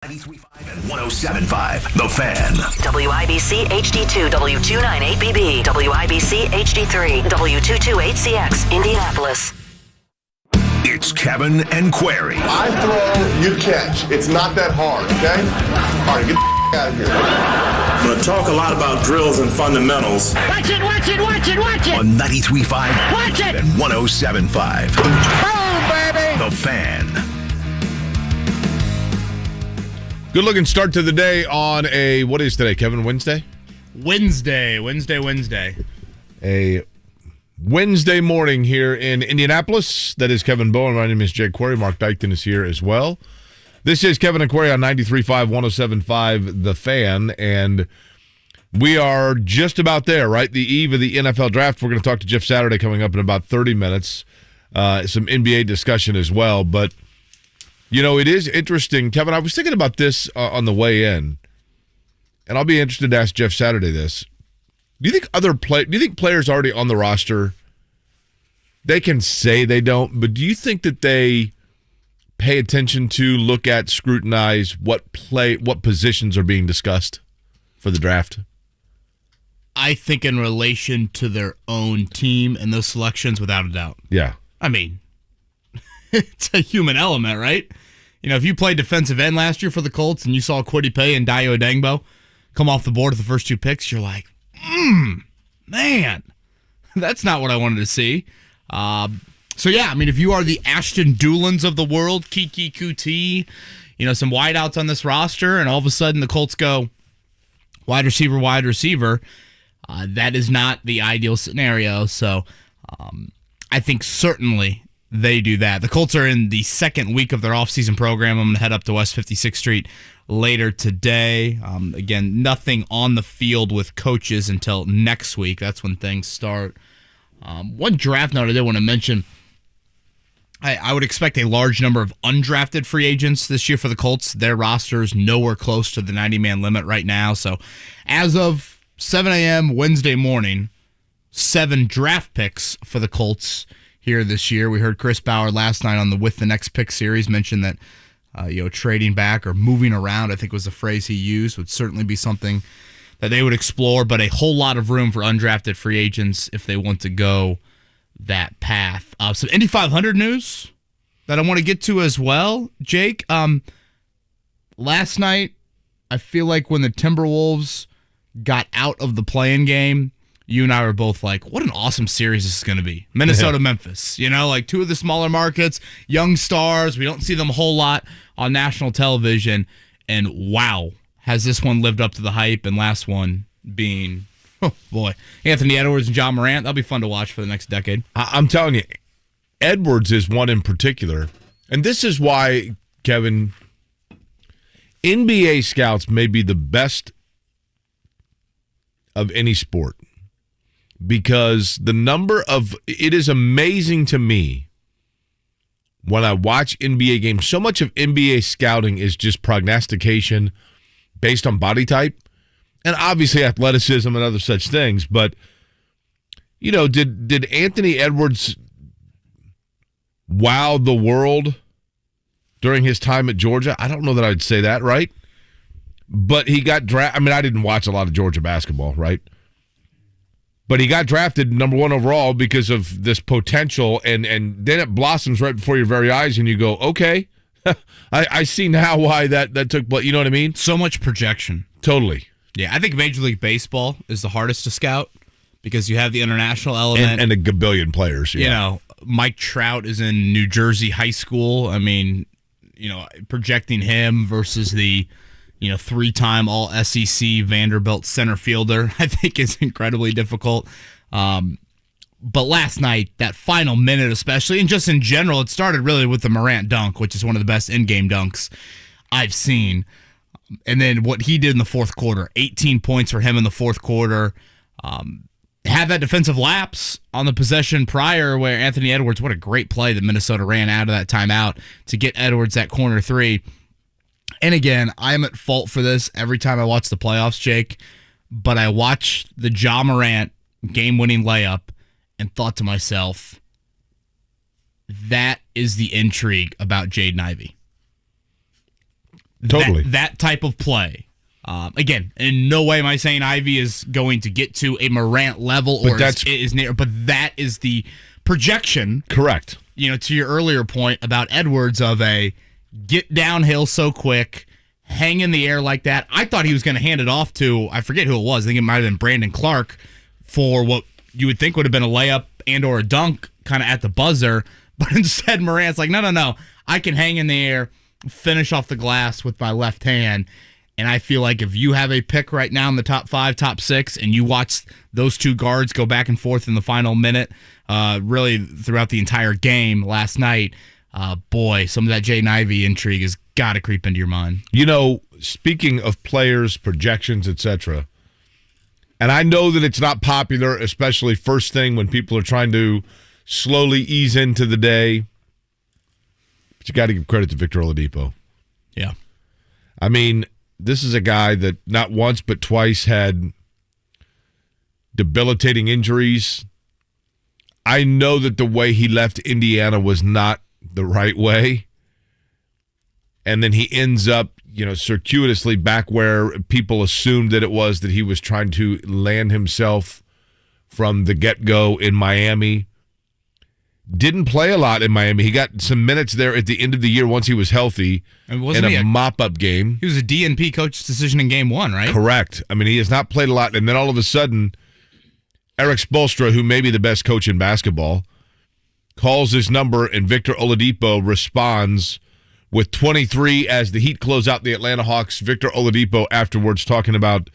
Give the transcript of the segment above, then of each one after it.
93.5 and 107.5, The Fan. WIBC HD2, W298BB, WIBC HD3, W228CX, Indianapolis. It's Kevin and Query. I throw, you catch. It's not that hard, okay? All right, get the out of here. I'm going to talk a lot about drills and fundamentals. Watch it! On 93.5 Watch it! and 107.5. Boom, baby! The Fan. Good looking start to the day on what is today, Kevin? Wednesday? Wednesday. A Wednesday morning here in Indianapolis. That is Kevin Bowen. My name is Jake Query. Mark Dykton is here as well. This is Kevin and Query on 93.5, 107.5, The Fan. And we are just about there, right? The eve of the NFL draft. We're going to talk to Jeff Saturday coming up in about 30 minutes. Some NBA discussion as well. But you know, it is interesting, Kevin. I was thinking about this on the way in, and I'll be interested to ask Jeff Saturday this. Do you think players already on the roster, they can say they don't, but do you think that they pay attention to, look at, scrutinize what positions are being discussed for the draft? I think in relation to their own team and those selections, without a doubt. Yeah. I mean, it's a human element, right? You know, if you played defensive end last year for the Colts and you saw Kwity Paye and Dayo Odengbo come off the board with the first two picks, you're like, man, that's not what I wanted to see. So, yeah, I mean, if you are the Ashton Doolans of the world, Kiki Kuti, you know, some wideouts on this roster, and all of a sudden the Colts go wide receiver, that is not the ideal scenario. So I think certainly they do that. The Colts are in the second week of their offseason program. I'm going to head up to West 56th Street later today. Again, nothing on the field with coaches until next week. That's when things start. One draft note I did want to mention, I would expect a large number of undrafted free agents this year for the Colts. Their roster is nowhere close to the 90-man limit right now. So as of 7 a.m. Wednesday morning, 7 draft picks for the Colts here this year. We heard Chris Bauer last night on the With the Next Pick series mention that trading back or moving around, I think was the phrase he used, would certainly be something that they would explore, but a whole lot of room for undrafted free agents if they want to go that path. Some Indy 500 news that I want to get to as well, Jake. Last night, I feel like when the Timberwolves got out of the play-in game, you and I were both like, what an awesome series this is going to be. Minnesota-Memphis, you know, like two of the smaller markets, young stars. We don't see them a whole lot on national television. And wow, has this one lived up to the hype? And last one being, oh boy, Anthony Edwards and John Morant. That'll be fun to watch for the next decade. I'm telling you, Edwards is one in particular. And this is why, Kevin, NBA scouts may be the best of any sport. Because it is amazing to me when I watch NBA games. So much of NBA scouting is just prognostication based on body type and obviously athleticism and other such things. But, you know, did Anthony Edwards wow the world during his time at Georgia? I don't know that I'd say that, right? But he got drafted. I mean, I didn't watch a lot of Georgia basketball, right? But he got drafted number 1 overall because of this potential, and then it blossoms right before your very eyes, and you go, okay, I see now why that took place. You know what I mean? So much projection. Totally. Yeah, I think Major League Baseball is the hardest to scout because you have the international element. And a gabillion players. Yeah. You know, Mike Trout is in New Jersey high school. I mean, you know, projecting him versus the 3-time All-SEC Vanderbilt center fielder, I think is incredibly difficult. But last night, that final minute especially, and just in general, it started really with the Morant dunk, which is one of the best in-game dunks I've seen. And then what he did in the fourth quarter, 18 points for him in the fourth quarter. Had that defensive lapse on the possession prior where Anthony Edwards, what a great play that Minnesota ran out of that timeout to get Edwards that corner three. And again, I'm at fault for this every time I watch the playoffs, Jake, but I watched the Ja Morant game-winning layup and thought to myself, that is the intrigue about Jayden Ivey. Totally. That type of play. Again, in no way am I saying Ivey is going to get to a Morant level or is near, but that is the projection. Correct. To your earlier point about Edwards of a get downhill so quick, hang in the air like that. I thought he was going to hand it off to, I forget who it was. I think it might have been Brandon Clark for what you would think would have been a layup and or a dunk kind of at the buzzer. But instead, Morant's like, no. I can hang in the air, finish off the glass with my left hand. And I feel like if you have a pick right now in the top 5, top 6, and you watch those two guards go back and forth in the final minute, really throughout the entire game last night, boy, some of that Jayden Ivey intrigue has got to creep into your mind. Speaking of players, projections, etc., and I know that it's not popular, especially first thing when people are trying to slowly ease into the day, but you got to give credit to Victor Oladipo. Yeah. I mean, this is a guy that not once but twice had debilitating injuries. I know that the way he left Indiana was not the right way. And then he ends up, circuitously back where people assumed that it was that he was trying to land himself from the get-go in Miami. Didn't play a lot in Miami. He got some minutes there at the end of the year once he was healthy in a mop-up game. He was a DNP coach's decision in game 1, right? Correct. I mean, he has not played a lot. And then all of a sudden, Eric Spoelstra, who may be the best coach in basketball, calls his number, and Victor Oladipo responds with 23 as the Heat close out the Atlanta Hawks. Victor Oladipo afterwards talking about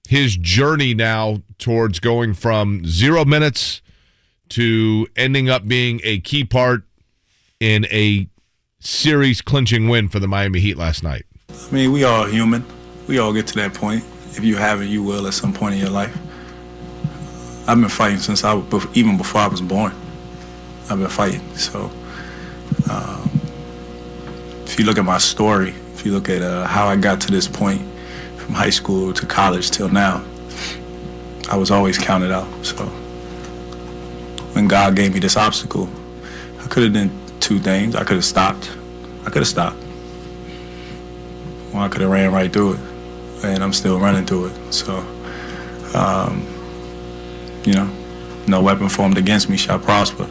his journey now towards going from 0 minutes to ending up being a key part in a series-clinching win for the Miami Heat last night. I mean, we all human. We all get to that point. If you haven't, you will at some point in your life. I've been fighting since even before I was born. I've been fighting. So if you look at my story, if you look at how I got to this point from high school to college till now, I was always counted out. So when God gave me this obstacle, I could have done two things. I could have stopped. Or I could have ran right through it. And I'm still running through it. So, no weapon formed against me shall prosper.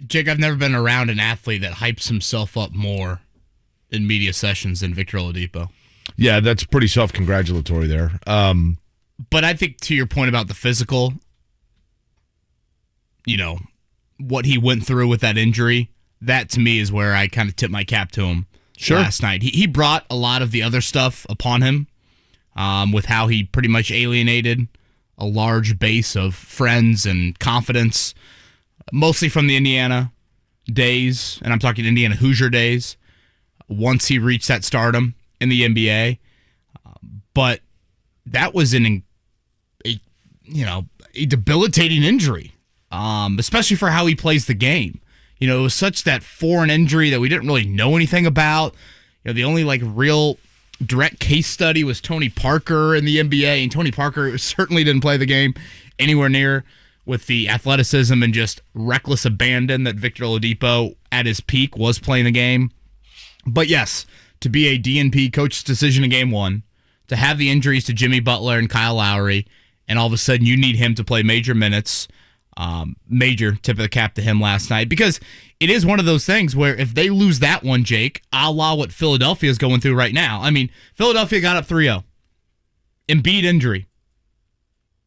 Jake, I've never been around an athlete that hypes himself up more in media sessions than Victor Oladipo. Yeah, that's pretty self-congratulatory there. But I think to your point about the physical, what he went through with that injury, that to me is where I kind of tip my cap to him last night. He brought a lot of the other stuff upon him with how he pretty much alienated a large base of friends and confidence, mostly from the Indiana days, and I'm talking Indiana Hoosier days, once he reached that stardom in the NBA. But that was a debilitating injury, especially for how he plays the game. It was such that foreign injury that we didn't really know anything about. The only real direct case study was Tony Parker in the NBA, and Tony Parker certainly didn't play the game anywhere near with the athleticism and just reckless abandon that Victor Oladipo at his peak was playing the game. But yes, to be a DNP coach's decision in game 1, to have the injuries to Jimmy Butler and Kyle Lowry, and all of a sudden you need him to play major minutes. Major tip of the cap to him last night, because it is one of those things where if they lose that one, Jake, a la what Philadelphia is going through right now. I mean, Philadelphia got up 3-0. Embiid injury.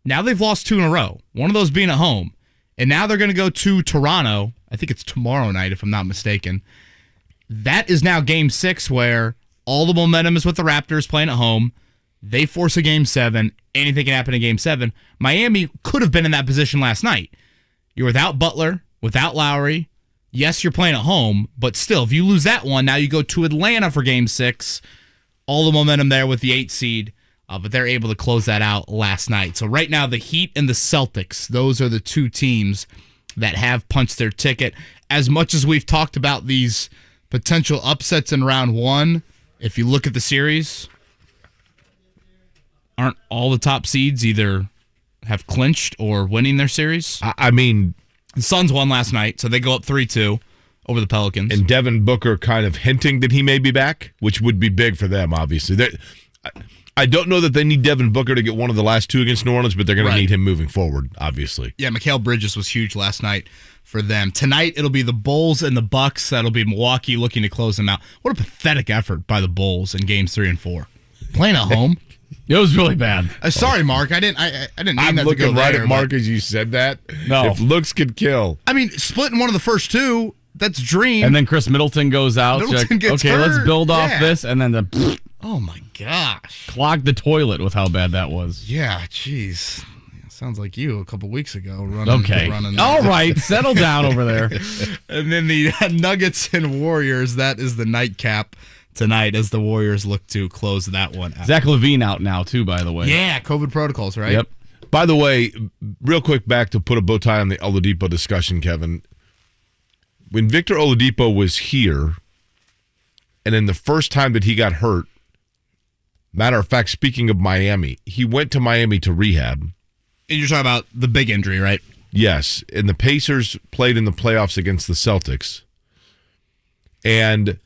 Now they've lost 2 in a row, one of those being at home. And now they're going to go to Toronto. I think it's tomorrow night, if I'm not mistaken. That is now game 6, where all the momentum is with the Raptors playing at home. They force a game 7. Anything can happen in game 7. Miami could have been in that position last night. You're without Butler, without Lowry. Yes, you're playing at home, but still, if you lose that one, now you go to Atlanta for game 6. All the momentum there with the 8 seed, but they're able to close that out last night. So right now, the Heat and the Celtics, those are the two teams that have punched their ticket. As much as we've talked about these potential upsets in round 1, if you look at the series, aren't all the top seeds either have clinched or winning their series? I mean, the Suns won last night, so they go up 3-2 over the Pelicans. And Devin Booker kind of hinting that he may be back, which would be big for them, obviously. I don't know that they need Devin Booker to get one of the last two against New Orleans, but they're going to need him moving forward, obviously. Yeah, Mikal Bridges was huge last night for them. Tonight, it'll be the Bulls and the Bucks. That'll be Milwaukee looking to close them out. What a pathetic effort by the Bulls in games 3 and 4. Playing at home. It was really bad. Sorry, Mark. I didn't mean I'm that looking to go right there, at Mark as you said that. No. If looks could kill. I mean, splitting one of the first two, that's dream. And then Chris Middleton goes out. Middleton gets okay, hurt. let's build off Yeah. this. And then Oh, my gosh. clogged the toilet with how bad that was. Yeah, jeez. Sounds like you a couple weeks ago. Running All right, settle down over there. And then the Nuggets and Warriors, that is the nightcap tonight as the Warriors look to close that one out. Zach LaVine out now, too, by the way. Yeah, COVID protocols, right? Yep. By the way, real quick back to put a bow tie on the Oladipo discussion, Kevin. When Victor Oladipo was here, and then the first time that he got hurt, matter of fact, speaking of Miami, he went to Miami to rehab. And you're talking about the big injury, right? Yes, and the Pacers played in the playoffs against the Celtics. And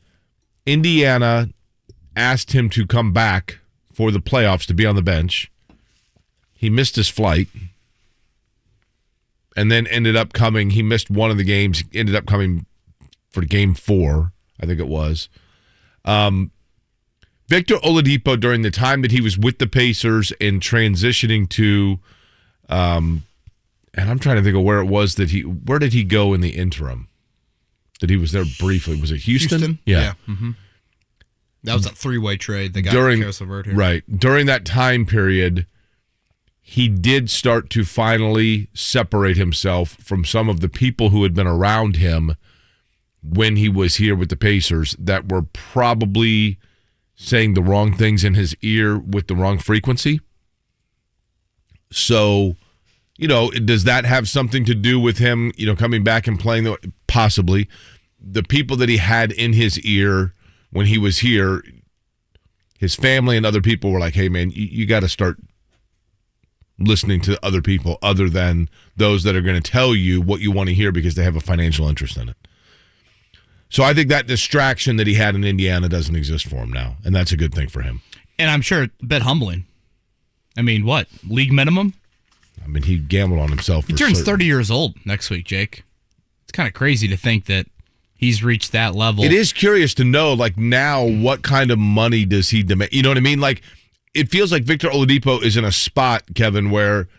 Indiana asked him to come back for the playoffs to be on the bench. He missed his flight. And then ended up coming, he missed one of the games, ended up coming for game 4, I think it was. Victor Oladipo, during the time that he was with the Pacers and transitioning to, and I'm trying to think of where it was where did he go in the interim? That he was there briefly. Was it Houston? Yeah. Mm-hmm. That was a 3-way trade that got Karis LeVert here. Right. During that time period, he did start to finally separate himself from some of the people who had been around him when he was here with the Pacers that were probably saying the wrong things in his ear with the wrong frequency. So, does that have something to do with him, coming back and playing? Possibly. The people that he had in his ear when he was here, his family and other people were like, hey, man, you got to start listening to other people other than those that are going to tell you what you want to hear because they have a financial interest in it. So I think that distraction that he had in Indiana doesn't exist for him now, and that's a good thing for him. And I'm sure a bit humbling. I mean, what? League minimum? I mean, he gambled on himself. He turns 30 years old next week, Jake. It's kind of crazy to think that he's reached that level. It is curious to know, now, what kind of money does he demand? You know what I mean? It feels like Victor Oladipo is in a spot, Kevin, where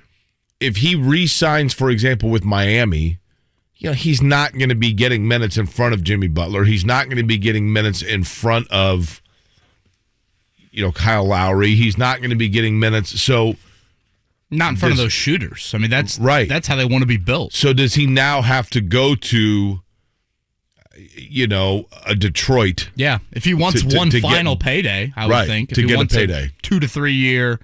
if he re-signs, for example, with Miami, he's not going to be getting minutes in front of Jimmy Butler. He's not going to be getting minutes in front of, Kyle Lowry. He's not going to be getting minutes. So, not in front of those shooters. I mean, that's right. That's how they want to be built. So does he now have to go to, a Detroit? Yeah, if he wants one final payday, I would think. If to he get wants a payday. 2 to 3 year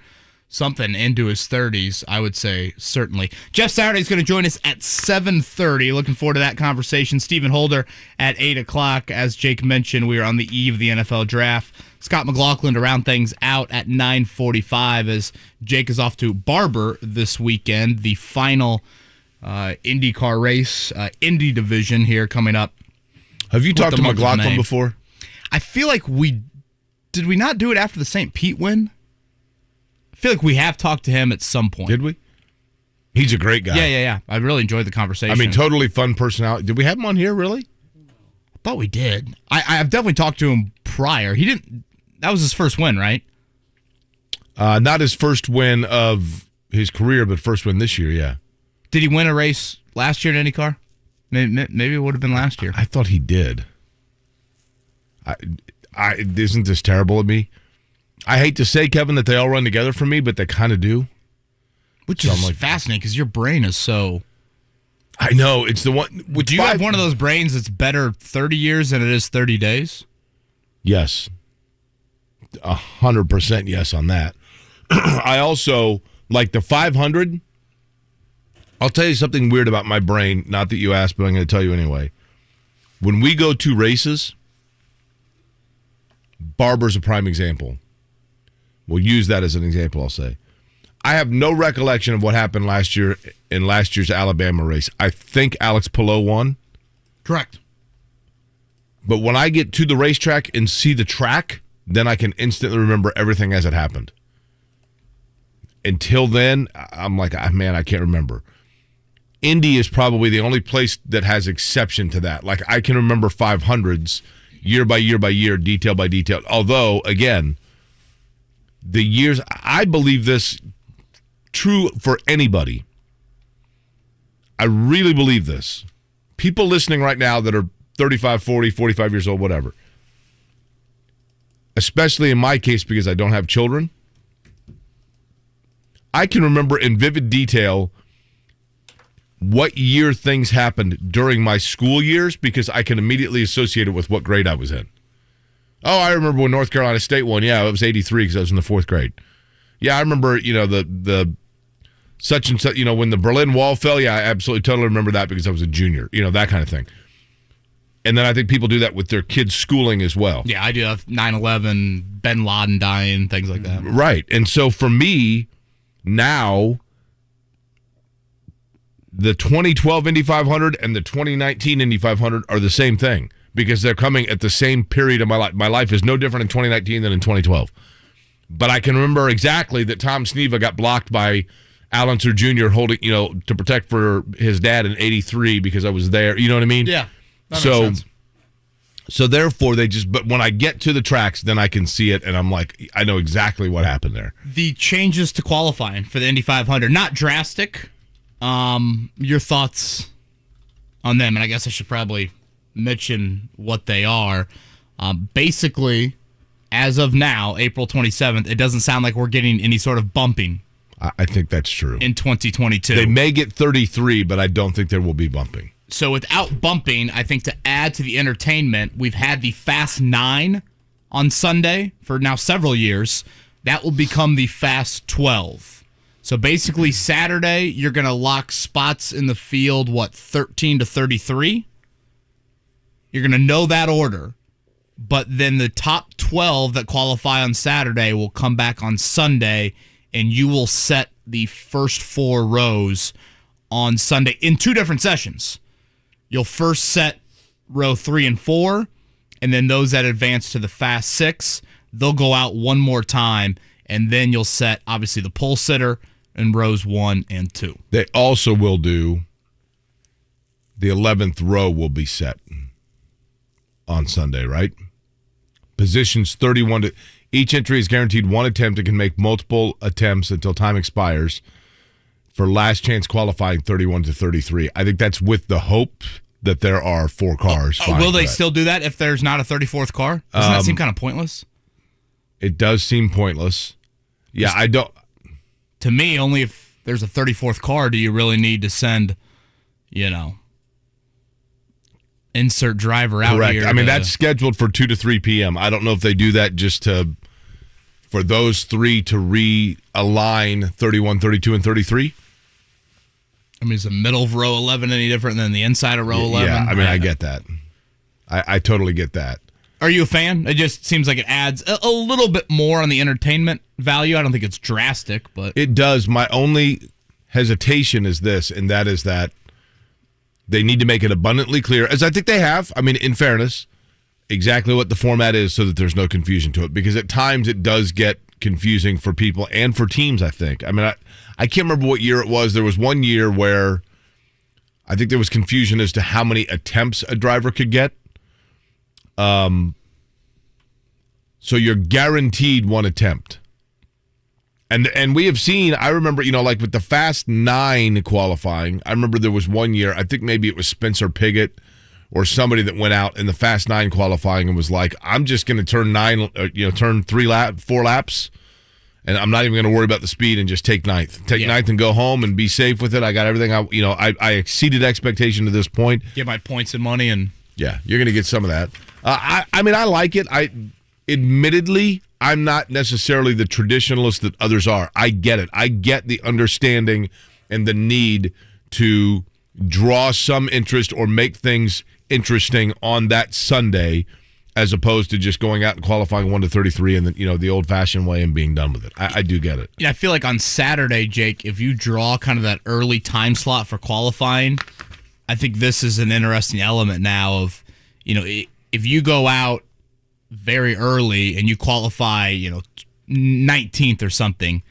something into his 30s, I would say certainly. Jeff Saturday's going to join us at 7:30. Looking forward to that conversation. Stephen Holder at 8 o'clock. As Jake mentioned, we are on the eve of the NFL draft. Scott McLaughlin to round things out at 9:45 as Jake is off to Barber this weekend. The final IndyCar race, Indy division here coming up. Have you talked to McLaughlin before? I feel like did we not do it after the St. Pete win? I feel like we have talked to him at some point. Did we? He's a great guy. Yeah. I really enjoyed the conversation. I mean, totally fun personality. Did we have him on here, really? I thought we did. I've definitely talked to him prior. He didn't. That was his first win, right? Not his first win of his career, but first win this year, yeah. Did he win a race last year in IndyCar? Maybe it would have been last year. I thought he did. Isn't this terrible of me? I hate to say, Kevin, that they all run together for me, but they kind of do. Which is fascinating because your brain is so... I know. It's the one... Do you have one of those brains that's better 30 years than it is 30 days? Yes. 100% yes on that. I also, like the 500, I'll tell you something weird about my brain. Not that you asked, but I'm going to tell you anyway. When we go to races, Barber's a prime example. We'll use that as an example, I'll say. I have no recollection of what happened last year in last year's Alabama race. I think Alex Palou won. Correct. But when I get to the racetrack and see the track, then I can instantly remember everything as it happened. Until then, I'm like, man, I can't remember. Indy is probably the only place that has exception to that. Like, I can remember 500s year by year by year, detail by detail. Although, again, the years, I believe this true for anybody. I really believe this. People listening right now that are 35, 40, 45 years old, whatever. Especially in my case because I don't have children. I can remember in vivid detail what year things happened during my school years because I can immediately associate it with what grade I was in. Oh, I remember when North Carolina State won. Yeah, it was 83 because I was in the 4th grade. Yeah, I remember, the such and such, when the Berlin Wall fell. Yeah, I absolutely totally remember that because I was a junior, that kind of thing. And then I think people do that with their kids' schooling as well. Yeah, I do have 9/11, Bin Laden dying, things like that. Right. And so for me, now, the 2012 Indy 500 and the 2019 Indy 500 are the same thing because they're coming at the same period of my life. My life is no different in 2019 than in 2012. But I can remember exactly that Tom Sneva got blocked by Al Unser Jr. holding, to protect for his dad in 83 because I was there. You know what I mean? Yeah. That makes sense. So therefore, but when I get to the tracks, then I can see it, and I'm like, I know exactly what happened there. The changes to qualifying for the Indy 500, not drastic. Your thoughts on them, and I guess I should probably mention what they are. Basically, as of now, April 27th, it doesn't sound like we're getting any sort of bumping. I think that's true. In 2022. They may get 33, but I don't think there will be bumping. So without bumping, I think to add to the entertainment, we've had the Fast 9 on Sunday for now several years. That will become the Fast 12. So basically Saturday, you're going to lock spots in the field, 13 to 33? You're going to know that order. But then the top 12 that qualify on Saturday will come back on Sunday, and you will set the first 4 rows on Sunday in 2 different sessions. You'll first set row 3 and 4, and then those that advance to the Fast 6, they'll go out one more time, and then you'll set, obviously, the pole sitter in rows 1 and 2. They also will do the 11th row will be set on Sunday, right? Positions 31 to each entry is guaranteed 1 attempt and can make multiple attempts until time expires for last chance qualifying 31 to 33. I think that's with the hope that there are 4 cars. Will they still do that if there's not a 34th car? Doesn't that seem kind of pointless? It does seem pointless. Yeah, I don't. To me, only if there's a 34th car do you really need to send, insert driver out Correct. here. I mean, that's scheduled for 2 to 3 p.m. I don't know if they do that just for those 3 to realign 31, 32, and 33. I mean, is the middle of row 11 any different than the inside of row 11? Yeah, I mean, I get that. I totally get that. Are you a fan? It just seems like it adds a little bit more on the entertainment value. I don't think it's drastic, but it does. My only hesitation is this, and that is that they need to make it abundantly clear, as I think they have. I mean, in fairness, exactly what the format is so that there's no confusion to it, because at times it does get confusing for people and for teams, I think. I mean, I can't remember what year it was. There was one year where I think there was confusion as to how many attempts a driver could get. So you're guaranteed 1 attempt. And we have seen, I remember, like with the Fast 9 qualifying, I remember there was one year, I think maybe it was Spencer Piggott or somebody that went out in the Fast 9 qualifying and was like, I'm just going to turn 4 laps, and I'm not even going to worry about the speed and just take ninth. Take ninth and go home and be safe with it. I got everything. I exceeded expectation to this point. Get my points and money, and yeah, you're going to get some of that. I mean, I like it. Admittedly, I'm not necessarily the traditionalist that others are. I get it. I get the understanding and the need to draw some interest or make things interesting on that Sunday, as opposed to just going out and qualifying 1 to 33 and then, the old-fashioned way and being done with it. I do get it. Yeah, I feel like on Saturday, Jake, if you draw kind of that early time slot for qualifying, I think this is an interesting element now of, if you go out very early and you qualify, 19th or something,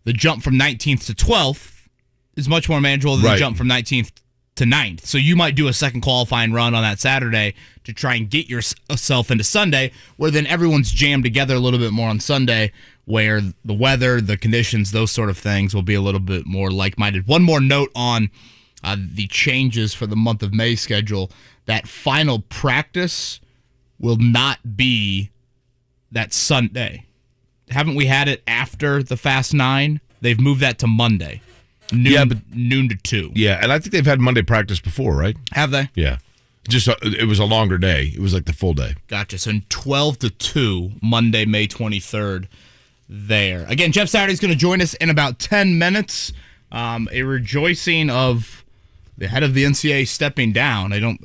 the jump from 19th to 12th is much more manageable than the jump from 19th to 9th. So you might do a second qualifying run on that Saturday to try and get yourself into Sunday, where then everyone's jammed together a little bit more on Sunday, where the weather, the conditions, those sort of things will be a little bit more like-minded. One more note on the changes for the month of May schedule. That final practice will not be that Sunday. Haven't we had it after the Fast 9? They've moved that to Monday. Noon to 2. Yeah, and I think they've had Monday practice before, right? Have they? Yeah. Just it was a longer day. It was like the full day. Gotcha. So 12 to 2, Monday, May 23rd there. Again, Jeff Saturday's going to join us in about 10 minutes. A rejoicing of the head of the NCAA stepping down. I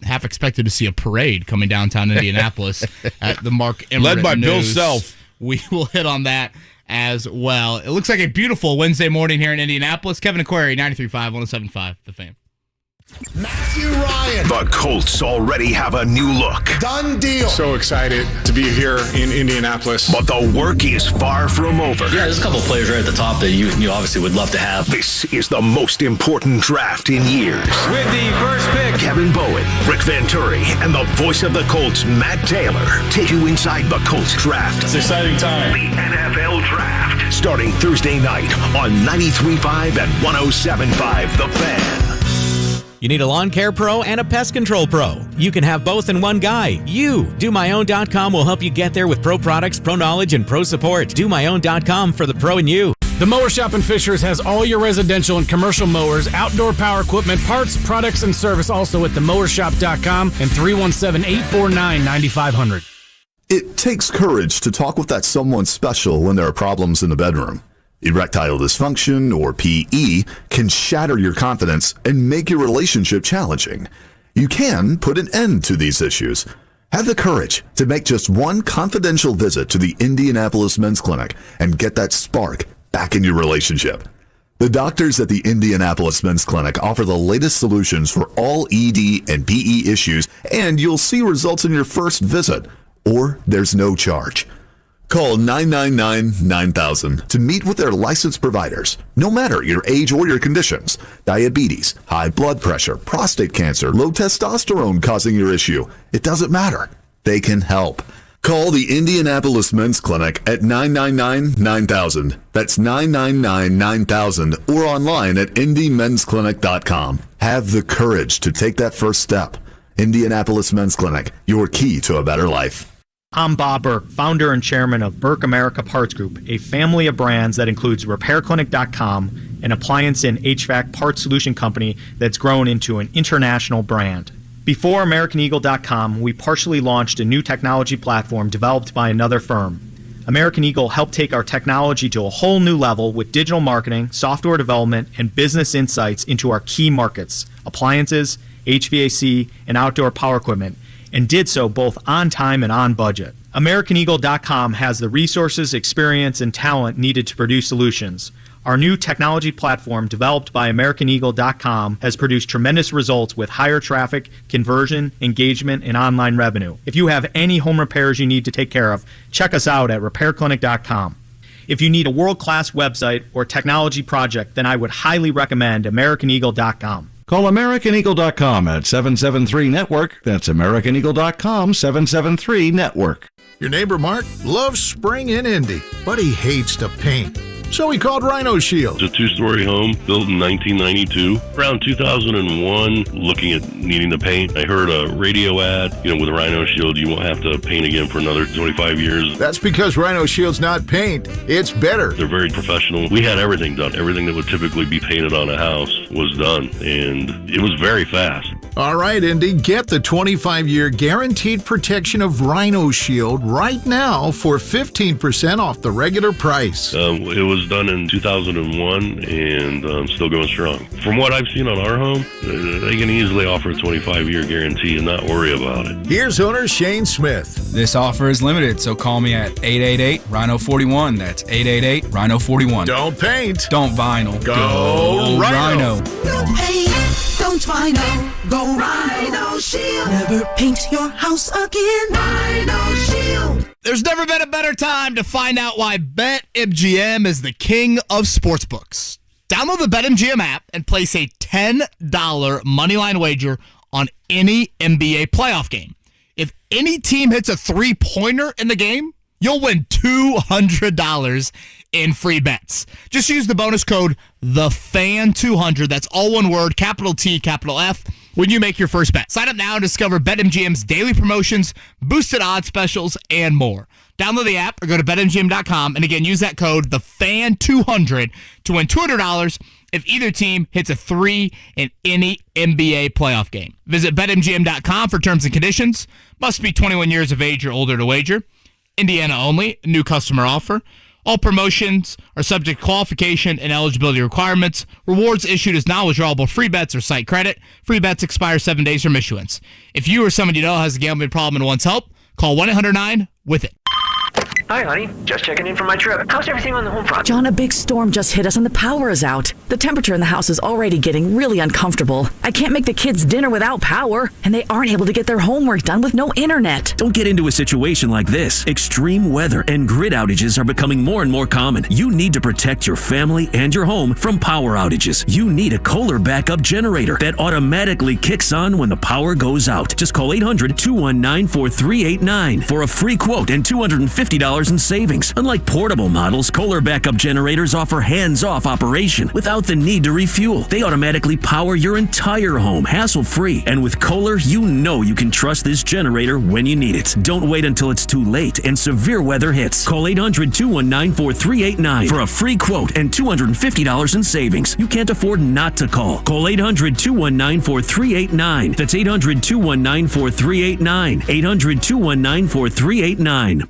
half expected to see a parade coming downtown Indianapolis at the Mark Emmert led by News. Bill Self. We will hit on that as well. It looks like a beautiful Wednesday morning here in Indianapolis. Kevin and Query, 93.5, 107.5, The Fan. Matthew Ryan. The Colts already have a new look. Done deal. So excited to be here in Indianapolis. But the work is far from over. Yeah, there's a couple of players right at the top that you obviously would love to have. This is the most important draft in years. With the first pick, Kevin Bowen, Rick Venturi, and the voice of the Colts, Matt Taylor, take you inside the Colts draft. It's an exciting time. The NFL Draft. Starting Thursday night on 93.5 and 107.5 The Fan. You need a lawn care pro and a pest control pro. You can have both in one guy. DoMyOwn.com will help you get there with pro products, pro knowledge, and pro support. DoMyOwn.com for the pro in you. The Mower Shop in Fishers has all your residential and commercial mowers, outdoor power equipment, parts, products, and service also at themowershop.com and 317-849-9500. It takes courage to talk with that someone special when there are problems in the bedroom. Erectile dysfunction, or PE, can shatter your confidence and make your relationship challenging. You can put an end to these issues. Have the courage to make just one confidential visit to the Indianapolis Men's Clinic and get that spark back in your relationship. The doctors at the Indianapolis Men's Clinic offer the latest solutions for all ED and PE issues, and you'll see results in your first visit, or there's no charge. Call 999-9000 to meet with their licensed providers, no matter your age or your conditions. Diabetes, high blood pressure, prostate cancer, low testosterone causing your issue. It doesn't matter. They can help. Call the Indianapolis Men's Clinic at 999-9000. That's 999-9000 or online at indymensclinic.com. Have the courage to take that first step. Indianapolis Men's Clinic, your key to a better life. I'm Bob Burke, founder and chairman of Burke America Parts Group, a family of brands that includes RepairClinic.com, an appliance and HVAC parts solution company that's grown into an international brand. Before AmericanEagle.com, we partially launched a new technology platform developed by another firm. American Eagle helped take our technology to a whole new level with digital marketing, software development, and business insights into our key markets, appliances, HVAC, and outdoor power equipment, and did so both on time and on budget. AmericanEagle.com has the resources, experience, and talent needed to produce solutions. Our new technology platform, developed by AmericanEagle.com, has produced tremendous results with higher traffic, conversion, engagement, and online revenue. If you have any home repairs you need to take care of, check us out at RepairClinic.com. If you need a world-class website or technology project, then I would highly recommend AmericanEagle.com. Call AmericanEagle.com at 773-NETWORK. That's AmericanEagle.com, 773-NETWORK. Your neighbor Mark loves spring in Indy, but he hates to paint. So he called Rhino Shield. It's a two-story home built in 1992. Around 2001, looking at needing to paint, I heard a radio ad, with Rhino Shield, you won't have to paint again for another 25 years. That's because Rhino Shield's not paint, it's better. They're very professional. We had everything done. Everything that would typically be painted on a house was done, and it was very fast. All right, Indy, get the 25-year guaranteed protection of Rhino Shield right now for 15% off the regular price. It was done in 2001 and still going strong. From what I've seen on our home, they can easily offer a 25-year guarantee and not worry about it. Here's owner Shane Smith. This offer is limited, so call me at 888-RHINO-41. That's 888-RHINO-41. Don't paint. Don't vinyl. Go Rhino. No paint. Don't Rhino, go Rhino Shield. Never paint your house again. Rhino Shield. There's never been a better time to find out why BetMGM is the king of sportsbooks. Download the BetMGM app and place a $10 moneyline wager on any NBA playoff game. If any team hits a three-pointer in the game, you'll win $200 in free bets. Just use the bonus code THEFAN200. That's all one word, capital T, capital F, when you make your first bet. Sign up now and discover BetMGM's daily promotions, boosted odds specials, and more. Download the app or go to BetMGM.com, and again, use that code THEFAN200 to win $200 if either team hits a three in any NBA playoff game. Visit BetMGM.com for terms and conditions. Must be 21 years of age or older to wager. Indiana only. New customer offer. All promotions are subject to qualification and eligibility requirements. Rewards issued as non-withdrawable free bets or site credit. Free bets expire 7 days from issuance. If you or someone you know has a gambling problem and wants help, call 1-800-9-WITH-IT. Hi, honey. Just checking in for my trip. How's everything on the home front? John, a big storm just hit us and the power is out. The temperature in the house is already getting really uncomfortable. I can't make the kids dinner without power, and they aren't able to get their homework done with no internet. Don't get into a situation like this. Extreme weather and grid outages are becoming more and more common. You need to protect your family and your home from power outages. You need a Kohler backup generator that automatically kicks on when the power goes out. Just call 800-219-4389 for a free quote and $250 in savings. Unlike portable models, Kohler backup generators offer hands-off operation without the need to refuel. They automatically power your entire home, hassle-free. And with Kohler, you know you can trust this generator when you need it. Don't wait until it's too late and severe weather hits. Call 800-219-4389 for a free quote and $250 in savings. You can't afford not to call. Call 800-219-4389. That's 800-219-4389. 800-219-4389.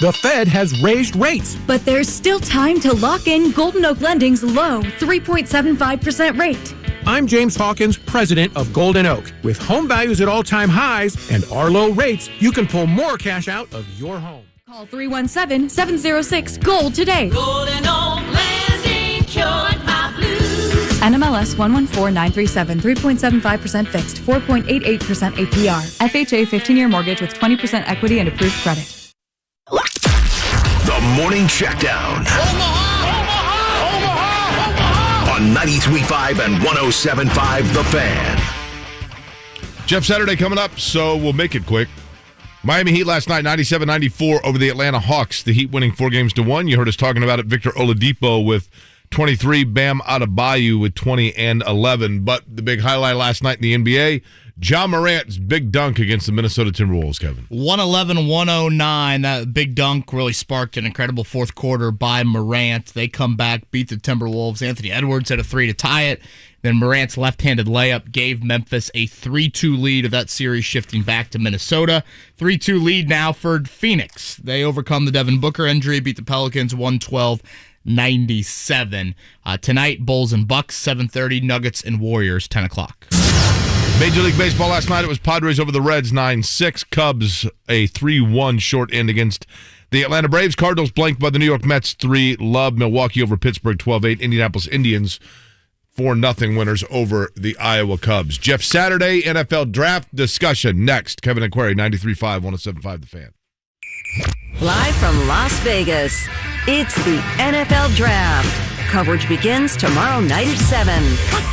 The Fed has raised rates. But there's still time to lock in Golden Oak Lending's low 3.75% rate. I'm James Hawkins, president of Golden Oak. With home values at all-time highs and our low rates, you can pull more cash out of your home. Call 317-706-GOLD today. Golden Oak Lending cured my blues. NMLS 114937, 3.75% fixed, 4.88% APR. FHA 15-year mortgage with 20% equity and approved credit. The Morning Checkdown. On 93.5 and 107.5 The Fan. Jeff Saturday coming up, so we'll make it quick. Miami Heat last night, 97-94 over the Atlanta Hawks. The Heat winning 4-1. You heard us talking about it. Victor Oladipo with 23, Bam Adebayo with 20 and 11. But the big highlight last night in the NBA, Ja Morant's big dunk against the Minnesota Timberwolves, Kevin. 111-109. That big dunk really sparked an incredible fourth quarter by Morant. They come back, beat the Timberwolves. Anthony Edwards had a three to tie it. Then Morant's left-handed layup gave Memphis a 3-2 lead of that series, shifting back to Minnesota. 3-2 lead now for Phoenix. They overcome the Devin Booker injury, beat the Pelicans 112-97. Tonight, Bulls and Bucks, 7:30. Nuggets and Warriors, 10 o'clock. Major League Baseball last night, it was Padres over the Reds, 9-6. Cubs, a 3-1 short end against the Atlanta Braves. Cardinals blanked by the New York Mets, 3-love. Milwaukee over Pittsburgh, 12-8. Indianapolis Indians, 4-0 winners over the Iowa Cubs. Jeff Saturday, NFL Draft discussion next. Kevin and Query, 93.5, 107.5 The Fan. Live from Las Vegas, it's the NFL Draft. Coverage begins tomorrow night at 7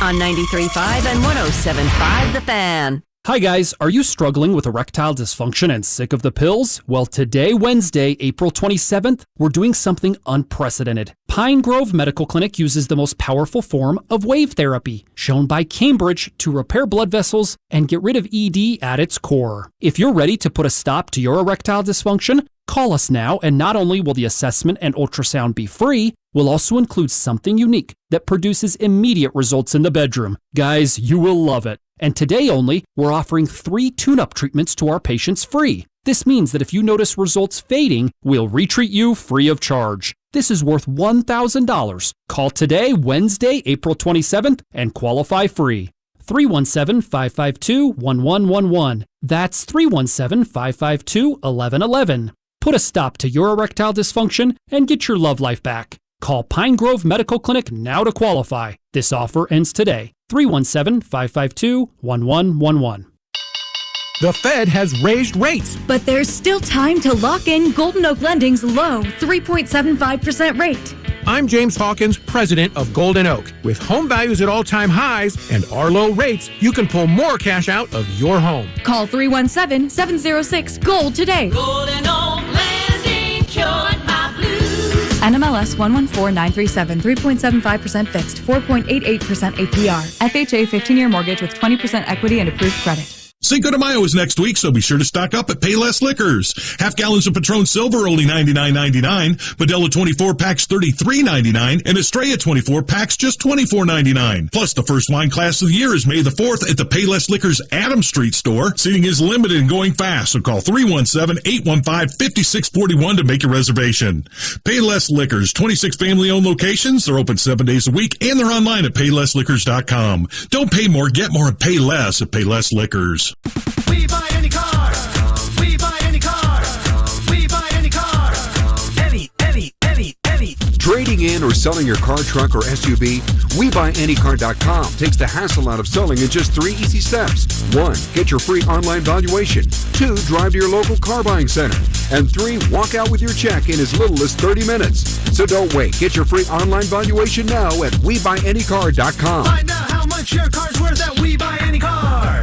on 93.5 and 107.5 The Fan. Hi guys, are you struggling with erectile dysfunction and sick of the pills? Well, today, Wednesday, April 27th, we're doing something unprecedented. Pine Grove Medical Clinic uses the most powerful form of wave therapy, shown by Cambridge to repair blood vessels and get rid of ED at its core. If you're ready to put a stop to your erectile dysfunction, call us now, and not only will the assessment and ultrasound be free, we'll also include something unique that produces immediate results in the bedroom. Guys, you will love it. And today only, we're offering 3 tune-up treatments to our patients free. This means that if you notice results fading, we'll retreat you free of charge. This is worth $1,000. Call today, Wednesday, April 27th, and qualify free. 317-552-1111. That's 317-552-1111. Put a stop to your erectile dysfunction and get your love life back. Call Pine Grove Medical Clinic now to qualify. This offer ends today. 317-552-1111. The Fed has raised rates. But there's still time to lock in Golden Oak Lending's low 3.75% rate. I'm James Hawkins, president of Golden Oak. With home values at all-time highs and our low rates, you can pull more cash out of your home. Call 317-706-GOLD today. Golden Oak Lending cured my blues. NMLS 114937, 3.75% fixed, 4.88% APR. FHA 15-year mortgage with 20% equity and approved credit. Cinco de Mayo is next week, so be sure to stock up at Payless Liquors. Half gallons of Patron Silver, only $99.99. Modelo 24 packs, $33.99. And Estrella 24 packs, just $24.99. Plus, the first wine class of the year is May the 4th at the Payless Liquors Adams Street store. Seating is limited and going fast, so call 317-815-5641 to make your reservation. Payless Liquors, 26 family-owned locations. They're open 7 days a week, and they're online at PaylessLiquors.com. Don't pay more, get more, and pay less at Payless Liquors. We buy any car. We buy any car. We buy any car. Any. Trading in or selling your car, truck, or SUV? WeBuyAnyCar.com takes the hassle out of selling in just 3 easy steps. 1. Get your free online valuation. 2. Drive to your local car buying center. And 3. Walk out with your check in as little as 30 minutes. So don't wait. Get your free online valuation now at WeBuyAnyCar.com. Find out how much your car's worth at We Buy Any Car.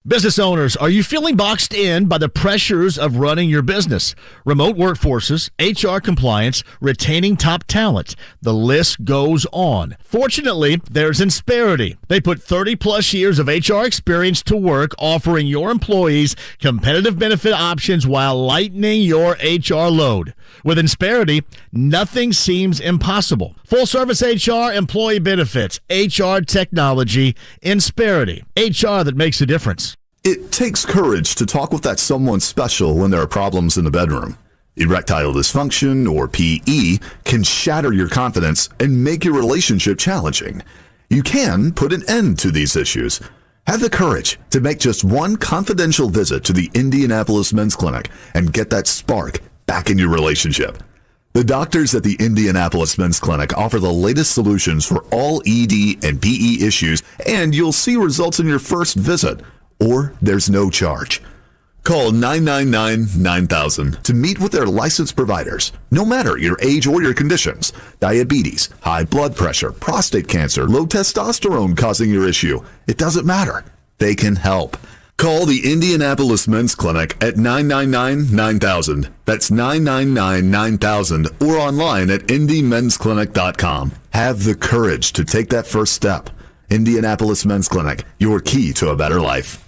Business owners, are you feeling boxed in by the pressures of running your business? Remote workforces, HR compliance, retaining top talent. The list goes on. Fortunately, there's Insperity. They put 30-plus years of HR experience to work, offering your employees competitive benefit options while lightening your HR load. With Insperity, nothing seems impossible. Full-service HR, employee benefits, HR technology, Insperity. HR that makes a difference. It takes courage to talk with that someone special when there are problems in the bedroom. Erectile dysfunction, or PE, can shatter your confidence and make your relationship challenging. You can put an end to these issues. Have the courage to make just one confidential visit to the Indianapolis Men's Clinic and get that spark back in your relationship. The doctors at the Indianapolis Men's Clinic offer the latest solutions for all ED and PE issues, and you'll see results in your first visit, or there's no charge. Call 999-9000 to meet with their licensed providers, no matter your age or your conditions. Diabetes, high blood pressure, prostate cancer, low testosterone causing your issue. It doesn't matter. They can help. Call the Indianapolis Men's Clinic at 999-9000. That's 999-9000, or online at indymensclinic.com. Have the courage to take that first step. Indianapolis Men's Clinic, your key to a better life.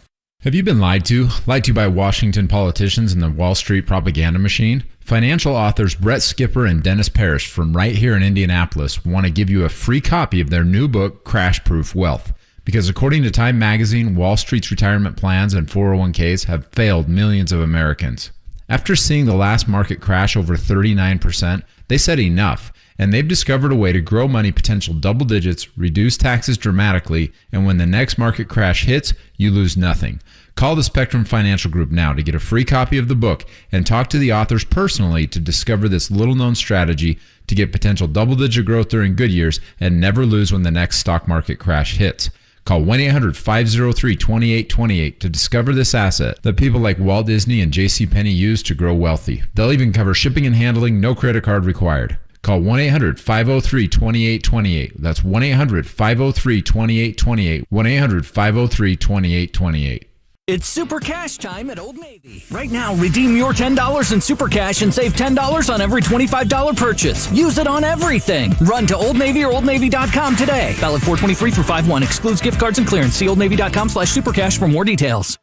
Have you been lied to? Lied to by Washington politicians and the Wall Street propaganda machine? Financial authors Brett Skipper and Dennis Parrish from right here in Indianapolis want to give you a free copy of their new book, Crash Proof Wealth. Because according to Time Magazine, Wall Street's retirement plans and 401ks have failed millions of Americans. After seeing the last market crash over 39%, they said enough. And they've discovered a way to grow money potential double digits, reduce taxes dramatically, and when the next market crash hits, you lose nothing. Call the Spectrum Financial Group now to get a free copy of the book and talk to the authors personally to discover this little-known strategy to get potential double-digit growth during good years and never lose when the next stock market crash hits. Call 1-800-503-2828 to discover this asset that people like Walt Disney and JCPenney use to grow wealthy. They'll even cover shipping and handling, no credit card required. Call 1-800-503-2828. That's 1-800-503-2828. 1-800-503-2828. It's Super Cash time at Old Navy. Right now, redeem your $10 in Super Cash and save $10 on every $25 purchase. Use it on everything. Run to Old Navy or OldNavy.com today. Valid 4/23 through 5/1. Excludes gift cards and clearance. See OldNavy.com/supercash for more details.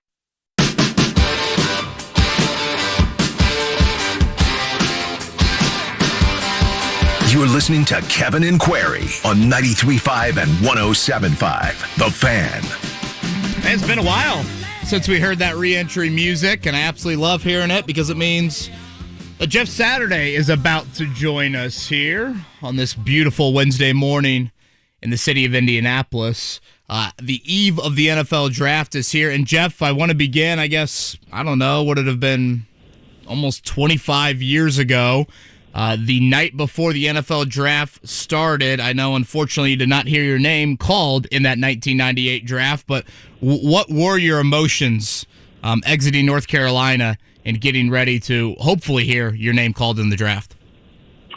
You're listening to Kevin and Query on 93.5 and 107.5. The Fan. It's been a while since we heard that re-entry music, and I absolutely love hearing it because it means that Jeff Saturday is about to join us here on this beautiful Wednesday morning in the city of Indianapolis. The eve of the NFL draft is here, and Jeff, I want to begin, I guess, I don't know, would it have been almost 25 years ago the night before the NFL draft started. I know, unfortunately, you did not hear your name called in that 1998 draft, but what were your emotions exiting North Carolina and getting ready to hopefully hear your name called in the draft?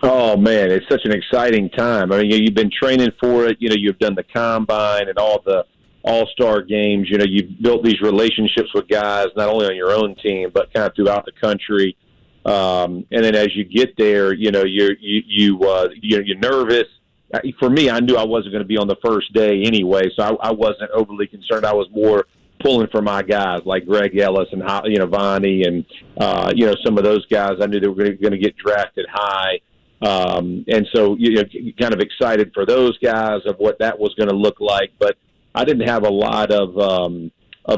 Oh, man, it's such an exciting time. I mean, you've been training for it. You've done the combine and all the all-star games. You've built these relationships with guys, not only on your own team, but kind of throughout the country. And then as you get there, you're nervous. For me, I knew I wasn't going to be on the first day anyway, so I wasn't overly concerned. I was more pulling for my guys like Greg Ellis and Vonnie and some of those guys. I knew they were going to get drafted high. And so, kind of excited for those guys of what that was going to look like. But I didn't have a lot of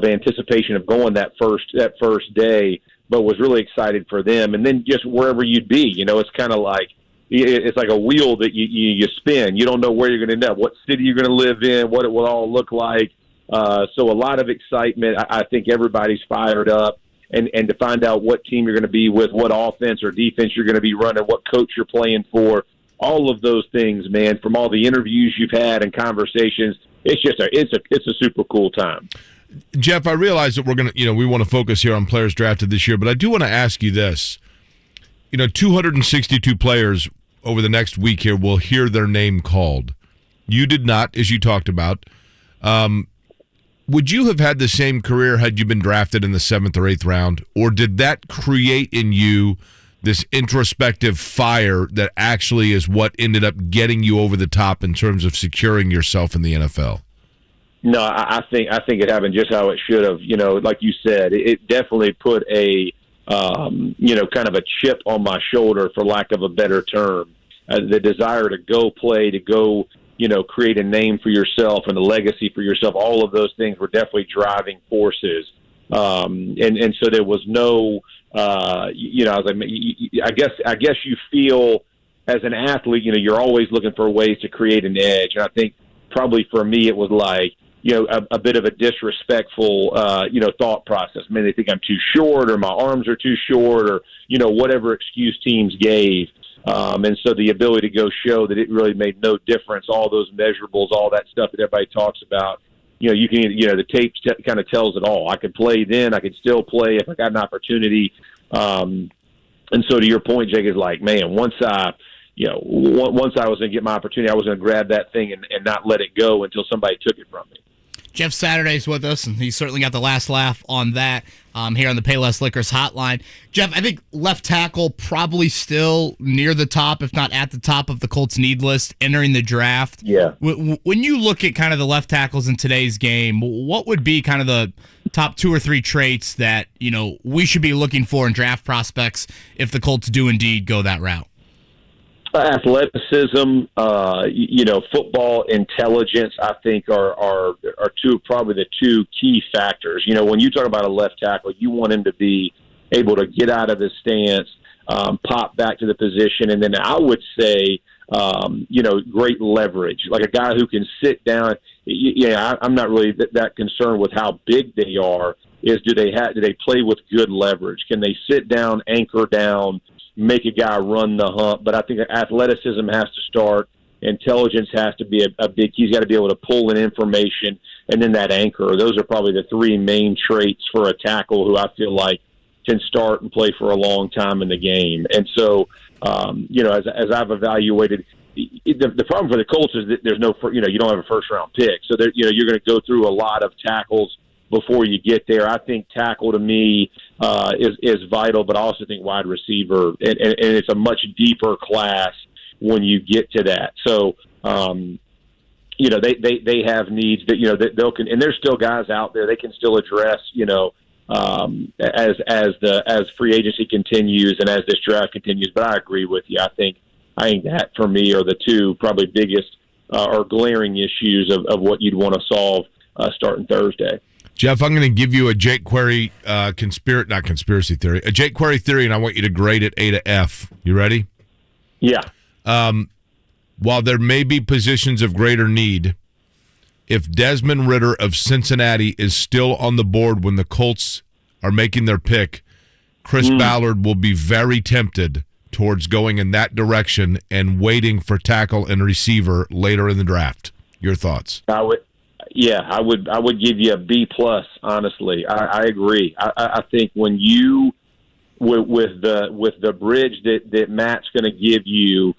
anticipation of going that first day, but was really excied for them. And then just wherever you'd be, it's kind of like, it's like a wheel that you spin. You don't know where you're going to end up, what city you're going to live in, what it will all look like. So a lot of excitement. I think everybody's fired up. And to find out what team you're going to be with, what offense or defense you're going to be running, what coach you're playing for, all of those things, man, from all the interviews you've had and conversations, it's just it's a super cool time. Jeff, I realize that we're going to, we want to focus here on players drafted this year, but I do want to ask you this. 262 players over the next week here will hear their name called. You did not, as you talked about. Would you have had the same career had you been drafted in the 7th or 8th round, or did that create in you this introspective fire that actually is what ended up getting you over the top in terms of securing yourself in the NFL? No, I think it happened just how it should have. Like you said, it definitely put a kind of a chip on my shoulder, for lack of a better term. The desire to go play, to go, create a name for yourself and a legacy for yourself. All of those things were definitely driving forces. And so there was no, I was like, I guess you feel as an athlete, you're always looking for ways to create an edge. And I think probably for me, it was like, a bit of a disrespectful, thought process. I mean, they think I'm too short, or my arms are too short, or, whatever excuse teams gave. And so the ability to go show that it really made no difference, all those measurables, all that stuff that everybody talks about, you can, the tape kind of tells it all. I could play then, I could still play if I got an opportunity. And so to your point, Jake, is like, man, once I was going to get my opportunity, I was going to grab that thing and not let it go until somebody took it from me. Jeff Saturday's with us, and he certainly got the last laugh on that here on the Payless Liquors hotline. Jeff, I think left tackle probably still near the top, if not at the top of the Colts need list entering the draft. Yeah. When you look at kind of the left tackles in today's game, what would be kind of the top 2 or 3 traits that, we should be looking for in draft prospects if the Colts do indeed go that route? Athleticism, football intelligence, I think are probably the 2 key factors. When you talk about a left tackle, you want him to be able to get out of his stance, pop back to the position, and then I would say, great leverage, like a guy who can sit down. I'm not really that concerned with how big they are. Do they play with good leverage? Can they sit down, anchor down, make a guy run the hump? But I think athleticism has to start. Intelligence has to be a big key. He's got to be able to pull in information, and then that anchor. Those are probably the 3 main traits for a tackle who I feel like can start and play for a long time in the game. And so, as I've evaluated, the problem for the Colts is that there's no, you don't have a first-round pick. So, you're going to go through a lot of tackles before you get there. I think tackle to me is vital, but I also think wide receiver, and it's a much deeper class when you get to that. So, they have needs that, they'll can, and there's still guys out there they can still address, as free agency continues and as this draft continues. But I agree with you. I think that for me are the 2 probably biggest or glaring issues of what you'd want to solve starting Thursday. Jeff, I'm going to give you a Jake Query a Jake Query theory, and I want you to grade it A to F. You ready? Yeah. While there may be positions of greater need, if Desmond Ridder of Cincinnati is still on the board when the Colts are making their pick, Chris Ballard will be very tempted towards going in that direction and waiting for tackle and receiver later in the draft. Your thoughts? I would give you a B+, honestly. I agree. I think when you with the bridge that Matt's going to give you,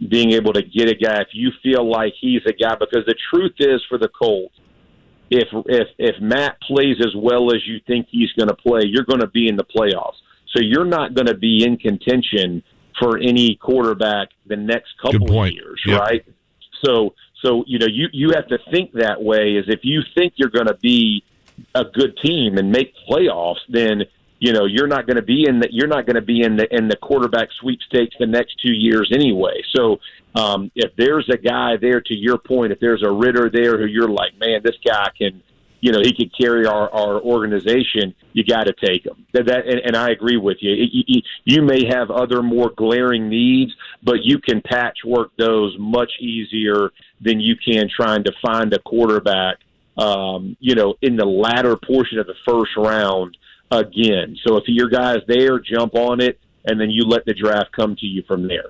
being able to get a guy, if you feel like he's a guy, because the truth is for the Colts, if Matt plays as well as you think he's going to play, you're going to be in the playoffs. So you're not going to be in contention for any quarterback the next couple of years, yep. Right? So you have to think that way. Is if you think you're going to be a good team and make playoffs, then you're not going to be in the quarterback sweepstakes the next 2 years anyway. So if there's a guy there, to your point, if there's a Ridder there who you're like, man, this guy can, he could carry our organization, you got to take him. And I agree with you. You may have other more glaring needs, but you can patchwork those much easier than you can trying to find a quarterback, in the latter portion of the first round again. So if your guy's there, jump on it, and then you let the draft come to you from there.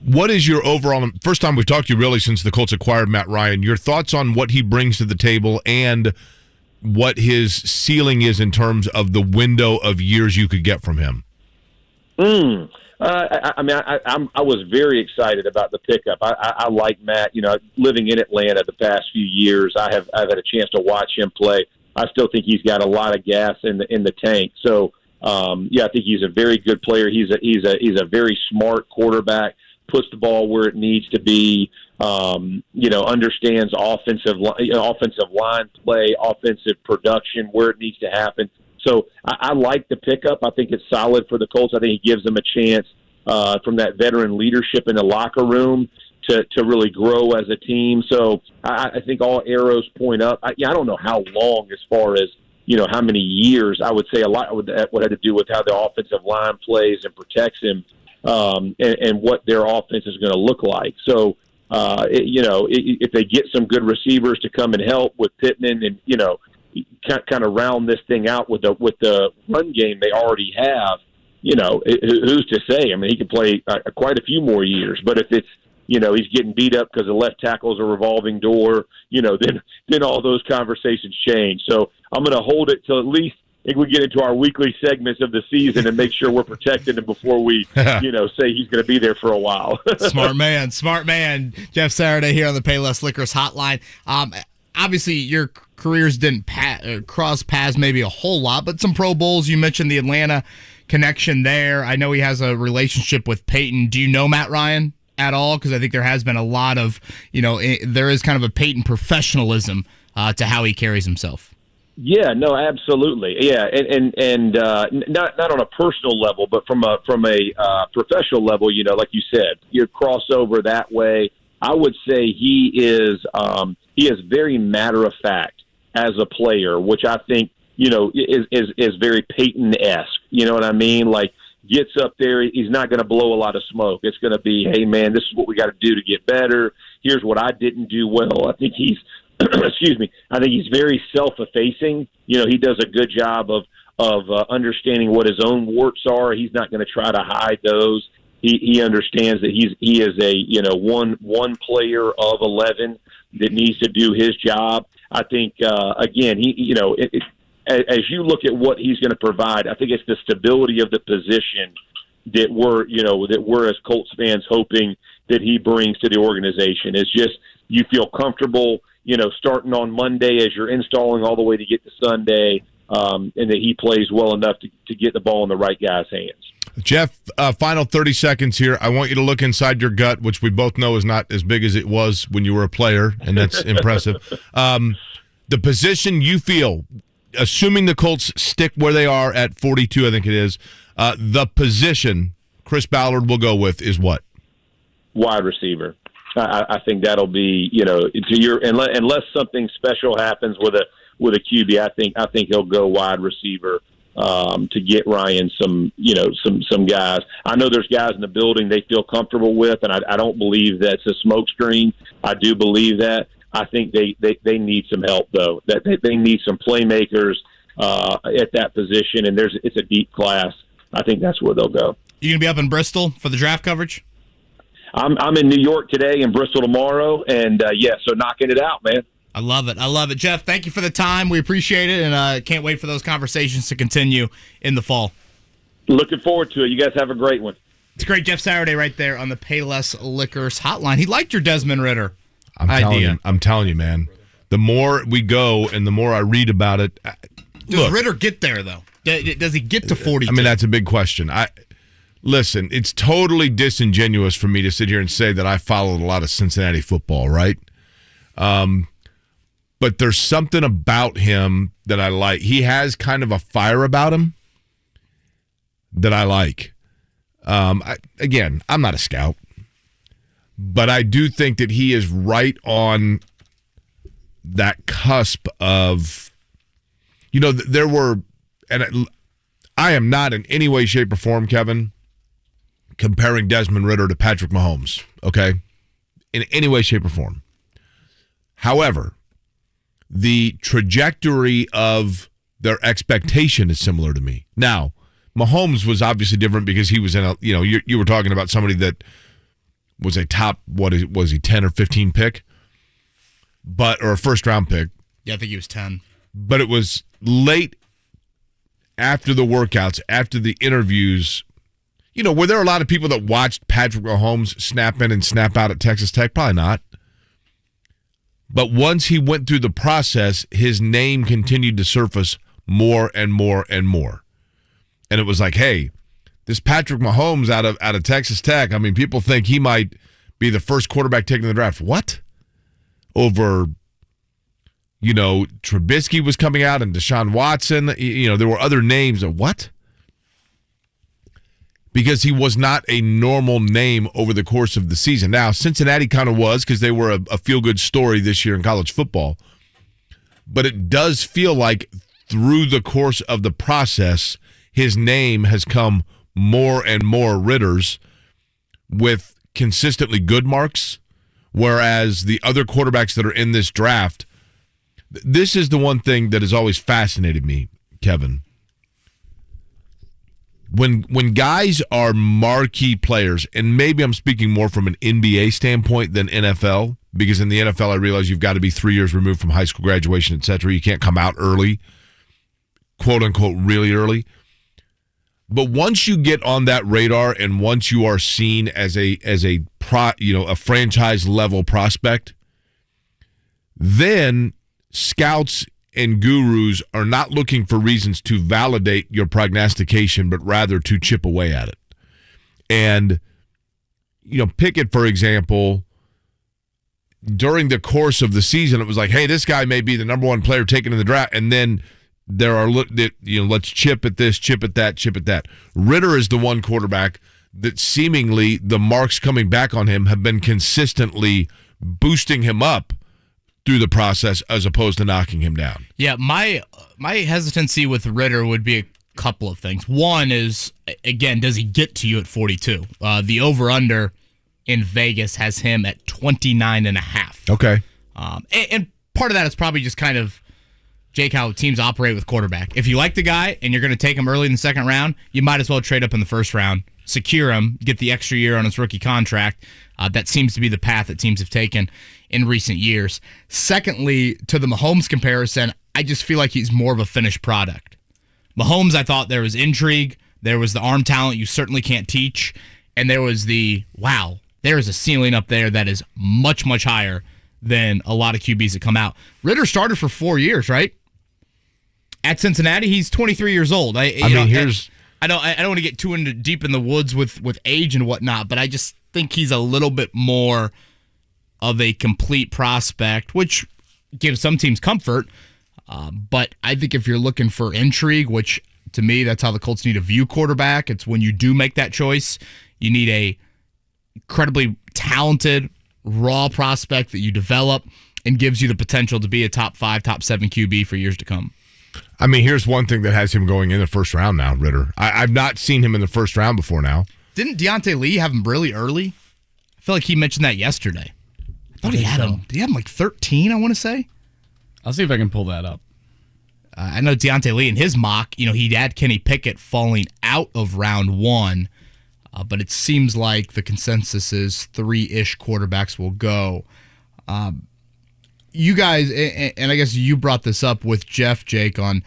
What is your overall, first time we've talked to you really since the Colts acquired Matt Ryan, your thoughts on what he brings to the table and what his ceiling is in terms of the window of years you could get from him? I was very excited about the pickup. I like Matt. Living in Atlanta the past few years, I've had a chance to watch him play. I still think he's got a lot of gas in the tank. So, I think he's a very good player. He's a very smart quarterback. Puts the ball where it needs to be. Understands offensive line play, offensive production, where it needs to happen. So I like the pickup. I think it's solid for the Colts. I think he gives them a chance from that veteran leadership in the locker room to really grow as a team. So I think all arrows point up. I don't know how long, as far as how many years. I would say a lot would have to do with how the offensive line plays and protects him, and what their offense is going to look like. So if they get some good receivers to come and help with Pittman and kind of round this thing out with the run game they already have, who's to say? I mean, he could play quite a few more years. But if it's he's getting beat up because the left tackle's a revolving door, then all those conversations change. So I'm going to hold it till at least we get into our weekly segments of the season and make sure we're protecting him before we, say he's going to be there for a while. Smart man. Jeff Saturday here on the Payless Liquors hotline. Obviously, your careers didn't cross paths maybe a whole lot, but some Pro Bowls. You mentioned the Atlanta connection there. I know he has a relationship with Peyton. Do you know Matt Ryan at all? Because I think there has been a lot of, there is kind of a Peyton professionalism to how he carries himself. Yeah, no, absolutely. Yeah, and not on a personal level, but from a professional level, like you said, you cross over that way. I would say he is very matter of fact as a player, which I think is very Peyton-esque. You know what I mean? Like, gets up there, he's not going to blow a lot of smoke. It's going to be, hey man, this is what we got to do to get better. Here's what I didn't do well. I think he's excuse me. I think he's very self-effacing. He does a good job of understanding what his own warts are. He's not going to try to hide those. He understands that he is a one player of 11 that needs to do his job. I think again, as you look at what he's going to provide, I think it's the stability of the position that we're as Colts fans hoping that he brings to the organization. It's just you feel comfortable, starting on Monday as you're installing all the way to get to Sunday, and that he plays well enough to get the ball in the right guy's hands. Jeff, final 30 seconds here. I want you to look inside your gut, which we both know is not as big as it was when you were a player, and that's impressive. The position you feel, assuming the Colts stick where they are at 42, I think it is, the position Chris Ballard will go with is what? Wide receiver. I think that'll be, unless something special happens with a QB, I think he'll go wide receiver to get Ryan some guys. I know there's guys in the building they feel comfortable with, and I don't believe that's a smokescreen. I do believe that. I think they need some help though. That they need some playmakers at that position, and it's a deep class. I think that's where they'll go. You going to be up in Bristol for the draft coverage? I'm in New York today and Bristol tomorrow, and so knocking it out, man. I love it. Jeff, thank you for the time. We appreciate it, and can't wait for those conversations to continue in the fall. Looking forward to it. You guys have a great one. It's a great Jeff Saturday right there on the Payless Liquors hotline. He liked your Desmond Ridder I'm telling you, man. The more we go and the more I read about it. Does Ridder get there, though? Does he get to 42? I mean, that's a big question. Listen, it's totally disingenuous for me to sit here and say that I followed a lot of Cincinnati football, right? But there's something about him that I like. He has kind of a fire about him that I like. Again, I'm not a scout, but I do think that he is right on that cusp of, there were, and I am not in any way, shape, or form, Kevin, comparing Desmond Ridder to Patrick Mahomes, okay? In any way, shape, or form. However, the trajectory of their expectation is similar to me. Now, Mahomes was obviously different because he was in a, you were talking about somebody that was a top, was he 10 or 15 pick? Or a first round pick. Yeah, I think he was 10. But it was late after the workouts, after the interviews. Were there a lot of people that watched Patrick Mahomes snap in and snap out at Texas Tech? Probably not. But once he went through the process, his name continued to surface more and more and more. And it was like, hey, this Patrick Mahomes out of Texas Tech, I mean, people think he might be the first quarterback taken in the draft. What? Over, Trubisky was coming out and Deshaun Watson. There were other names of what? Because he was not a normal name over the course of the season. Now, Cincinnati kind of was because they were a feel-good story this year in college football. But it does feel like through the course of the process, his name has come more and more Ridders with consistently good marks, whereas the other quarterbacks that are in this draft, this is the one thing that has always fascinated me, Kevin. When guys are marquee players, and maybe I'm speaking more from an NBA standpoint than NFL, because in the NFL I realize you've got to be 3 years removed from high school graduation, et cetera. You can't come out early, quote unquote, really early. But once you get on that radar and once you are seen as a franchise level prospect, then scouts and gurus are not looking for reasons to validate your prognostication, but rather to chip away at it. And, Pickett, for example, during the course of the season, it was like, hey, this guy may be the number one player taken in the draft. And then there are, let's chip at this, chip at that, chip at that. Ridder is the one quarterback that seemingly the marks coming back on him have been consistently boosting him up through the process as opposed to knocking him down. Yeah, my hesitancy with Ridder would be a couple of things. One is, again, does he get to you at 42? The over-under in Vegas has him at 29.5. Okay. And part of that is probably just kind of, Jake, how teams operate with quarterback. If you like the guy and you're going to take him early in the second round, you might as well trade up in the first round, secure him, get the extra year on his rookie contract. That seems to be the path that teams have taken in recent years. Secondly, to the Mahomes comparison, I just feel like he's more of a finished product. Mahomes, I thought there was intrigue, there was the arm talent you certainly can't teach, and there was there is a ceiling up there that is much, much higher than a lot of QBs that come out. Ridder started for 4 years, right? At Cincinnati, he's 23 years old. I don't want to get too deep in the woods with age and whatnot, but I just think he's a little bit more of a complete prospect, which gives some teams comfort. But I think if you're looking for intrigue, which to me, that's how the Colts need to view quarterback. It's when you do make that choice, you need a incredibly talented, raw prospect that you develop and gives you the potential to be a top 5, top 7 QB for years to come. I mean, here's one thing that has him going in the first round now, Ridder. I've not seen him in the first round before now. Didn't Deontay Lee have him really early? I feel like he mentioned that yesterday. I thought he had him. Did he have him like 13, I want to say? I'll see if I can pull that up. I know Deontay Lee in his mock, he'd had Kenny Pickett falling out of round 1. But it seems like the consensus is 3-ish quarterbacks will go. You guys, and I guess you brought this up with Jeff, Jake, on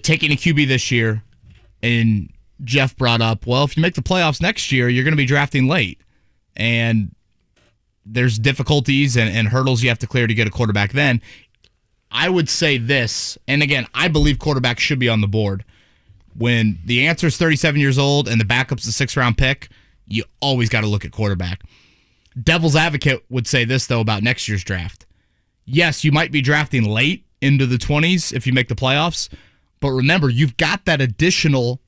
taking a QB this year, and Jeff brought up, well, if you make the playoffs next year, you're going to be drafting late, and there's difficulties and hurdles you have to clear to get a quarterback then. I would say this, and again, I believe quarterbacks should be on the board. When the answer is 37 years old and the backup's a 6th-round pick, you always got to look at quarterback. Devil's advocate would say this, though, about next year's draft. Yes, you might be drafting late into the 20s if you make the playoffs, but remember, you've got that additional,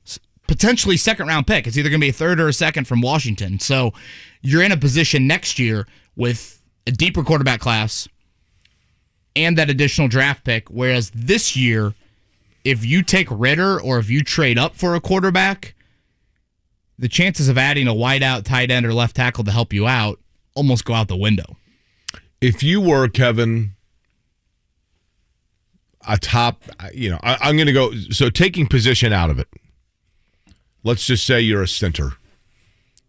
potentially 2nd-round pick. It's either going to be a 3rd or a 2nd from Washington. So you're in a position next year with a deeper quarterback class and that additional draft pick, whereas this year, if you take Ridder or if you trade up for a quarterback, the chances of adding a wideout, tight end, or left tackle to help you out almost go out the window. If you were, Kevin, a top, I'm going to go, so taking position out of it, let's just say you're a center.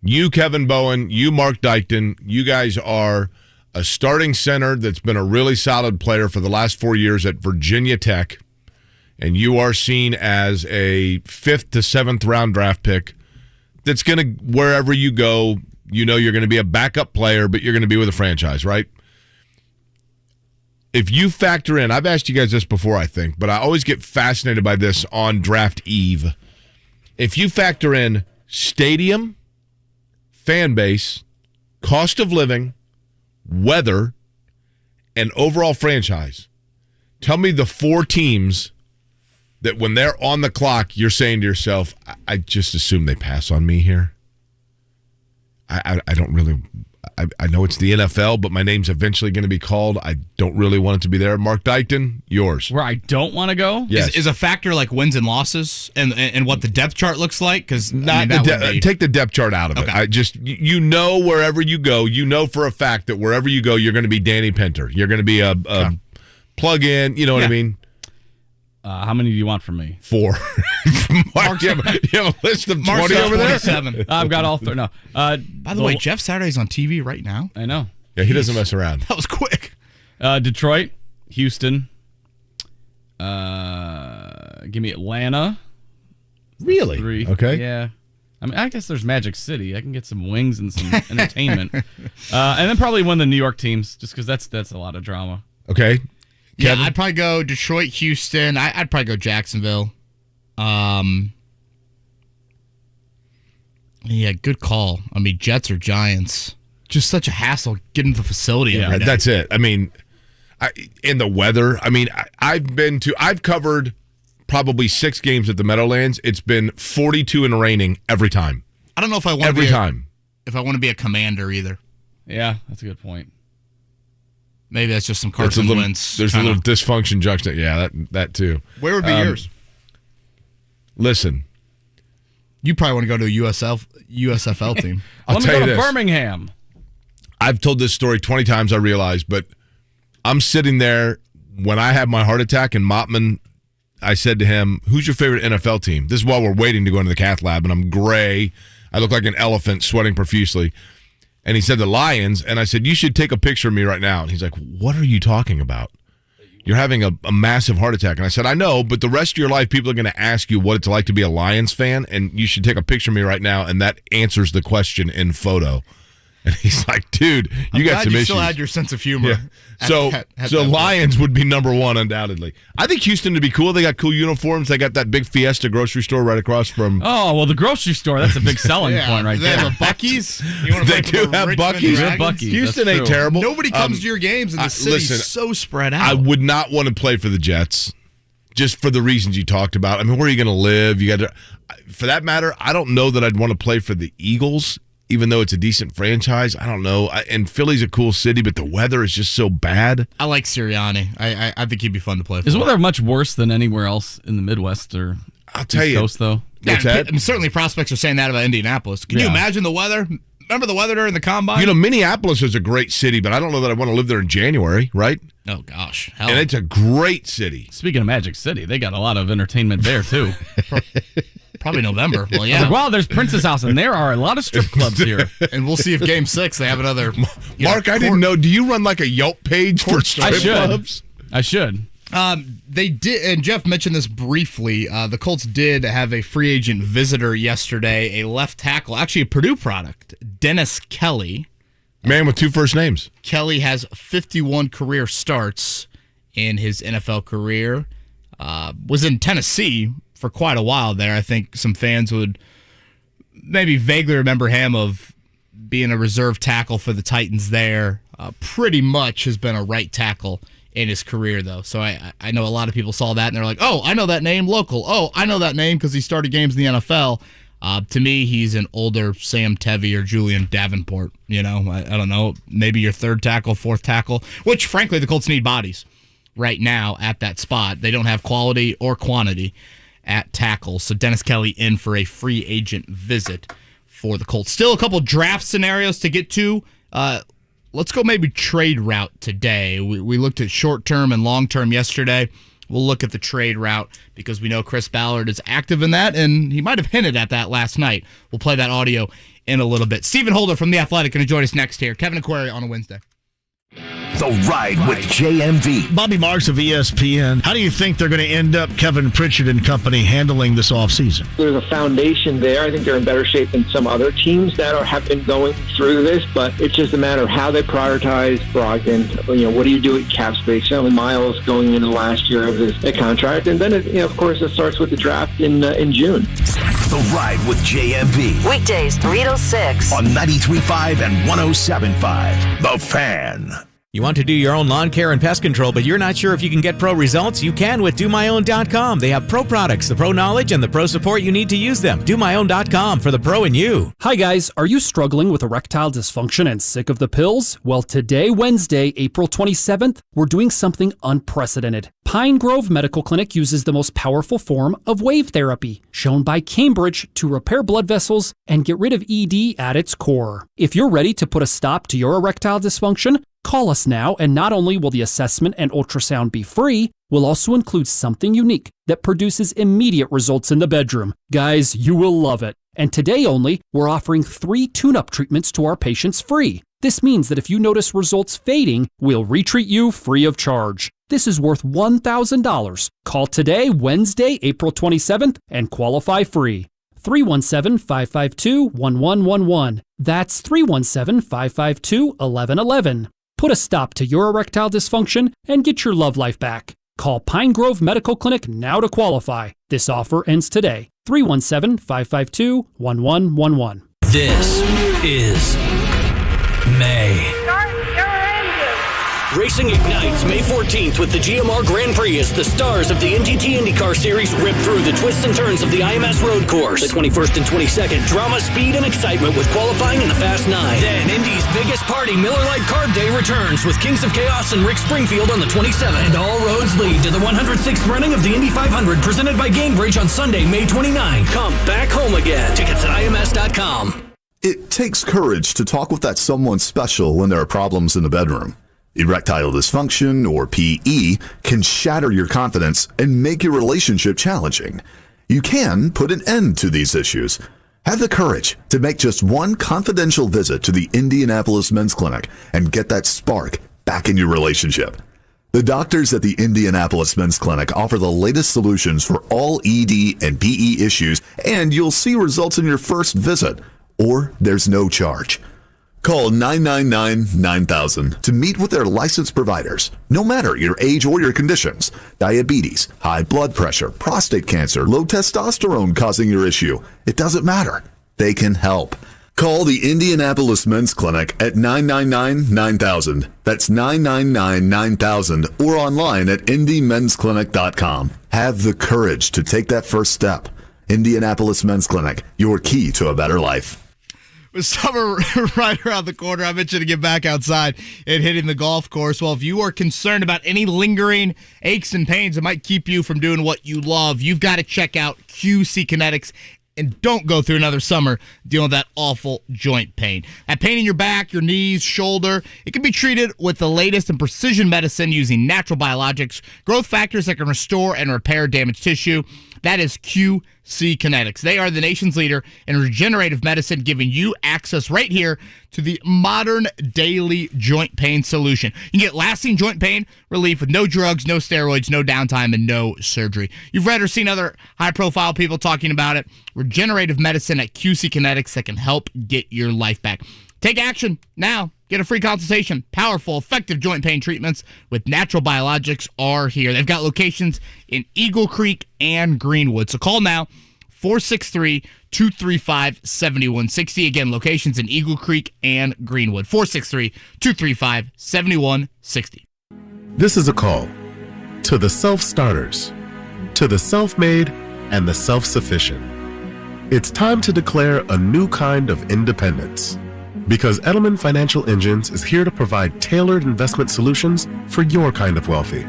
You, Kevin Bowen, you, Mark Dykton, you guys are a starting center that's been a really solid player for the last 4 years at Virginia Tech, and you are seen as a 5th to 7th round draft pick that's going to, wherever you go, you're going to be a backup player, but you're going to be with a franchise, right? If you factor in, I've asked you guys this before, I think, but I always get fascinated by this on draft eve. If you factor in stadium, fan base, cost of living, weather, and overall franchise, tell me the 4 teams that when they're on the clock, you're saying to yourself, I just assume they pass on me here. I don't really, I know it's the NFL, but my name's eventually going to be called. I don't really want it to be there. Mark Dykton, yours. Where I don't want to go? Yes. Is a factor like wins and losses and what the depth chart looks like? Because take the depth chart out of it. I just, wherever you go, for a fact that wherever you go, you're going to be Danny Pinter. You're going to be a plug-in, you know what I mean? How many do you want from me? 4. Mark, you have a list of 20 over there? 27. I've got all 3. No. By the way, Jeff Saturday's on TV right now. I know. Yeah, he doesn't mess around. That was quick. Detroit, Houston. Give me Atlanta. Really? 3. Okay. Yeah. I guess there's Magic City. I can get some wings and some entertainment. And then probably one of the New York teams, just because that's a lot of drama. Okay. Yeah, Kevin? I'd probably go Detroit, Houston. I'd probably go Jacksonville. Yeah, good call. I mean, Jets or Giants. Just such a hassle getting to the facility every day. That's it. I mean, in the weather, I've covered probably 6 games at the Meadowlands. It's been 42 and raining every time. I don't know if I want every time. If I want to be a commander either. Yeah, that's a good point. Maybe that's just some Carson Wentz. There's a little dysfunction junction. Yeah, that too. Where would be yours? Listen. You probably want to go to a USFL team. I'll Let me tell go you to this. Birmingham. I've told this story 20 times, I realize, but I'm sitting there when I had my heart attack in Mottman. I said to him, who's your favorite NFL team? This is while we're waiting to go into the cath lab, and I'm gray. I look like an elephant sweating profusely. And he said the Lions, and I said, you should take a picture of me right now. And he's like, what are you talking about? You're having a massive heart attack. And I said, I know, but the rest of your life, people are going to ask you what it's like to be a Lions fan, and you should take a picture of me right now, and that answers the question in photo. And he's like, dude, you got some issues. You still had your sense of humor. Yeah. So Lions would be number 1, undoubtedly. I think Houston would be cool. They got cool uniforms. They got that big Fiesta grocery store right across from. Oh, well, the grocery store, that's a big selling point right there. They have a Buc-ee's. They do have Buc-ee's. Houston ain't terrible. Nobody comes to your games, and the city's so spread out. I would not want to play for the Jets, just for the reasons you talked about. I mean, where are you going to live? You got to. For that matter, I don't know that I'd want to play for the Eagles. Even though it's a decent franchise, I don't know. And Philly's a cool city, but the weather is just so bad. I like Sirianni. I think he'd be fun to play for. Is weather much worse than anywhere else in the Midwest or I'll tell East you, Coast, though? What's that? Certainly prospects are saying that about Indianapolis. Can you imagine the weather? Remember the weather during the Combine? Minneapolis is a great city, but I don't know that I want to live there in January, right? Oh, gosh. Hell. And it's a great city. Speaking of Magic City, they got a lot of entertainment there, too. Probably November. Well, I was yeah. like, wow, there's Prince's house, and there are a lot of strip clubs here. And we'll see if Game 6 they have another. Mark, I didn't know. Do you run like a Yelp page for strip clubs? I should. They did, and Jeff mentioned this briefly. The Colts did have a free agent visitor yesterday, a left tackle, actually a Purdue product, Dennis Kelly. Man with two first names. Kelly has 51 career starts in his NFL career. Was in Tennessee for quite a while there. I think some fans would maybe vaguely remember him of being a reserve tackle for the Titans there. Pretty much has been a right tackle in his career, though. So I know a lot of people saw that, and they're like, oh, I know that name, local. Oh, I know that name because he started games in the NFL. To me, he's an older Sam Tevy or Julian Davenport. I don't know, maybe your third tackle, fourth tackle, which, frankly, the Colts need bodies right now at that spot. They don't have quality or quantity at tackle. So Dennis Kelly in for a free agent visit for the Colts. Still a couple draft scenarios to get to. Let's go maybe trade route today. We looked at short-term and long-term yesterday. We'll look at the trade route because we know Chris Ballard is active in that, and he might have hinted at that last night. We'll play that audio in a little bit. Stephen Holder from The Athletic going to join us next here. Kevin Aquari on a Wednesday. The Ride with JMV. Bobby Marks of ESPN. How do you think they're going to end up, Kevin Pritchard and company, handling this offseason? There's a foundation there. I think they're in better shape than some other teams that have been going through this, but it's just a matter of how they prioritize Brogdon. What do you do at cap space? Miles going into the last year of his contract, and then, of course, it starts with the draft in June. The Ride with JMV. Weekdays 3 to 6 on 93.5 and 107.5. The Fan. You want to do your own lawn care and pest control, but you're not sure if you can get pro results? You can with DoMyOwn.com. They have pro products, the pro knowledge, and the pro support you need to use them. DoMyOwn.com for the pro in you. Hi guys, are you struggling with erectile dysfunction and sick of the pills? Well, today, Wednesday, April 27th, we're doing something unprecedented. Pine Grove Medical Clinic uses the most powerful form of wave therapy, shown by Cambridge to repair blood vessels and get rid of ED at its core. If you're ready to put a stop to your erectile dysfunction, call us now, and not only will the assessment and ultrasound be free, we'll also include something unique that produces immediate results in the bedroom. Guys, you will love it. And today only, we're offering 3 tune-up treatments to our patients free. This means that if you notice results fading, we'll retreat you free of charge. This is worth $1,000. Call today, Wednesday, April 27th, and qualify free. 317-552-1111. That's 317-552-1111. Put a stop to your erectile dysfunction and get your love life back. Call Pine Grove Medical Clinic now to qualify. This offer ends today. 317-552-1111. This is May. Racing ignites May 14th with the GMR Grand Prix as the stars of the NTT IndyCar Series rip through the twists and turns of the IMS road course. The 21st and 22nd, drama, speed, and excitement with qualifying in the Fast 9. Then Indy's biggest party, Miller Lite Carb Day, returns with Kings of Chaos and Rick Springfield on the 27th. And all roads lead to the 106th running of the Indy 500 presented by Gainbridge on Sunday, May 29th. Come back home again. Tickets at IMS.com. It takes courage to talk with that someone special when there are problems in the bedroom. Erectile dysfunction, or PE, can shatter your confidence and make your relationship challenging. You can put an end to these issues. Have the courage to make just one confidential visit to the Indianapolis Men's Clinic and get that spark back in your relationship. The doctors at the Indianapolis Men's Clinic offer the latest solutions for all ED and PE issues, and you'll see results in your first visit, or there's no charge. Call 999-9000 to meet with their licensed providers, no matter your age or your conditions. Diabetes, high blood pressure, prostate cancer, low testosterone causing your issue. It doesn't matter. They can help. Call the Indianapolis Men's Clinic at 999-9000. That's 999-9000, or online at indymensclinic.com. Have the courage to take that first step. Indianapolis Men's Clinic, your key to a better life. With summer right around the corner, I mentioned to get back outside and hitting the golf course. Well, if you are concerned about any lingering aches and pains that might keep you from doing what you love, you've got to check out QC Kinetics. And don't go through another summer dealing with that awful joint pain. That pain in your back, your knees, shoulder, it can be treated with the latest in precision medicine using natural biologics, growth factors that can restore and repair damaged tissue. That is QC Kinetics. They are the nation's leader in regenerative medicine, giving you access right here to the modern daily joint pain solution. You can get lasting joint pain relief with no drugs, no steroids, no downtime, and no surgery. You've read or seen other high-profile people talking about it. Regenerative medicine at QC Kinetics that can help get your life back. Take action now. Get a free consultation. Powerful, effective joint pain treatments with natural biologics are here. They've got locations in Eagle Creek and Greenwood. So call now, 463-235-7160. Again, locations in Eagle Creek and Greenwood. 463-235-7160. This is a call to the self-starters, to the self-made and the self-sufficient. It's time to declare a new kind of independence. Because Edelman Financial Engines is here to provide tailored investment solutions for your kind of wealthy.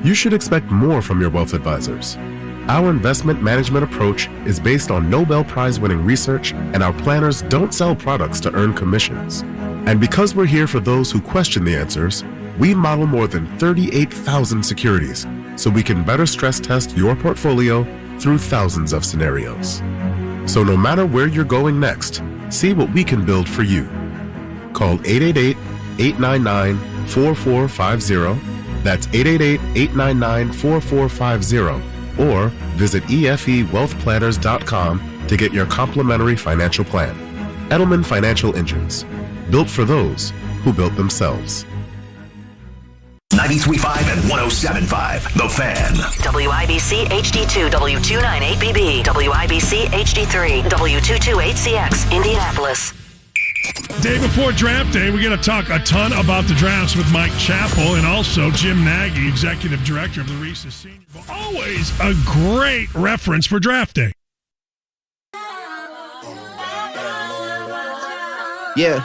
You should expect more from your wealth advisors. Our investment management approach is based on Nobel Prize-winning research, and our planners don't sell products to earn commissions. And because we're here for those who question the answers, we model more than 38,000 securities, so we can better stress test your portfolio through thousands of scenarios. So no matter where you're going next, see what we can build for you. Call 888-899-4450. That's 888-899-4450. Or visit efewealthplanners.com to get your complimentary financial plan. Edelman Financial Engines. Built for those who built themselves. 93.5 and 107.5, The Fan. WIBC HD2 W298BB, WIBC HD3 W228CX, Indianapolis. Day before draft day, we're going to talk a ton about the drafts with Mike Chappell and also Jim Nagy, executive director of the Reese's Senior Bowl. Always a great reference for draft day. Yeah.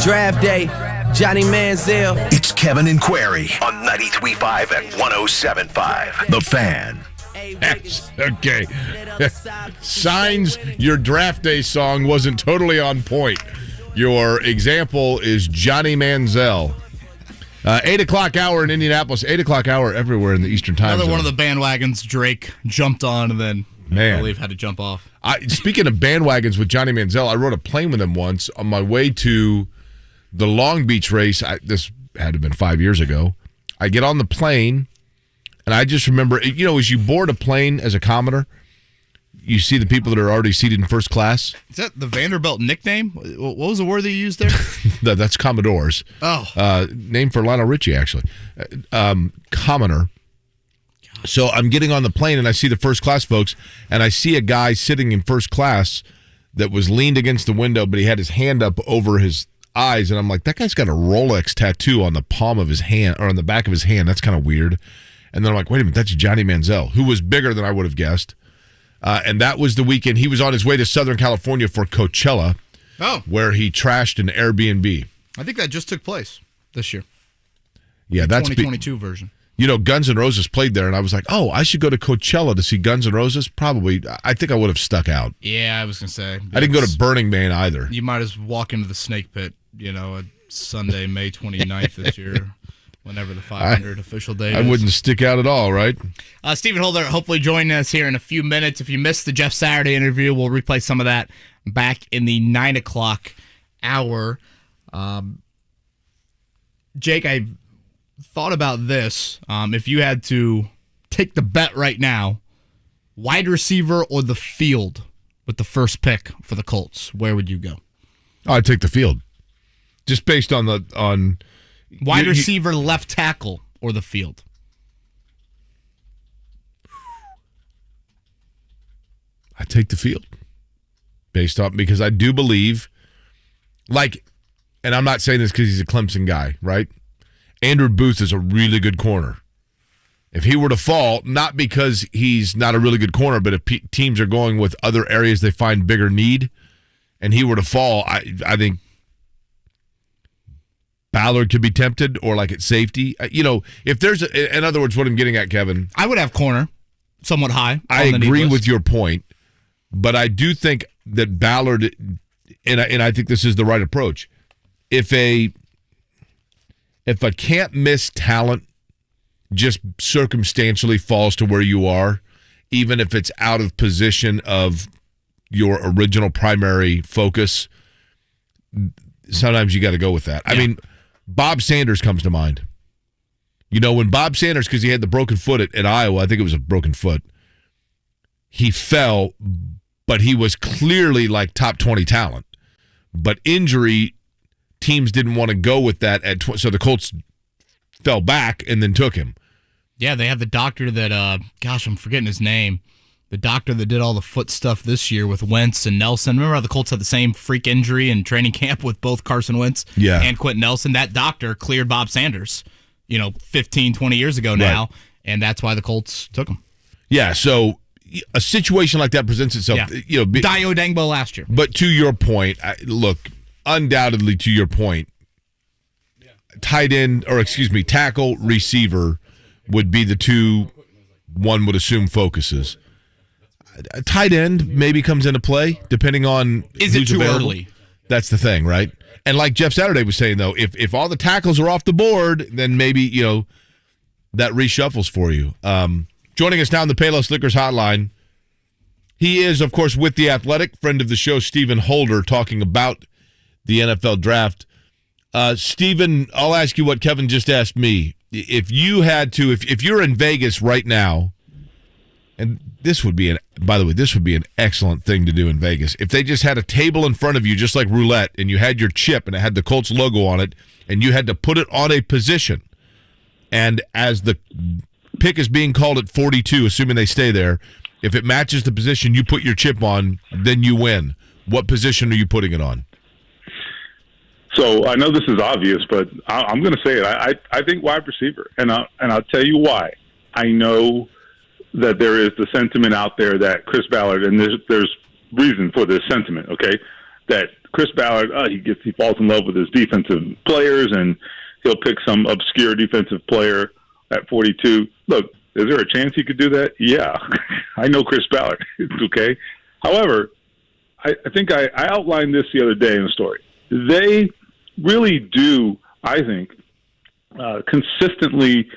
Draft day, Johnny Manziel. It's Kevin and Query on 93.5 and 107.5, The Fan. Yes, okay. Signs your draft day song wasn't totally on point. Your example is Johnny Manziel. 8 o'clock hour in Indianapolis, 8 o'clock hour everywhere in the Eastern Time Zone. Another one of the bandwagons Drake jumped on and then I believe had to jump off. Speaking of bandwagons with Johnny Manziel, I rode a plane with him once on my way to the Long Beach race. This had to have been 5 years ago. I get on the plane, and I just remember, as you board a plane as a commoner, you see the people that are already seated in first class. Is that the Vanderbilt nickname? What was the word that you used there? That's Commodores. Oh. Name for Lionel Richie, actually. Commoner. So I'm getting on the plane, and I see the first class folks, and I see a guy sitting in first class that was leaned against the window, but he had his hand up over his eyes, and I'm like, that guy's got a Rolex tattoo on the palm of his hand, or on the back of his hand. That's kind of weird. And then I'm like, wait a minute, that's Johnny Manziel, who was bigger than I would have guessed. And that was the weekend. He was on his way to Southern California for Coachella, where he trashed an Airbnb. I think that just took place this year. Yeah, the that's 2022 version. Guns N' Roses played there, and I was like, oh, I should go to Coachella to see Guns N' Roses. Probably. I think I would have stuck out. Yeah, I was going to say. I didn't go to Burning Man either. You might as well walk into the snake pit, a Sunday, May 29th this year, whenever the 500 official date is. I wouldn't stick out at all, right? Stephen Holder hopefully joining us here in a few minutes. If you missed the Jeff Saturday interview, we'll replay some of that back in the 9 o'clock hour. Jake, I thought about this. If you had to take the bet right now, wide receiver or the field with the first pick for the Colts, where would you go? I'd take the field. Just based on wide receiver, left tackle, or the field. I take the field. Because I do believe, and I'm not saying this because he's a Clemson guy, right? Andrew Booth is a really good corner. If he were to fall, not because he's not a really good corner, but if teams are going with other areas they find bigger need, and he were to fall, I think Ballard could be tempted, or at safety. If there's, in other words, what I'm getting at, Kevin. I would have corner somewhat high. I agree with your point, but I do think that Ballard, and I think this is the right approach. If a can't-miss talent just circumstantially falls to where you are, even if it's out of position of your original primary focus, sometimes you got to go with that. I mean, Bob Sanders comes to mind. You know, when Bob Sanders, because he had the broken foot at Iowa, I think it was a broken foot, he fell, but he was clearly like top 20 talent. But injury, teams didn't want to go with that, so the Colts fell back and then took him. Yeah, they have the doctor that, I'm forgetting his name. The doctor that did all the foot stuff this year with Wentz and Nelson. Remember how the Colts had the same freak injury in training camp with both Carson Wentz and Quentin Nelson? That doctor cleared Bob Sanders, 15, 20 years ago now, right. And that's why the Colts took him. Yeah, so a situation like that presents itself. Yeah. Dayo Dangbo last year. But to your point, undoubtedly to your point, tackle, receiver would be the two one would assume focuses. A tight end maybe comes into play, depending on Is it too available. Early? That's the thing, right? And like Jeff Saturday was saying, though, if all the tackles are off the board, then maybe, that reshuffles for you. Joining us now on the Payless Liquors hotline, he is, of course, with The Athletic, friend of the show, Stephen Holder, talking about the NFL draft. Stephen, I'll ask you what Kevin just asked me. If you had to, if you're in Vegas right now, and this would be an excellent thing to do in Vegas. If they just had a table in front of you, just like roulette, and you had your chip and it had the Colts logo on it, and you had to put it on a position, and as the pick is being called at 42, assuming they stay there, if it matches the position you put your chip on, then you win. What position are you putting it on? So I know this is obvious, but I'm going to say it. I think wide receiver, and I'll tell you why. I know that there is the sentiment out there that Chris Ballard, and there's reason for this sentiment, okay? That Chris Ballard, he falls in love with his defensive players, and he'll pick some obscure defensive player at 42. Look, is there a chance he could do that? Yeah, I know Chris Ballard, okay? However, I think I outlined this the other day in a story. They really do, I think, consistently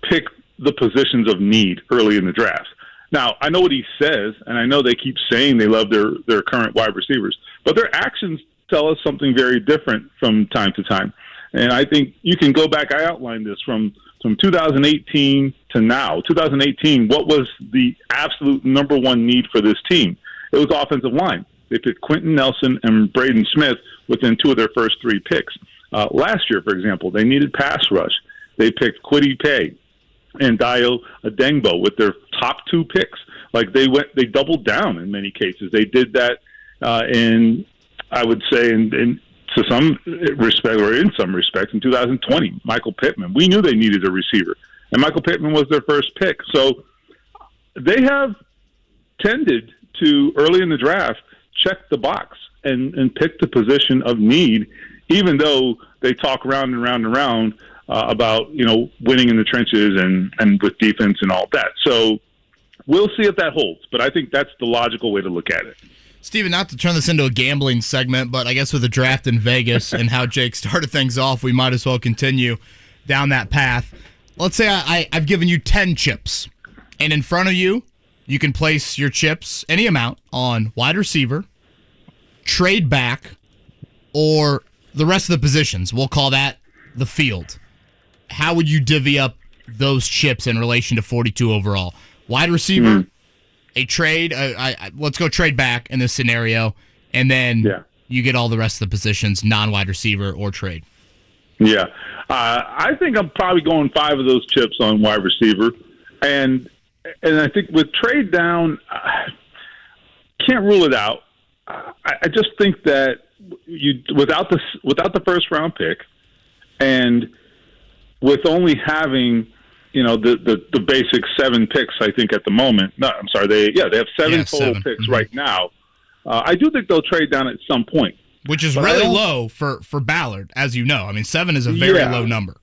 pick the positions of need early in the draft. Now, I know what he says, and I know they keep saying they love their current wide receivers, but their actions tell us something very different from time to time. And I think you can go back. I outlined this from 2018 to now. 2018, what was the absolute number one need for this team? It was offensive line. They picked Quentin Nelson and Braden Smith within two of their first three picks. Last year, for example, they needed pass rush. They picked Kwity Paye and Dayo Dangbo with their top two picks. Like they doubled down in many cases. They did that I would say in to some respect, or in some respects, in 2020. Michael Pittman. We knew they needed a receiver, and Michael Pittman was their first pick. So they have tended to, early in the draft, check the box and pick the position of need, even though they talk round and round and round about winning in the trenches and with defense and all that. So we'll see if that holds, but I think that's the logical way to look at it. Steven, not to turn this into a gambling segment, but I guess with the draft in Vegas and how Jake started things off, we might as well continue down that path. Let's say I've given you 10 chips, and in front of you, you can place your chips, any amount, on wide receiver, trade back, or the rest of the positions. We'll call that the field. How would you divvy up those chips in relation to 42 overall? Wide receiver, a trade. Let's go trade back in this scenario, and then you get all the rest of the positions, non-wide receiver or trade. Yeah. I think I'm probably going 5 of those chips on wide receiver. And I think with trade down, can't rule it out. I just think that without the first round pick, and with only having the basic 7 picks, I think at the moment. No, I'm sorry. They have 7 total picks right now. I do think they'll trade down at some point, which is really low for Ballard, as you know. I mean, 7 is a very low number.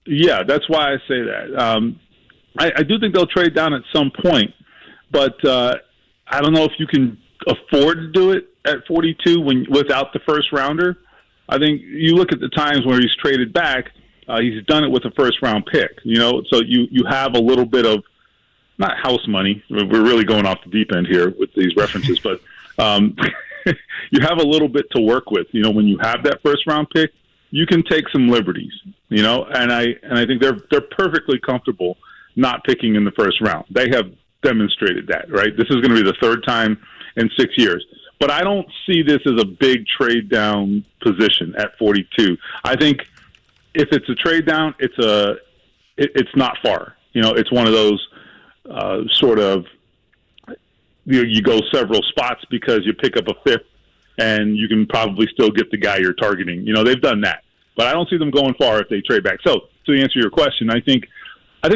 Yeah, that's why I say that. I do think they'll trade down at some point, but I don't know if you can afford to do it at 42 without the first rounder. I think you look at the times where he's traded back, He's done it with a first-round pick, so you have a little bit of, not house money. We're really going off the deep end here with these references, but you have a little bit to work with. When you have that first-round pick, you can take some liberties, and I think they're perfectly comfortable not picking in the first round. They have demonstrated that, right? This is going to be the third time in 6 years. But I don't see this as a big trade down position at 42. I think if it's a trade down, it's not far. It's one of those sort of, you go several spots because you pick up a fifth and you can probably still get the guy you're targeting. They've done that. But I don't see them going far if they trade back. So to answer your question, I think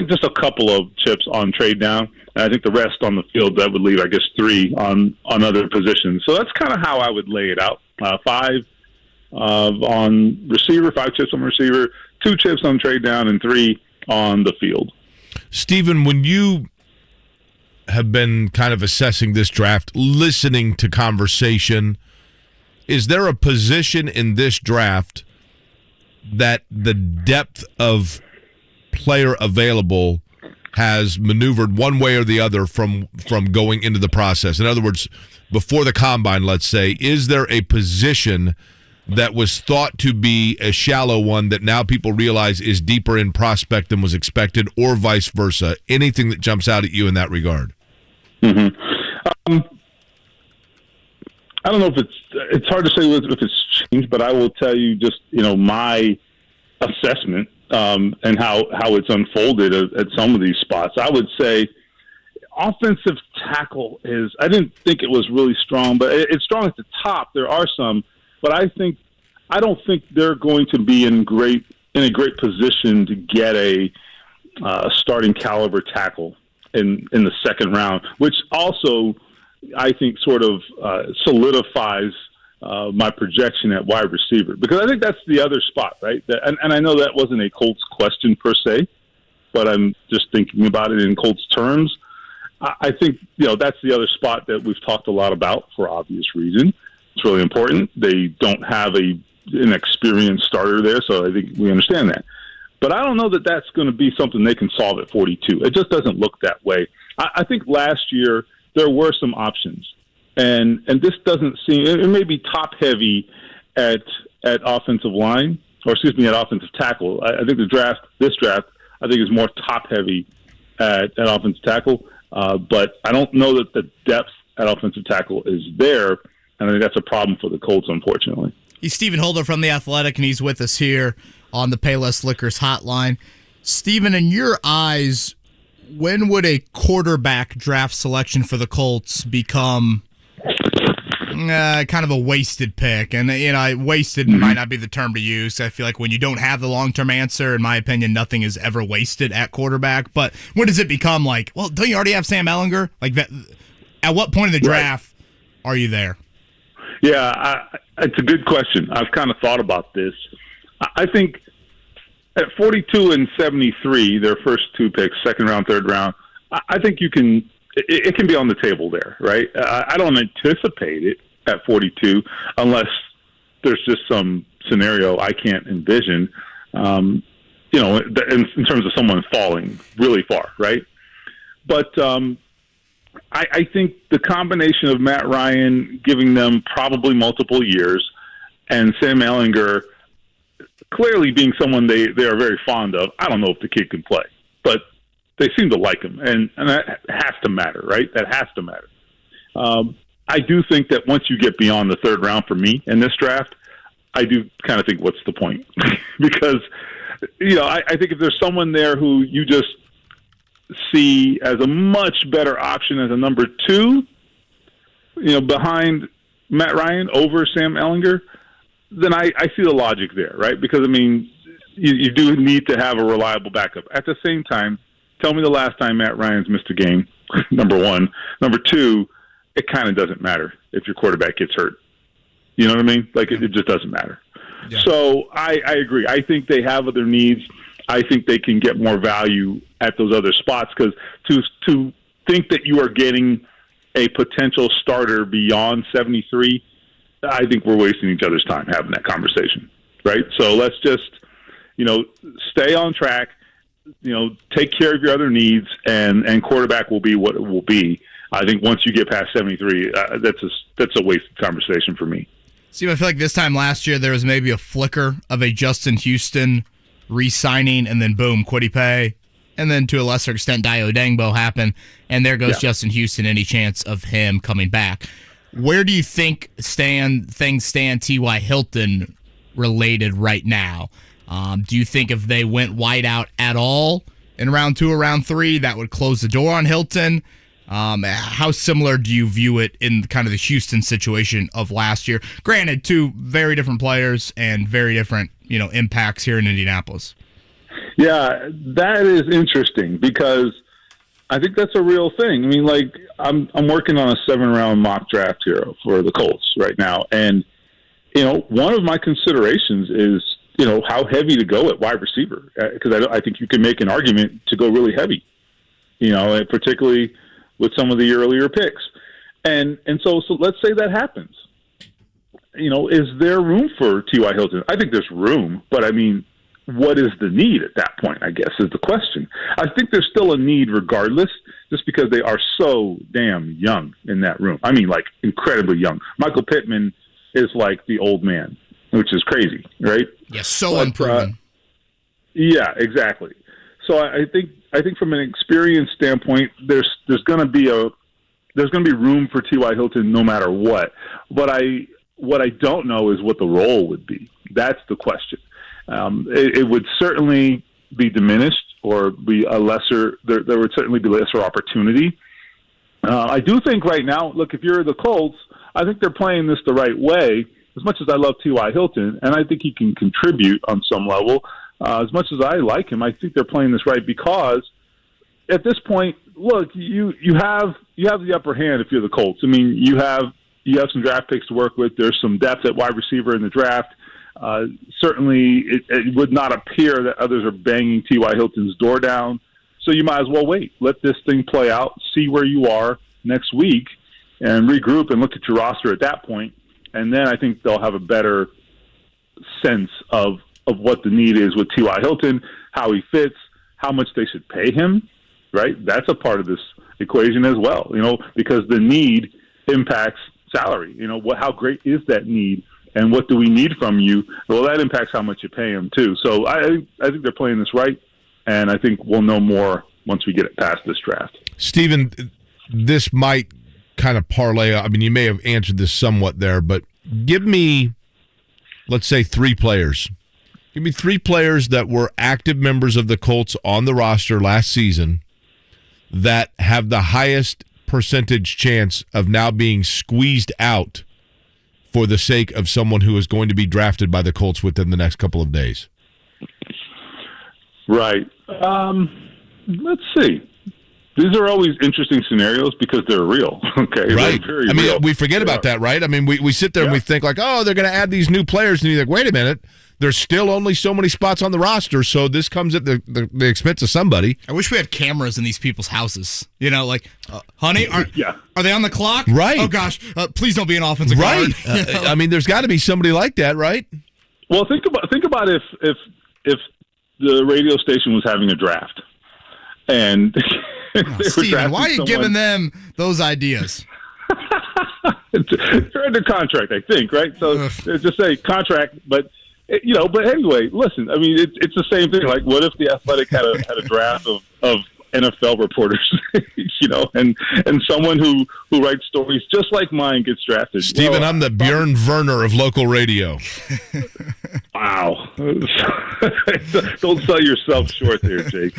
just a couple of chips on trade down, and I think the rest on the field, that would leave, I guess, 3 on other positions. So that's kind of how I would lay it out. 5 on receiver, 5 chips on receiver, 2 chips on trade down, and 3 on the field. Stephen, when you have been kind of assessing this draft, listening to conversation, is there a position in this draft that the depth of player available has maneuvered one way or the other from going into the process? In other words, before the combine, let's say, is there a position that was thought to be a shallow one that now people realize is deeper in prospect than was expected, or vice versa? Anything that jumps out at you in that regard? Mm-hmm. I don't know if it's hard to say if it's changed, but I will tell you just, my assessment and how it's unfolded at some of these spots. I would say offensive tackle I didn't think it was really strong, but it's strong at the top. There are some, but I don't think they're going to be in a great position to get a starting caliber tackle in the second round, which also I think sort of solidifies my projection at wide receiver, because I think that's the other spot, right? And I know that wasn't a Colts question per se, but I'm just thinking about it in Colts terms. I think, that's the other spot that we've talked a lot about for obvious reason. It's really important. They don't have an experienced starter there, so I think we understand that. But I don't know that that's going to be something they can solve at 42. It just doesn't look that way. I think last year there were some options. And this doesn't seem, it may be top heavy at offensive line, or at offensive tackle. I think this draft, I think is more top heavy at offensive tackle. But I don't know that the depth at offensive tackle is there. And I think that's a problem for the Colts, unfortunately. He's Stephen Holder from The Athletic, and he's with us here on the Payless Liquors hotline. Stephen, in your eyes, when would a quarterback draft selection for the Colts become kind of a wasted pick? And, wasted might not be the term to use. I feel like when you don't have the long-term answer, in my opinion, nothing is ever wasted at quarterback. But when does it become like, well, don't you already have Sam Ehlinger? Like, that, at what point in the draft are you there? Yeah, it's a good question. I've kind of thought about this. I think at 42 and 73, their first 2 picks, second round, third round, I think it can be on the table there, right? I don't anticipate it at 42 unless there's just some scenario I can't envision, in terms of someone falling really far, right? But I think the combination of Matt Ryan giving them probably multiple years and Sam Ehlinger clearly being someone they are very fond of. I don't know if the kid can play, but they seem to like him, and that has to matter, right? That has to matter. I do think that once you get beyond the third round for me in this draft, I do kind of think, what's the point? Because, I think if there's someone there who you just see as a much better option as a number 2, behind Matt Ryan over Sam Ehlinger, then I see the logic there, right? Because, you do need to have a reliable backup. At the same time, tell me the last time Matt Ryan's missed a game, number 1. Number 2, it kind of doesn't matter if your quarterback gets hurt. You know what I mean? Like, it just doesn't matter. Yeah. So I agree. I think they have other needs. I think they can get more value at those other spots, because to think that you are getting a potential starter beyond 73, I think we're wasting each other's time having that conversation, right? So let's just, stay on track, take care of your other needs, and quarterback will be what it will be. I think once you get past 73, that's a wasted conversation for me. Steve, I feel like this time last year there was maybe a flicker of a Justin Houston re-signing, and then boom, Kwity Paye, and then to a lesser extent, Dayo Dangbo happened, and there goes Justin Houston. Any chance of him coming back? Where do you think things stand T.Y. Hilton related right now? Do you think if they went wide out at all in round 2 or round 3, that would close the door on Hilton? How similar do you view it in kind of the Houston situation of last year? Granted, 2 very different players and very different, impacts here in Indianapolis. Yeah, that is interesting because I think that's a real thing. I mean, like I'm working on a 7-round mock draft here for the Colts right now, and one of my considerations is how heavy to go at wide receiver, because I think you can make an argument to go really heavy, particularly with some of the earlier picks. And so let's say that happens. Is there room for T.Y. Hilton? I think there's room, but I mean, what is the need at that point, I guess, is the question. I think there's still a need regardless, just because they are so damn young in that room. I mean, like, incredibly young. Michael Pittman is like the old man, which is crazy, right? Yeah, so unproven. Yeah, exactly. So I think from an experience standpoint, there's going to be room for T.Y. Hilton no matter what. What I don't know is what the role would be. That's the question. It would certainly be diminished or be a lesser. There would certainly be lesser opportunity. I do think right now, look, if you're the Colts, I think they're playing this the right way. As much as I love T.Y. Hilton, and I think he can contribute on some level, as much as I like him, I think they're playing this right because at this point, look, you have the upper hand if you're the Colts. I mean, you have some draft picks to work with. There's some depth at wide receiver in the draft. Certainly, it would not appear that others are banging T.Y. Hilton's door down. So you might as well wait. Let this thing play out. See where you are next week and regroup and look at your roster at that point. And then I think they'll have a better sense of what the need is with T.Y. Hilton, how he fits, how much they should pay him, right? That's a part of this equation as well, because the need impacts salary. How great is that need, and what do we need from you? Well, that impacts how much you pay him too. So I think they're playing this right, and I think we'll know more once we get it past this draft. Stephen, this might kind of parlay. I mean, you may have answered this somewhat there, but give me, let's say, 3 players. Give me 3 players that were active members of the Colts on the roster last season that have the highest percentage chance of now being squeezed out for the sake of someone who is going to be drafted by the Colts within the next couple of days. Right. Let's see. These are always interesting scenarios because they're real. Okay. Right. Very I mean, real. we forget about that, right? I mean, we sit there and we think like, oh, they're going to add these new players. And you're like, wait a minute. There's still only so many spots on the roster, so this comes at the expense of somebody. I wish we had cameras in these people's houses. Honey, are they on the clock? Right. Oh, gosh, please don't be an offensive guard. I mean, there's got to be somebody like that, right? Well, think about if the radio station was having a draft, and Steven, why are you giving them those ideas? They're under contract, I think, right? So just say contract, but anyway, listen. I mean, it's the same thing. Like, what if the Athletic had a draft of NFL reporters, and someone who writes stories just like mine gets drafted? Stephen, I'm the Bjorn Werner of local radio. Wow! Don't sell yourself short there, Jake.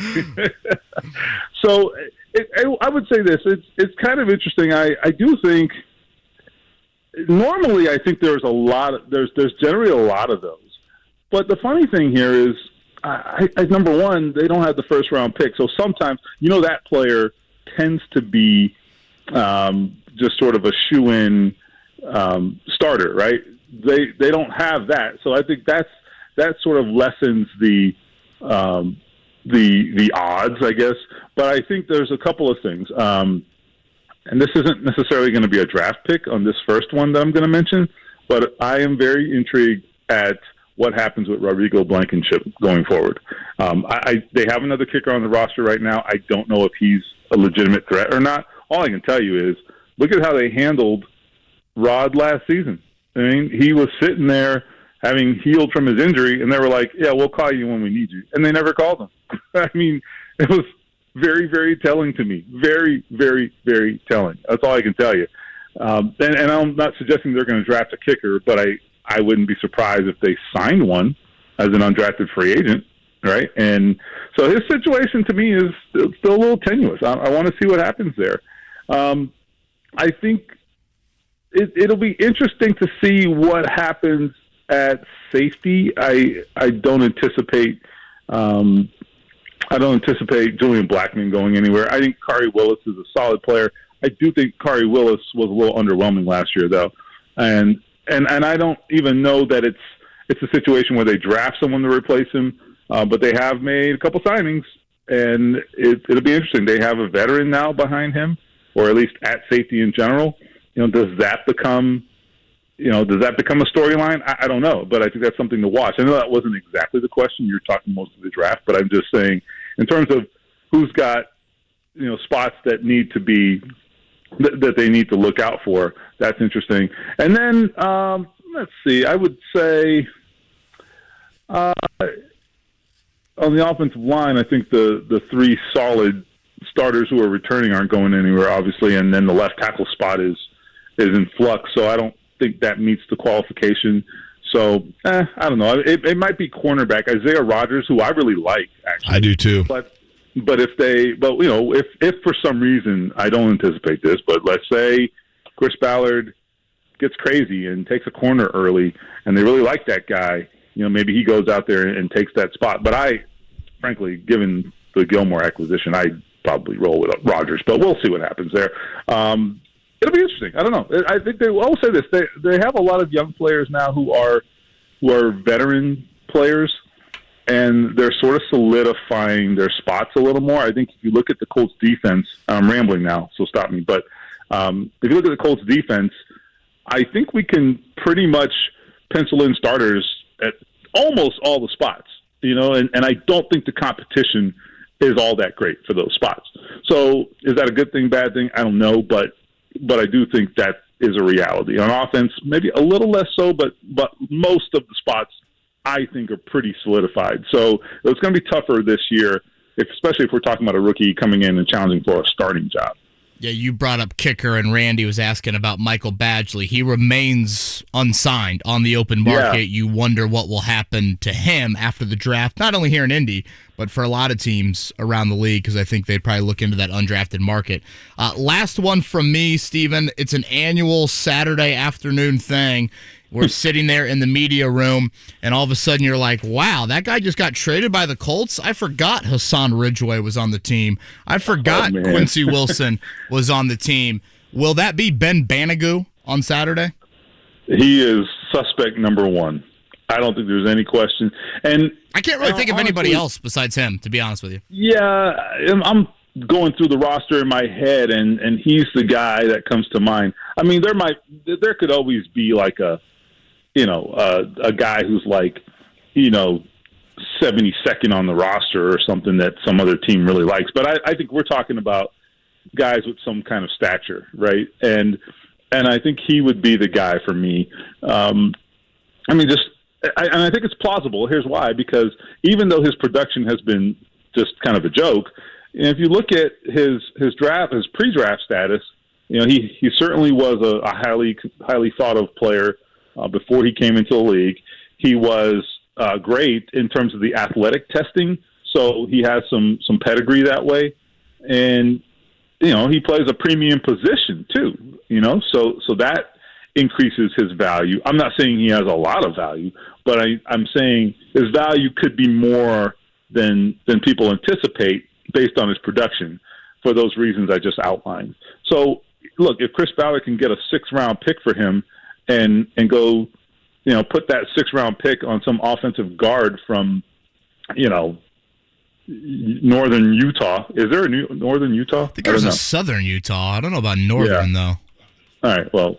So I would say this: it's kind of interesting. I do think normally I think there's generally a lot of those. But the funny thing here is, number one, they don't have the first round pick. So sometimes, that player tends to be just sort of a shoe-in starter, right? They don't have that. So I think that sort of lessens the odds, I guess. But I think there's a couple of things. And this isn't necessarily going to be a draft pick on this first one that I'm going to mention, but I am very intrigued at what happens with Rodrigo Blankenship going forward. They have another kicker on the roster right now. I don't know if he's a legitimate threat or not. All I can tell you is look at how they handled Rod last season. I mean, he was sitting there having healed from his injury, and they were like, yeah, we'll call you when we need you. And they never called him. I mean, it was very, very telling to me. Very, very, very telling. That's all I can tell you. And I'm not suggesting they're going to draft a kicker, but I wouldn't be surprised if they signed one as an undrafted free agent, right? And so his situation to me is still a little tenuous. I want to see what happens there. I think it'll be interesting to see what happens at safety. I don't anticipate Julian Blackmon going anywhere. I think Kari Willis is a solid player. I do think Kari Willis was a little underwhelming last year, though, and I don't even know that it's a situation where they draft someone to replace him. But they have made a couple signings, and it'll be interesting. They have a veteran now behind him, or at least at safety in general. Does that become a storyline? I don't know, but I think that's something to watch. I know that wasn't exactly the question. You're talking most of the draft, but I'm just saying in terms of who's got spots that need to be that they need to look out for. That's interesting. And then let's see. I would say on the offensive line, I think the three solid starters who are returning aren't going anywhere, obviously, and then the left tackle spot is in flux. So I don't think that meets the qualification. So I don't know. It might be cornerback Isaiah Rodgers, who I really like. Actually, I do too. But if for some reason, I don't anticipate this, but let's say Chris Ballard gets crazy and takes a corner early, and they really like that guy, maybe he goes out there and takes that spot. But frankly, given the Gilmore acquisition, I'd probably roll with Rodgers, but we'll see what happens there. It'll be interesting. I don't know. I think I will say this. They have a lot of young players now who are veteran players, and they're sort of solidifying their spots a little more. I think if you look at the Colts defense, I'm rambling now, so stop me. But if you look at the Colts defense, I think we can pretty much pencil in starters at almost all the spots, and I don't think the competition is all that great for those spots. So is that a good thing, bad thing? I don't know, but I do think that is a reality. On offense, maybe a little less so, but most of the spots I think are pretty solidified. So it's going to be tougher this year, especially if we're talking about a rookie coming in and challenging for a starting job. Yeah, you brought up kicker, and Randy was asking about Michael Badgley. He remains unsigned on the open market. Yeah. You wonder what will happen to him after the draft, not only here in Indy, but for a lot of teams around the league, because I think they'd probably look into that undrafted market. Last one from me, Steven. It's an annual Saturday afternoon thing. We're sitting there in the media room, and all of a sudden you're like, wow, that guy just got traded by the Colts? I forgot Hassan Ridgeway was on the team. I forgot Quincy Wilson was on the team. Will that be Ben Banigou on Saturday? He is suspect number one. I don't think there's any question. And I can't really think of anybody else besides him, to be honest with you. Yeah, I'm going through the roster in my head, and he's the guy that comes to mind. I mean, there could always be like a guy who's like, 72nd on the roster or something that some other team really likes. But I think we're talking about guys with some kind of stature, right? And I think he would be the guy for me. I think it's plausible. Here's why: because even though his production has been just kind of a joke, if you look at his pre-draft status, he certainly was a highly thought of player. Before he came into the league, he was great in terms of the athletic testing, so he has some pedigree that way, and he plays a premium position too. So that increases his value. I'm not saying he has a lot of value, but I'm saying his value could be more than people anticipate based on his production for those reasons I just outlined. So look, if Chris Ballard can get a 6th-round pick for him, and go, put that 6th-round pick on some offensive guard from, northern Utah. Is there a northern Utah? I think there's a southern Utah. I don't know about northern, though. All right, well.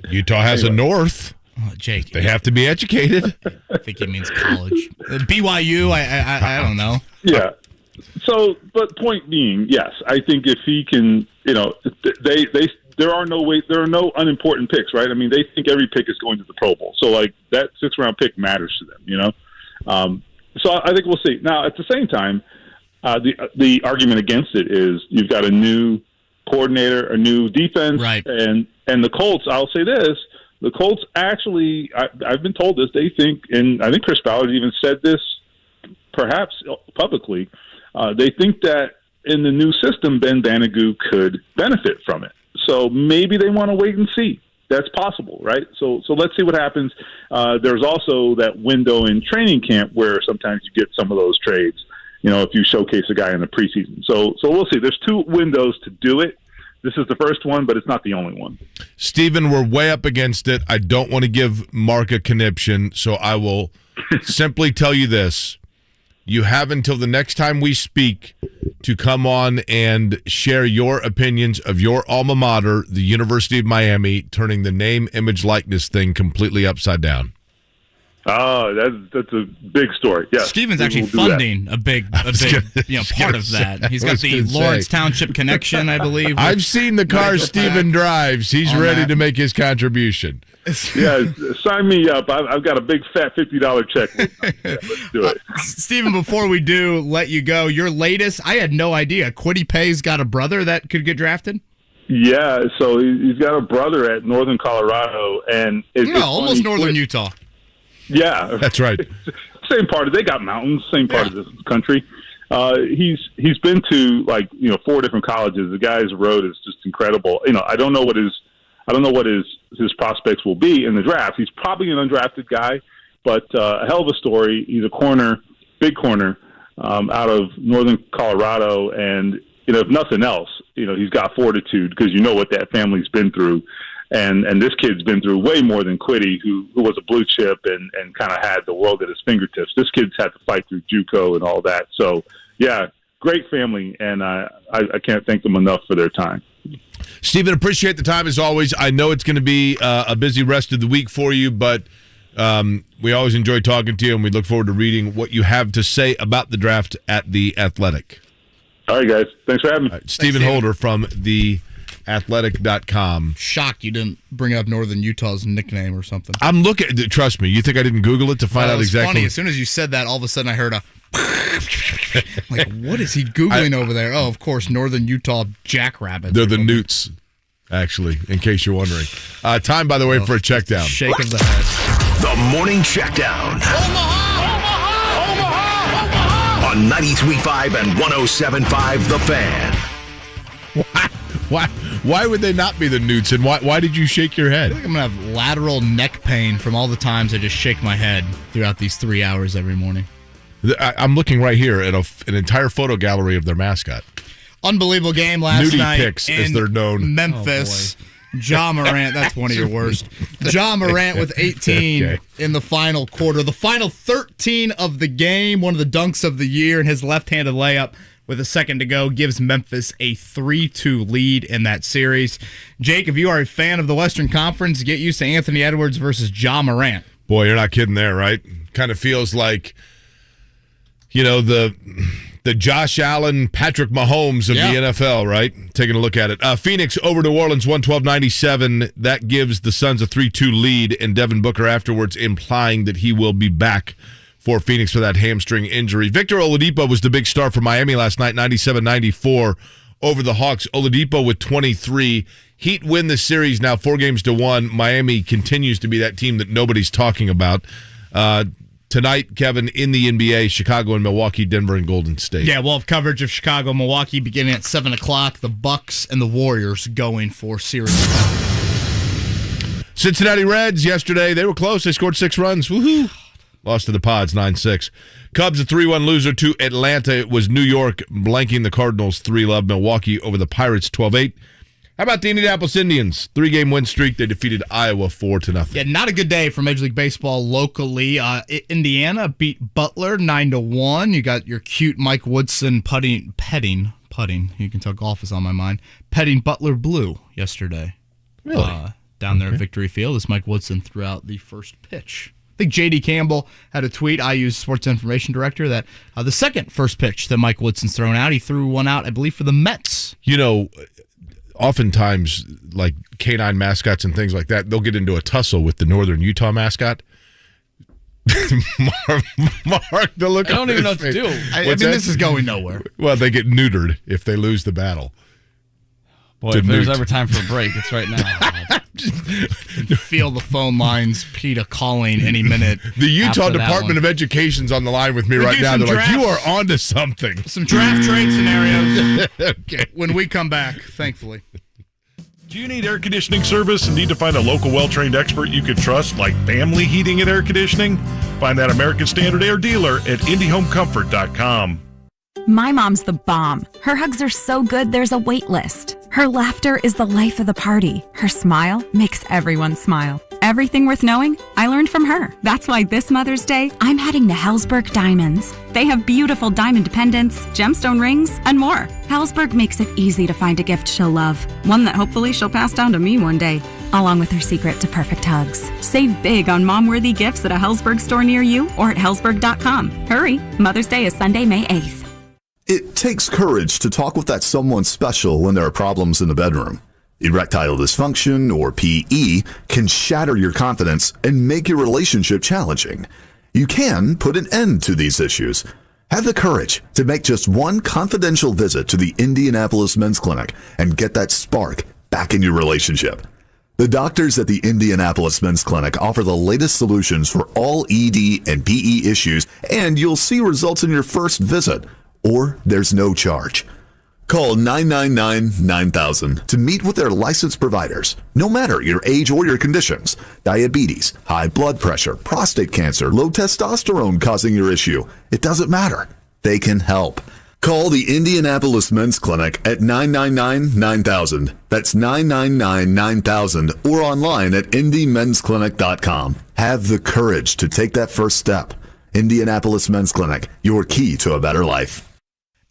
Utah has a north. Jake. They have to be educated. I think he means college. BYU, I don't know. Yeah. So, but point being, yes, I think if he can, there are no unimportant picks, right? I mean, they think every pick is going to the Pro Bowl. So, like, that 6th-round pick matters to them, So I think we'll see. Now, at the same time, the argument against it is you've got a new coordinator, a new defense, right? And the Colts. I'll say this: the Colts actually, I've been told this. They think, and I think Chris Ballard even said this, perhaps publicly. They think that in the new system, Ben Banigou could benefit from it. So maybe they want to wait and see. That's possible, right? So let's see what happens. There's also that window in training camp where sometimes you get some of those trades, if you showcase a guy in the preseason. So we'll see. There's 2 windows to do it. This is the first one, but it's not the only one. Stephen, we're way up against it. I don't want to give Mark a conniption, so I will simply tell you this. You have until the next time we speak to come on and share your opinions of your alma mater, the University of Miami, turning the name, image, likeness thing completely upside down. Oh, that's a big story. Yeah, Steven's actually funding a big part of that. He's got the Lawrence Township connection, I believe. I've seen the car Steven drives. He's ready to make his contribution. Yeah, sign me up. I've got a big fat $50 check. Let's do it. Steven, before we do let you go, your latest, I had no idea. Kwity Paye's got a brother that could get drafted? Yeah, so he's got a brother at Northern Colorado. And almost Northern Utah. Yeah. That's right. Same part. They got mountains, same part of this country. He's been to 4 different colleges. The guy's road is just incredible. I don't know what his prospects will be in the draft. He's probably an undrafted guy, but a hell of a story. He's a corner, big corner, out of Northern Colorado, and if nothing else, he's got fortitude because what that family's been through, and this kid's been through way more than Kwity, who was a blue chip and kind of had the world at his fingertips. This kid's had to fight through JUCO and all that. So yeah, great family, and I can't thank them enough for their time. Stephen, appreciate the time as always. I know it's going to be a busy rest of the week for you, but we always enjoy talking to you, and we look forward to reading what you have to say about the draft at The Athletic. All right, guys. Thanks for having me. Stephen Holder from theathletic.com. Shocked you didn't bring up Northern Utah's nickname or something. I'm looking. Trust me. You think I didn't Google it to find out exactly? Funny. As soon as you said that, all of a sudden I heard a like, what is he Googling over there? Oh, of course, Northern Utah Jackrabbits. They're the Newts, actually, in case you're wondering. Time, by the way, for a check down. Shake of the head. The Morning Checkdown. Omaha! On 93.5 and 107.5 The Fan. Why would they not be the Newts, and why did you shake your head? I think I'm going to have lateral neck pain from all the times I just shake my head throughout these 3 hours every morning. I'm looking right here at an entire photo gallery of their mascot. Unbelievable game last night Picks, as they're known. Memphis. Ja Morant, that's one of your worst. Ja Morant with 18 in the final quarter. The final 13 of the game, one of the dunks of the year, and his left-handed layup with a second to go gives Memphis a 3-2 lead in that series. Jake, if you are a fan of the Western Conference, get used to Anthony Edwards versus Ja Morant. Boy, you're not kidding there, right? Kind of feels like, the Josh Allen, Patrick Mahomes of the NFL, right? Taking a look at it. Phoenix over New Orleans, 112-97. That gives the Suns a 3-2 lead, and Devin Booker afterwards implying that he will be back for Phoenix for that hamstring injury. Victor Oladipo was the big star for Miami last night, 97-94 over the Hawks. Oladipo with 23. Heat win the series now 4-1. Miami continues to be that team that nobody's talking about. Tonight, Kevin, in the NBA, Chicago and Milwaukee, Denver and Golden State. Yeah, we'll have coverage of Chicago, Milwaukee beginning at 7 o'clock. The Bucks and the Warriors going for series. Cincinnati Reds yesterday, they were close. They scored 6 runs. Woohoo! Lost to the Pods, 9-6. Cubs, a 3-1 loser to Atlanta. It was New York blanking the Cardinals 3-0. Milwaukee over the Pirates 12-8. How about the Indianapolis Indians? 3-game win streak. They defeated Iowa 4-0. Yeah, not a good day for Major League Baseball locally. Indiana beat Butler 9-1. You got your cute Mike Woodson putting. You can tell golf is on my mind. Petting Butler blue yesterday. Really? down there at Victory Field as Mike Woodson threw out the first pitch. I think J.D. Campbell had a tweet, IU's sports information director, that the second first pitch that Mike Woodson's thrown out, he threw one out, I believe, for the Mets. You know, oftentimes, like canine mascots and things like that, they'll get into a tussle with the Northern Utah mascot. Mark, the look. I don't even know what to do. I mean, this is going nowhere. Well, they get neutered if they lose the battle. Boy, if there's ever time for a break, it's right now. Feel the phone lines, PETA calling any minute. The Utah Department of Education's on the line with me right now. They're like, you are on to something. Some draft trade scenarios okay. When we come back, thankfully. Do you need air conditioning service and need to find a local well-trained expert you can trust, like Family Heating and Air Conditioning? Find that American Standard Air dealer at IndyHomeComfort.com. My mom's the bomb. Her hugs are so good, there's a wait list. Her laughter is the life of the party. Her smile makes everyone smile. Everything worth knowing, I learned from her. That's why this Mother's Day, I'm heading to Hellsberg Diamonds. They have beautiful diamond pendants, gemstone rings, and more. Hellsberg makes it easy to find a gift she'll love. One that hopefully she'll pass down to me one day, along with her secret to perfect hugs. Save big on mom-worthy gifts at a Hellsberg store near you or at hellsberg.com. Hurry, Mother's Day is Sunday, May 8th. It takes courage to talk with that someone special when there are problems in the bedroom. Erectile dysfunction, or PE, can shatter your confidence and make your relationship challenging. You can put an end to these issues. Have the courage to make just one confidential visit to the Indianapolis Men's Clinic and get that spark back in your relationship. The doctors at the Indianapolis Men's Clinic offer the latest solutions for all ED and PE issues, and you'll see results in your first visit, or there's no charge. Call 999-9000 to meet with their licensed providers, no matter your age or your conditions. Diabetes, high blood pressure, prostate cancer, low testosterone causing your issue. It doesn't matter. They can help. Call the Indianapolis Men's Clinic at 999-9000. That's 999-9000, or online at indymensclinic.com. Have the courage to take that first step. Indianapolis Men's Clinic, your key to a better life.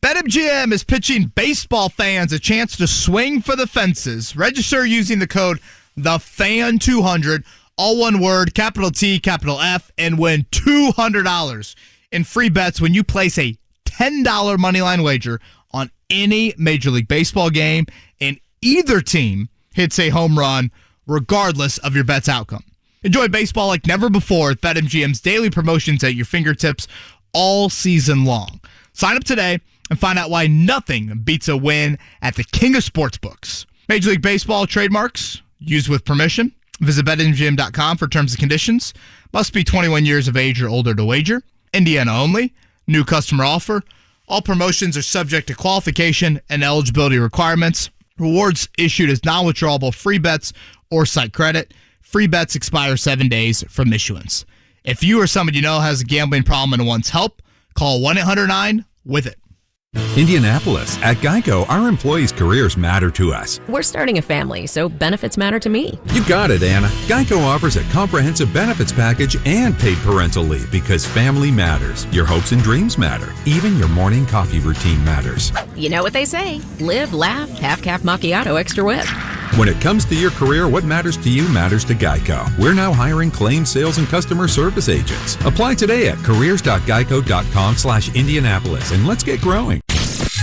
BetMGM is pitching baseball fans a chance to swing for the fences. Register using the code THEFAN200, all one word, capital T, capital F, and win $200 in free bets when you place a $10 moneyline wager on any Major League Baseball game, and either team hits a home run regardless of your bet's outcome. Enjoy baseball like never before with BetMGM's daily promotions at your fingertips all season long. Sign up today and find out why nothing beats a win at the king of sportsbooks. Major League Baseball trademarks used with permission. Visit BetMGM.com for terms and conditions. Must be 21 years of age or older to wager. Indiana only. New customer offer. All promotions are subject to qualification and eligibility requirements. Rewards issued as non-withdrawable free bets or site credit. Free bets expire 7 days from issuance. If you or someone you know has a gambling problem and wants help, call 1-800-9-WITH-IT. Indianapolis, at Geico, our employees' careers matter to us. We're starting a family, so benefits matter to me. You got it, Anna. Geico offers a comprehensive benefits package and paid parental leave because family matters. Your hopes and dreams matter. Even your morning coffee routine matters. You know what they say. Live, laugh, half-calf macchiato, extra whip. When it comes to your career, what matters to you matters to Geico. We're now hiring claim sales and customer service agents. Apply today at careers.geico.com/Indianapolis and let's get growing.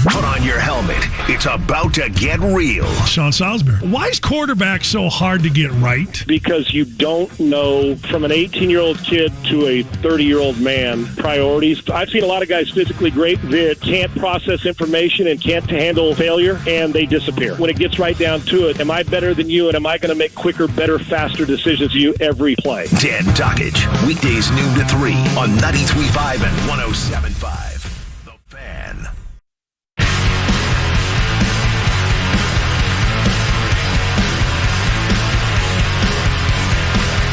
Put on your helmet. It's about to get real. Sean Salisbury. Why is quarterback so hard to get right? Because you don't know, from an 18-year-old kid to a 30-year-old man, priorities. I've seen a lot of guys physically great that can't process information and can't handle failure, and they disappear. When it gets right down to it, am I better than you, and am I going to make quicker, better, faster decisions than you every play? Dan Dockage, weekdays noon to 3 on 93.5 and 107.5. The Fan.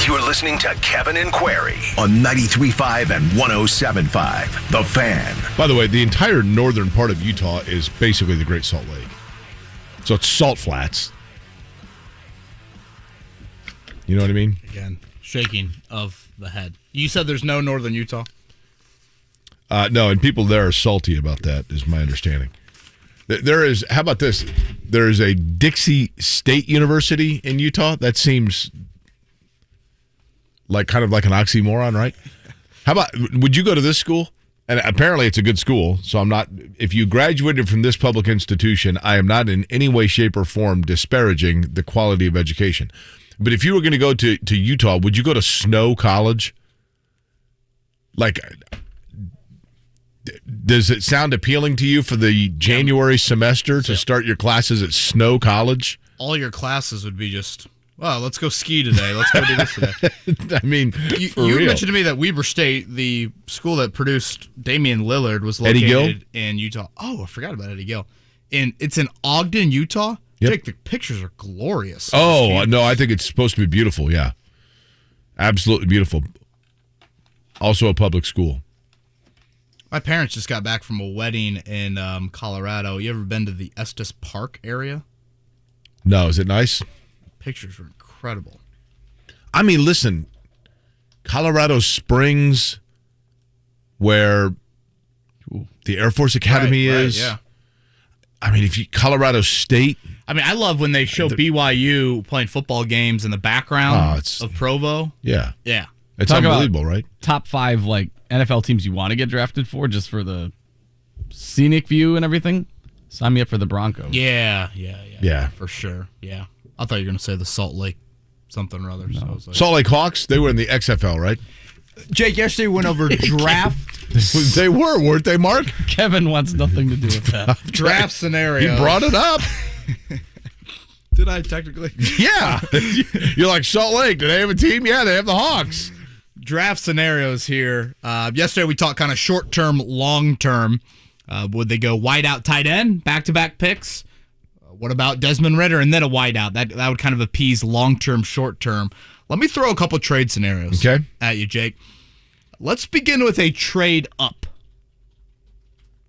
You're listening to Kevin and Query on 93.5 and 107.5. The Fan. By the way, the entire northern part of Utah is basically the Great Salt Lake. So it's salt flats. You know what I mean? Again, shaking of the head. You said there's no northern Utah? No, and people there are salty about that, is my understanding. There is, how about this? There is a Dixie State University in Utah. That seems like kind of like an oxymoron, right? How about, would you go to this school? And apparently it's a good school, so I'm not, if you graduated from this public institution, I am not in any way, shape, or form disparaging the quality of education. But if you were going to go to Utah, would you go to Snow College? Like, does it sound appealing to you for the January semester to start your classes at Snow College? All your classes would be just, well, let's go ski today. Let's go do this today. I mean, you mentioned to me that Weber State, the school that produced Damian Lillard, was located in Utah. Oh, I forgot about Eddie Gill. And it's in Ogden, Utah. Yep. Jake, the pictures are glorious. Oh, no, I think it's supposed to be beautiful, yeah. Absolutely beautiful. Also a public school. My parents just got back from a wedding in Colorado. You ever been to the Estes Park area? No, is it nice? Pictures were incredible. I mean, listen, Colorado Springs, where the Air Force Academy is. Yeah. I mean, Colorado State. I mean, I love when they show BYU playing football games in the background of Provo. Yeah. Yeah. It's unbelievable, right? Top 5 like NFL teams you want to get drafted for, just for the scenic view and everything. Sign me up for the Broncos. Yeah. For sure. Yeah. I thought you were going to say the Salt Lake something or other. No. So I was like, Salt Lake Hawks, they were in the XFL, right? Jake, yesterday we went over draft. They were, weren't they, Mark? Kevin wants nothing to do with that. Draft scenario. He brought it up. Did I technically? Yeah. You're like, Salt Lake, do they have a team? Yeah, they have the Hawks. Draft scenarios here. Yesterday we talked kind of short-term, long-term. Would they go wide out tight end, back-to-back picks? What about Desmond Ridder and then a wide out? That would kind of appease long-term, short-term. Let me throw a couple trade scenarios at you, Jake. Let's begin with a trade up.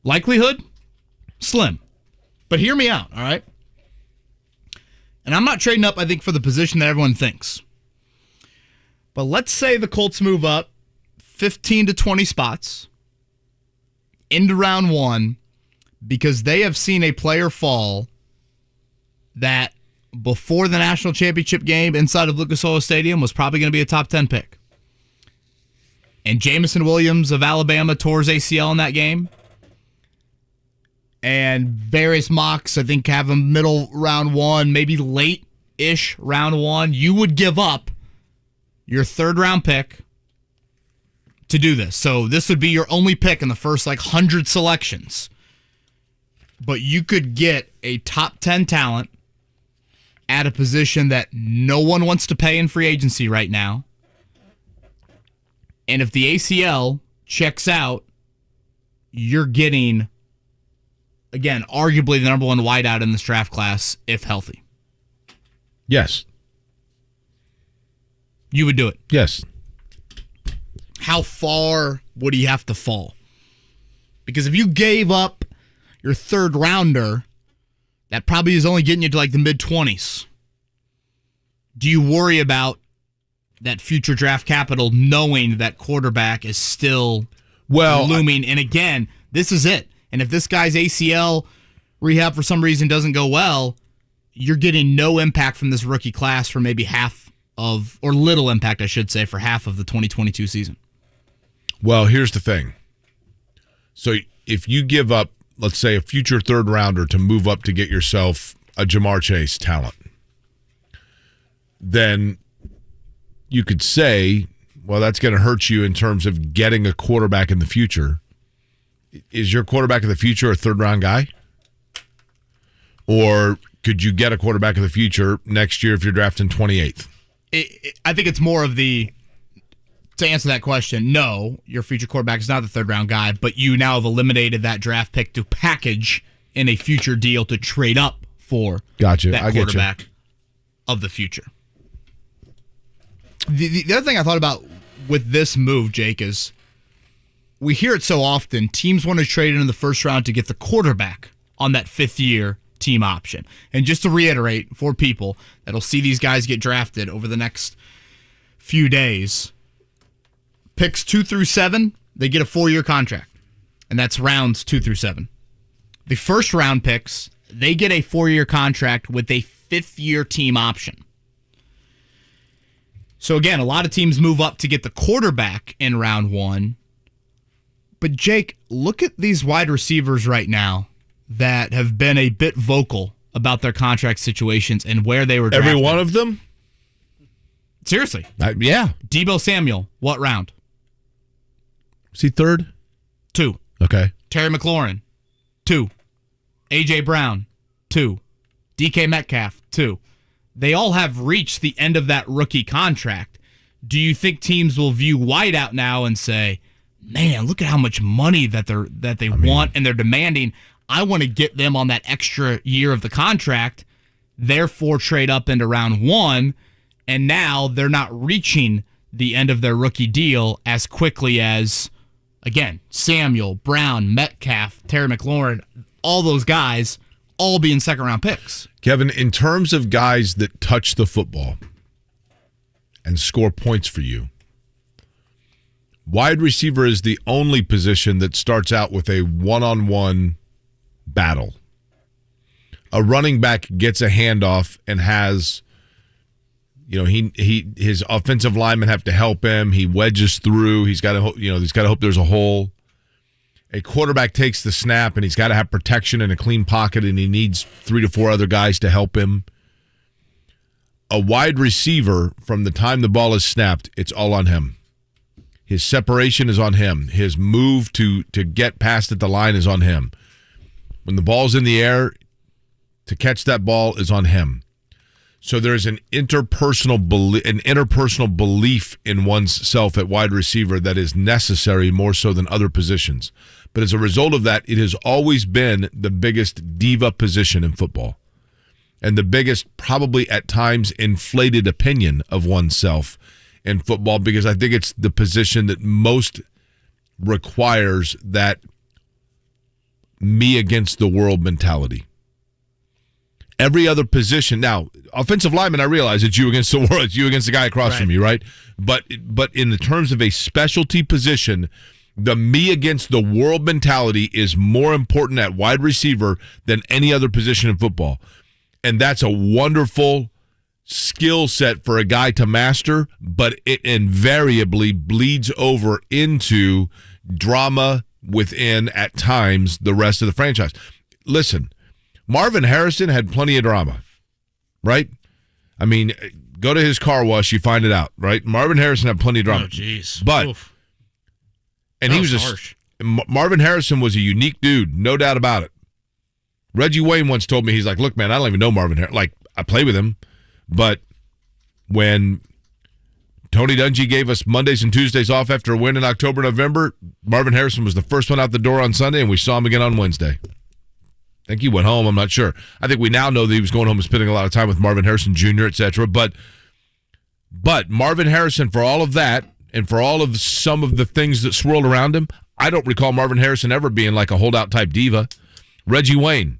Likelihood? Slim. But hear me out, all right? And I'm not trading up, I think, for the position that everyone thinks. But let's say the Colts move up 15 to 20 spots into round 1 because they have seen a player fall that before the national championship game inside of Lucas Oil Stadium was probably going to be a top 10 pick. And Jamison Williams of Alabama tore his ACL in that game. And various mocks, I think, have him middle round 1, maybe late-ish round 1. You would give up your third-round pick to do this. So this would be your only pick in the first, 100 selections. But you could get a top 10 talent at a position that no one wants to pay in free agency right now. And if the ACL checks out, you're getting, again, arguably the number 1 wideout in this draft class if healthy. Yes. You would do it? Yes. How far would he have to fall? Because if you gave up your third rounder, that probably is only getting you to the mid-20s. Do you worry about that future draft capital knowing that quarterback is still looming? And again, this is it. And if this guy's ACL rehab for some reason doesn't go well, you're getting no impact from this rookie class for maybe or little impact, I should say, for half of the 2022 season. Well, here's the thing. So if you give up, let's say, a future third rounder to move up to get yourself a Jamar Chase talent, then you could say, well, that's going to hurt you in terms of getting a quarterback in the future. Is your quarterback of the future a third-round guy? Or could you get a quarterback of the future next year if you're drafting 28th? I think it's more of to answer that question, no, your future quarterback is not the third-round guy, but you now have eliminated that draft pick to package in a future deal to trade up for that quarterback of the future. The other thing I thought about with this move, Jake, is we hear it so often. Teams want to trade in the first round to get the quarterback on that fifth-year team option. And just to reiterate for people that'll see these guys get drafted over the next few days, picks 2 through 7, they get a 4-year contract. And that's rounds 2 through 7. The first round picks, they get a 4-year contract with a 5th-year team option. So again, a lot of teams move up to get the quarterback in round 1. But Jake, look at these wide receivers right now that have been a bit vocal about their contract situations and where they were drafted. Every one of them? Seriously. Yeah. Deebo Samuel, what round? Is he 3rd? 2. Okay. Terry McLaurin, 2. A.J. Brown, 2. DK Metcalf, 2. They all have reached the end of that rookie contract. Do you think teams will view wideout now and say, man, look at how much money that they want and they're demanding. I want to get them on that extra year of the contract, therefore trade up into round 1, and now they're not reaching the end of their rookie deal as quickly as, again, Samuel, Brown, Metcalf, Terry McLaurin, all those guys all being second-round picks. Kevin, in terms of guys that touch the football and score points for you, wide receiver is the only position that starts out with a one-on-one battle. A running back gets a handoff and has, his offensive linemen have to help him. He wedges through. He's got to hope there's a hole. A quarterback takes the snap and he's got to have protection and a clean pocket, and he needs 3 to 4 other guys to help him. A wide receiver, from the time the ball is snapped, it's all on him. His separation is on him. His move to get past at the line is on him. When the ball's in the air, to catch that ball is on him. So there's an interpersonal belief in oneself at wide receiver that is necessary more so than other positions. But as a result of that, it has always been the biggest diva position in football, and the biggest, probably at times, inflated opinion of oneself in football, because I think it's the position that most requires that me against the world mentality. Every other position, now, offensive lineman, I realize it's you against the world, it's you against the guy across from you, right? But in the terms of a specialty position, the me against the world mentality is more important at wide receiver than any other position in football. And that's a wonderful skill set for a guy to master, but it invariably bleeds over into drama within, at times, the rest of the franchise. Listen, Marvin Harrison had plenty of drama, right? I mean, go to his car wash, you find it out, right? Marvin Harrison had plenty of drama. Oh, jeez. But, and he was just, Marvin Harrison was a unique dude, no doubt about it. Reggie Wayne once told me, he's like, look, man, I don't even know Marvin Harrison. Like, I play with him, but when Tony Dungy gave us Mondays and Tuesdays off after a win in October, November, Marvin Harrison was the first one out the door on Sunday, and we saw him again on Wednesday. I think he went home. I'm not sure. I think we now know that he was going home and spending a lot of time with Marvin Harrison Jr., etc. But Marvin Harrison, for all of that, and for all of some of the things that swirled around him, I don't recall Marvin Harrison ever being like a holdout type diva. Reggie Wayne,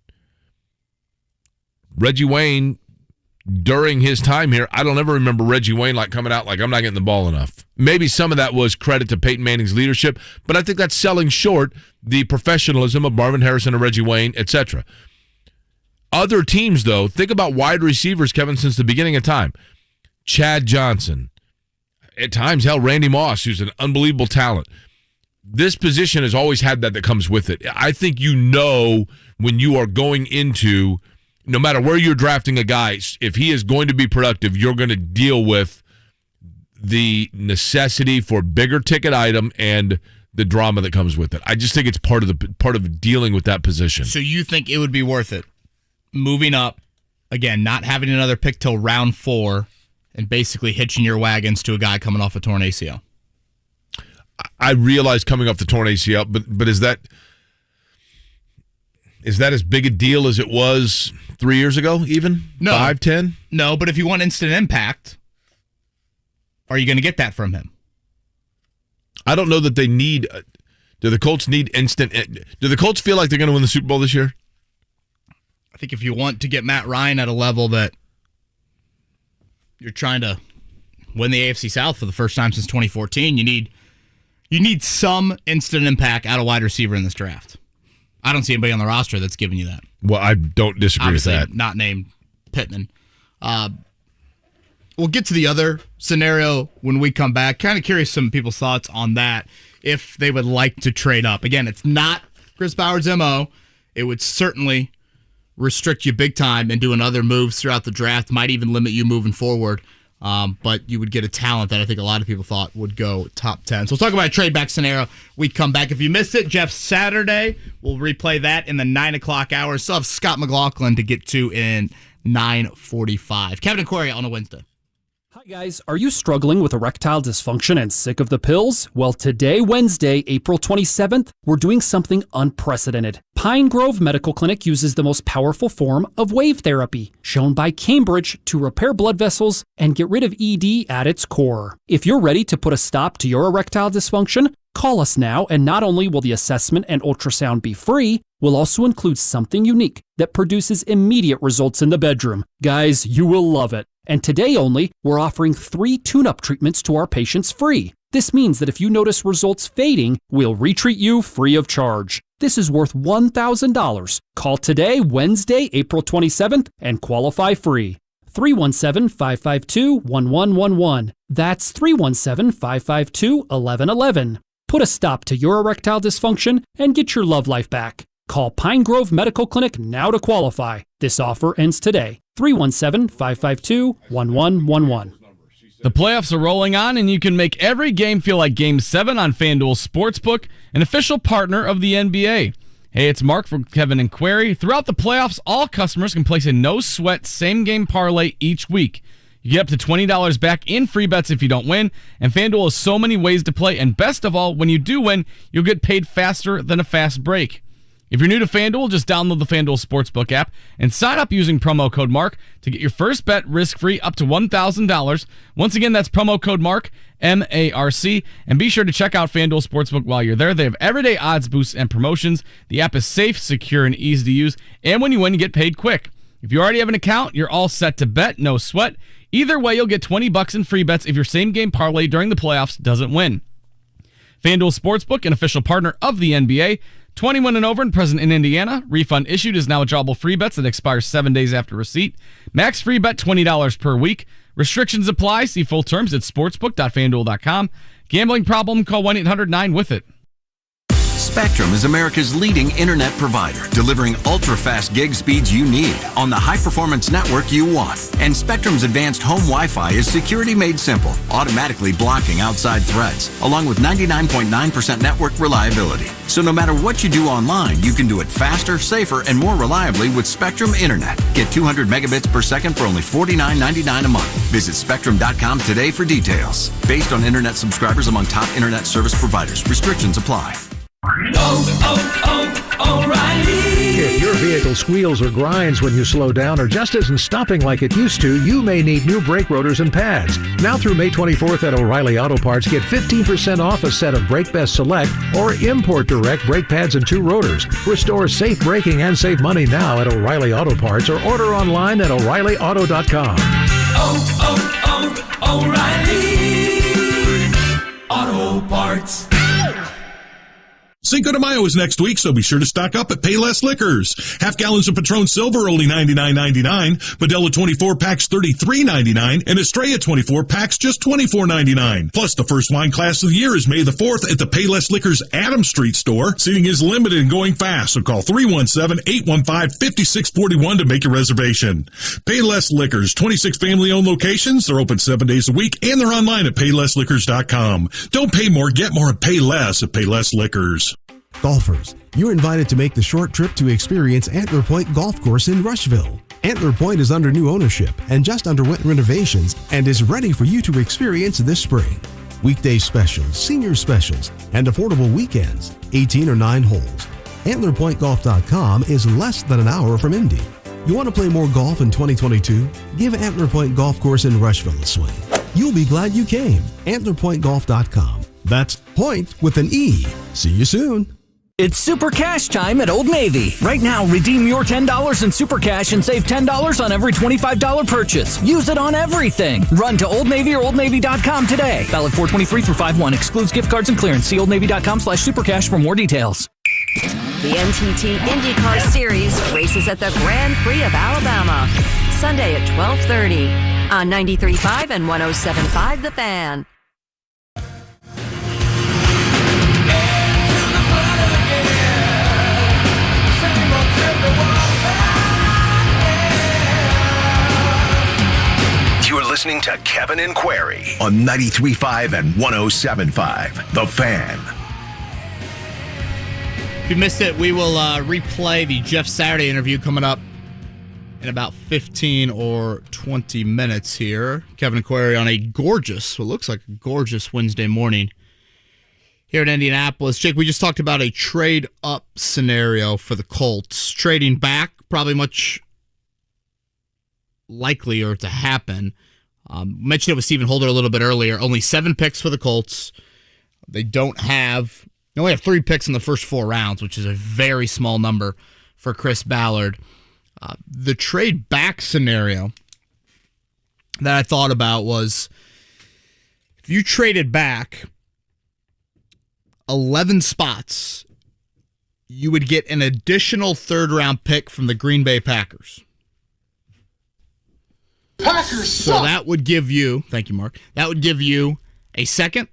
during his time here, I don't ever remember Reggie Wayne like coming out like, I'm not getting the ball enough. Maybe some of that was credit to Peyton Manning's leadership, but I think that's selling short the professionalism of Marvin Harrison and Reggie Wayne, etc. Other teams, though, think about wide receivers, Kevin, since the beginning of time. Chad Johnson. At times, Randy Moss, who's an unbelievable talent. This position has always had that comes with it. I think when you are going into, no matter where you're drafting a guy, if he is going to be productive, you're going to deal with the necessity for bigger ticket item and the drama that comes with it. I just think it's part of dealing with that position. So you think it would be worth it moving up, again, not having another pick till round 4, and basically hitching your wagons to a guy coming off a torn ACL? I realize coming off the torn ACL, but is that as big a deal as it was 3 years ago, even? No. 5, 10? No, but if you want instant impact, are you going to get that from him? I don't know that they need. Do the Colts need instant? Do the Colts feel like they're going to win the Super Bowl this year? I think if you want to get Matt Ryan at a level that you're trying to win the AFC South for the first time since 2014, you need some instant impact out of wide receiver in this draft. I don't see anybody on the roster that's giving you that. Well, I don't disagree Obviously, with that. not named Pittman. We'll get to the other scenario when we come back. Kind of curious some people's thoughts on that, if they would like to trade up. Again, it's not Chris Bauer's MO. It would certainly restrict you big time and doing other moves throughout the draft. Might even limit you moving forward. But you would get a talent that I think a lot of people thought would go top 10. So we'll talk about a trade back scenario. We come back. If you missed it, Jeff Saturday, we'll replay that in the 9 o'clock hour. Still have Scott McLaughlin to get to in 9:45. Kevin and Corey on a Wednesday. Hi guys, are you struggling with erectile dysfunction and sick of the pills? Well, today, Wednesday, April 27th, we're doing something unprecedented. Pine Grove Medical Clinic uses the most powerful form of wave therapy, shown by Cambridge to repair blood vessels and get rid of ED at its core. If you're ready to put a stop to your erectile dysfunction, call us now, and not only will the assessment and ultrasound be free, we'll also include something unique that produces immediate results in the bedroom. Guys, you will love it. And today only, we're offering 3 tune-up treatments to our patients free. This means that if you notice results fading, we'll retreat you free of charge. This is worth $1,000. Call today, Wednesday, April 27th, and qualify free. 317-552-1111. That's 317-552-1111. Put a stop to your erectile dysfunction and get your love life back. Call Pine Grove Medical Clinic now to qualify. This offer ends today. 317-552-1111. The playoffs are rolling on, and you can make every game feel like Game 7 on FanDuel Sportsbook, an official partner of the NBA. Hey, it's Mark from Kevin and Query. Throughout the playoffs, all customers can place a no-sweat same-game parlay each week. You get up to $20 back in free bets if you don't win, and FanDuel has so many ways to play, and best of all, when you do win, you'll get paid faster than a fast break. If you're new to FanDuel, just download the FanDuel Sportsbook app and sign up using promo code MARK to get your first bet risk-free up to $1,000. Once again, that's promo code MARK, M-A-R-C, and be sure to check out FanDuel Sportsbook while you're there. They have everyday odds boosts and promotions. The app is safe, secure, and easy to use, and when you win, you get paid quick. If you already have an account, you're all set to bet, no sweat. Either way, you'll get $20 in free bets if your same-game parlay during the playoffs doesn't win. FanDuel Sportsbook, an official partner of the NBA. 21 and over and present in Indiana. Refund issued is now withdrawable free bets that expires 7 days after receipt. Max free bet $20 per week. Restrictions apply. See full terms at sportsbook.fanduel.com. Gambling problem? Call 1-800-9-WITH-IT. Spectrum is America's leading internet provider, delivering ultra-fast gig speeds you need on the high-performance network you want. And Spectrum's advanced home Wi-Fi is security made simple, automatically blocking outside threats, along with 99.9% network reliability. So no matter what you do online, you can do it faster, safer, and more reliably with Spectrum Internet. Get 200 megabits per second for only $49.99 a month. Visit Spectrum.com today for details. Based on internet subscribers among top internet service providers. Restrictions apply. O'Reilly. If your vehicle squeals or grinds when you slow down or just isn't stopping like it used to, you may need new brake rotors and pads. Now through May 24th at O'Reilly Auto Parts, get 15% off a set of Brake Best Select or Import Direct brake pads and 2 rotors. Restore safe braking and save money now at O'Reilly Auto Parts or order online at O'ReillyAuto.com. O'Reilly Auto Parts. Cinco de Mayo is next week, so be sure to stock up at Payless Liquors. Half gallons of Patron Silver, only $99.99. Modelo 24 packs, $33.99. And Estrella 24 packs, just $24.99. Plus, the first wine class of the year is May the 4th at the Payless Liquors Adams Street store. Seating is limited and going fast, so call 317-815-5641 to make your reservation. Payless Liquors, 26 family-owned locations. They're open 7 days a week, and they're online at PaylessLiquors.com. Don't pay more, get more, and pay less at Payless Liquors. Golfers, you're invited to make the short trip to experience Antler Point Golf Course in Rushville. Antler Point is under new ownership and just underwent renovations and is ready for you to experience this spring. Weekday specials, senior specials, and affordable weekends, 18 or 9 holes. AntlerPointGolf.com is less than an hour from Indy. You want to play more golf in 2022? Give Antler Point Golf Course in Rushville a swing. You'll be glad you came. AntlerPointGolf.com. That's point with an E. See you soon. It's Super Cash time at Old Navy. Right now, redeem your $10 in Super Cash and save $10 on every $25 purchase. Use it on everything. Run to Old Navy or OldNavy.com today. Valid 4/23 through 5/1. Excludes gift cards and clearance. See OldNavy.com/supercash for more details. The NTT IndyCar Series races at the Grand Prix of Alabama. Sunday at 12:30 on 93.5 and 107.5 The Fan. You're listening to Kevin and Query on 93.5 and 107.5 The Fan. If you missed it, we will replay the Jeff Saturday interview coming up in about 15 or 20 minutes here. Kevin and Query on a gorgeous, what looks like a gorgeous Wednesday morning here in Indianapolis. Jake, we just talked about a trade-up scenario for the Colts. Trading back, probably much likelier to happen. Mentioned it with Stephen Holder a little bit earlier. Only 7 picks for the Colts. They only have 3 picks in the first 4 rounds, which is a very small number for Chris Ballard. The trade back scenario that I thought about was if you traded back 11 spots, you would get an additional 3rd-round pick from the Green Bay Packers. Packers suck. So that would give you, thank you, Mark, that would give you a 2nd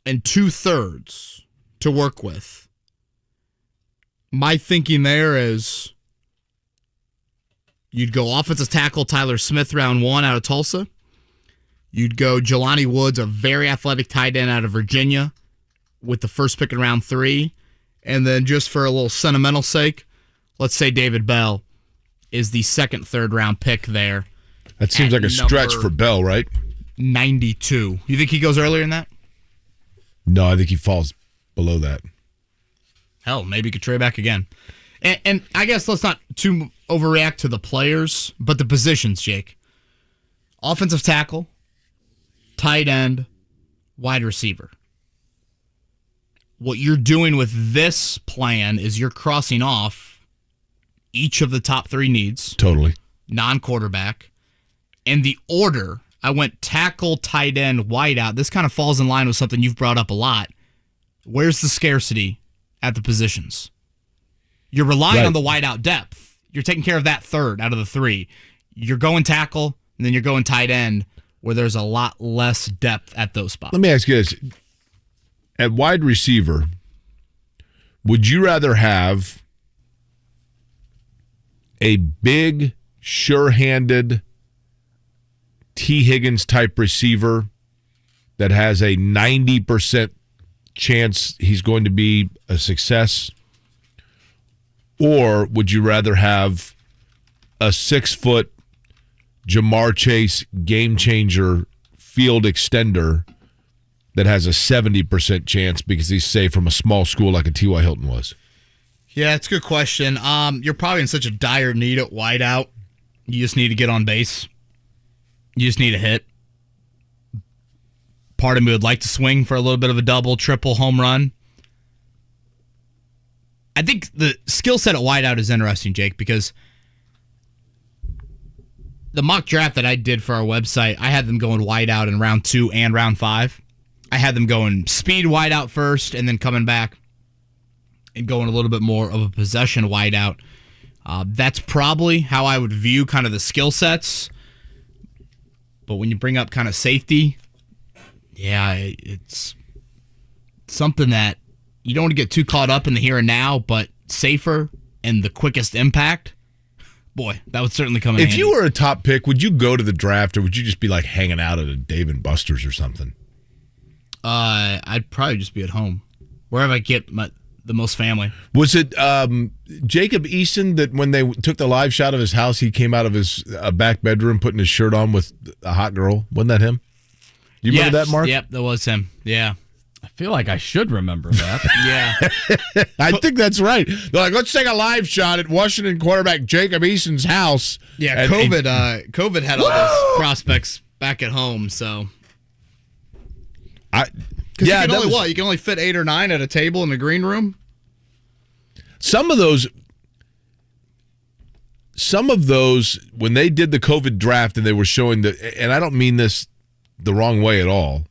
and 2/3 to work with. My thinking there is you'd go offensive tackle Tyler Smith round 1 out of Tulsa. You'd go Jelani Woods, a very athletic tight end out of Virginia, with the first pick in round 3. And then just for a little sentimental sake, let's say David Bell is the 2nd, 3rd-round pick there. That seems like a stretch for Bell, right? 92. You think he goes earlier than that? No, I think he falls below that. Hell, maybe he could trade back again. And I guess let's not too overreact to the players, but the positions, Jake. Offensive tackle, tight end, wide receiver. What you're doing with this plan is you're crossing off each of the top 3 needs. Totally. Non-quarterback. And the order, I went tackle, tight end, wide out. This kind of falls in line with something you've brought up a lot. Where's the scarcity at the positions? You're relying on the wide out depth. You're taking care of that 3rd out of the 3. You're going tackle, and then you're going tight end, where there's a lot less depth at those spots. Let me ask you this. At wide receiver, would you rather have a big, sure-handed T. Higgins type receiver that has a 90% chance he's going to be a success? Or would you rather have a 6-foot Jamar Chase game changer field extender that has a 70% chance because he's, say, from a small school like a T.Y. Hilton was? Yeah, it's a good question. You're probably in such a dire need at wideout. You just need to get on base. You just need a hit. Part of me would like to swing for a little bit of a double, triple home run. I think the skill set at wideout is interesting, Jake, because the mock draft that I did for our website, I had them going wideout in round 2 and round 5. I had them going speed wideout first and then coming back and going a little bit more of a possession wideout. That's probably how I would view kind of the skill sets. But when you bring up kind of safety, yeah, it's something that you don't want to get too caught up in the here and now, but safer and the quickest impact, boy, that would certainly come in handy. If you were a top pick, would you go to the draft or would you just be like hanging out at a Dave & Buster's or something? I'd probably just be at home, wherever I get the most family. Was it Jacob Eason that when they took the live shot of his house, he came out of his back bedroom putting his shirt on with a hot girl? Wasn't that him? You remember that, Mark? Yep, that was him. Yeah. I feel like I should remember that. Yeah. I think that's right. They're like, let's take a live shot at Washington quarterback Jacob Eason's house. Yeah, and COVID had all those prospects back at home, so. You can only fit 8 or 9 at a table in the green room? Some of those, when they did the COVID draft and they were showing and I don't mean this the wrong way at all,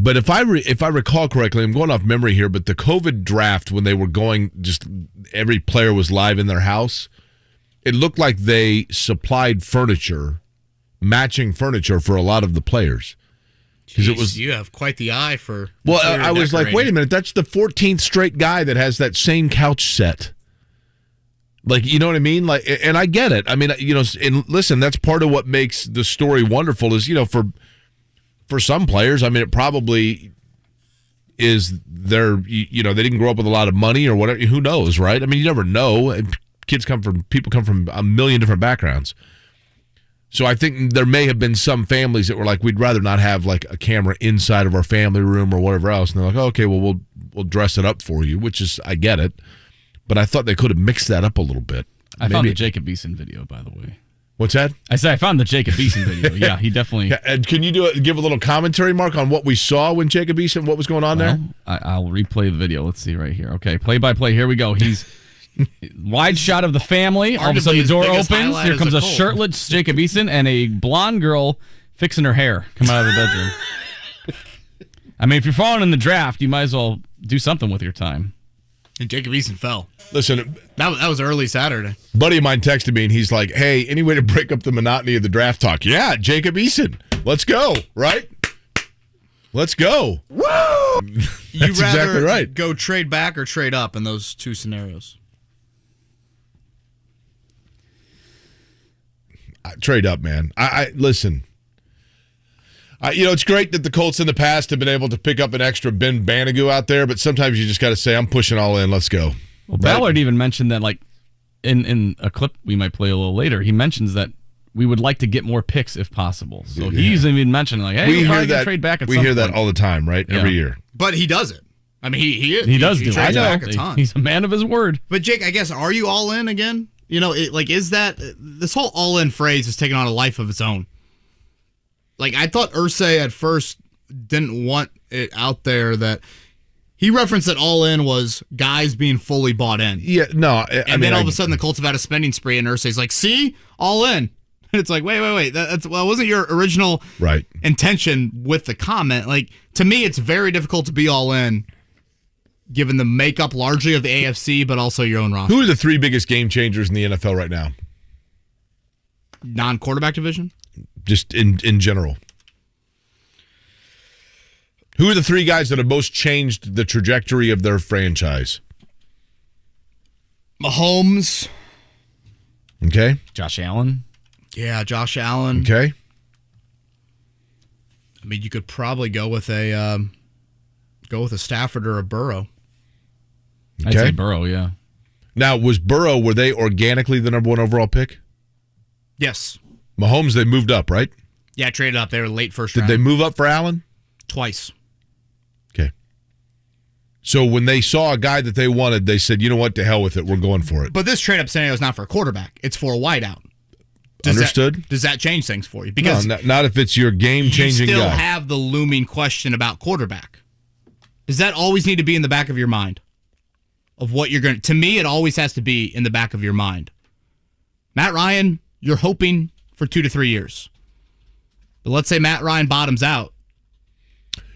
But if I recall correctly, I'm going off memory here, but the COVID draft, when they were going, just every player was live in their house, it looked like they supplied furniture, matching furniture for a lot of the players. Jeez, you have quite the eye for. Well, I was like, wait a minute, that's the 14th straight guy that has that same couch set. Like, you know what I mean? Like, and I get it. I mean, and listen, that's part of what makes the story wonderful is, for some players, I mean, it probably is they didn't grow up with a lot of money or whatever. Who knows, right? I mean, you never know. People come from a million different backgrounds. So I think there may have been some families that were like, we'd rather not have like a camera inside of our family room or whatever else. And they're like, oh, okay, well, we'll dress it up for you, which is, I get it. But I thought they could have mixed that up a little bit. I found the Jacob Eason video, by the way. What's that? I found the Jacob Eason video. Yeah, he definitely. Yeah, and can you give a little commentary, Mark, on what we saw when Jacob Eason, what was going on there? I'll replay the video. Let's see right here. Okay, play by play. Here we go. He's wide shot of the family. All of a sudden, the door opens. Here comes a shirtless Jacob Eason and a blonde girl fixing her hair coming out of the bedroom. I mean, if you're falling in the draft, you might as well do something with your time. And Jacob Eason fell. Listen, that was early Saturday. A buddy of mine texted me, and he's like, hey, any way to break up the monotony of the draft talk? Yeah, Jacob Eason. Let's go, right? Let's go. Woo! That's exactly right. Go trade back or trade up in those two scenarios? Trade up, man. I listen. It's great that the Colts in the past have been able to pick up an extra Ben Banigou out there, but sometimes you just got to say, I'm pushing all in. Let's go. Well, Ballard even mentioned that, like, in a clip we might play a little later, he mentions that we would like to get more picks if possible. So he's even mentioning, like, hey, we hear that, trade back at some point. We hear that all the time, right? Yeah. Every year. But he does it. I mean, he does do it. I know. Back a ton. He's a man of his word. But, Jake, I guess, are you all in again? Is that this whole all-in phrase is taking on a life of its own? Like, I thought Irsay at first didn't want it out there that he referenced that all-in was guys being fully bought in. Yeah, no. Then all of a sudden the Colts have had a spending spree and Irsay's like, see? All-in. And it's like, wait. That wasn't your original intention with the comment. Like, to me, it's very difficult to be all-in given the makeup largely of the AFC, but also your own roster. Who are the three biggest game changers in the NFL right now? Non-quarterback division? Just in general. Who are the three guys that have most changed the trajectory of their franchise? Mahomes. Okay. Josh Allen. Yeah, Josh Allen. Okay. I mean, you could probably go with a Stafford or a Burrow. I'd say Burrow, yeah. Now, were they organically the number one overall pick? Yes. Mahomes, they moved up, right? Yeah, traded up. They were late first round. Did they move up for Allen? Twice. Okay. So when they saw a guy that they wanted, they said, you know what, to hell with it. We're going for it. But this trade-up scenario is not for a quarterback. It's for a wideout. Understood. Does that change things for you? Because no, not if it's your game-changing guy. You still have the looming question about quarterback. Does that always need to be in the back of your mind? Of what you're going to... To me, it always has to be in the back of your mind. Matt Ryan, you're hoping for 2 to 3 years. But let's say Matt Ryan bottoms out.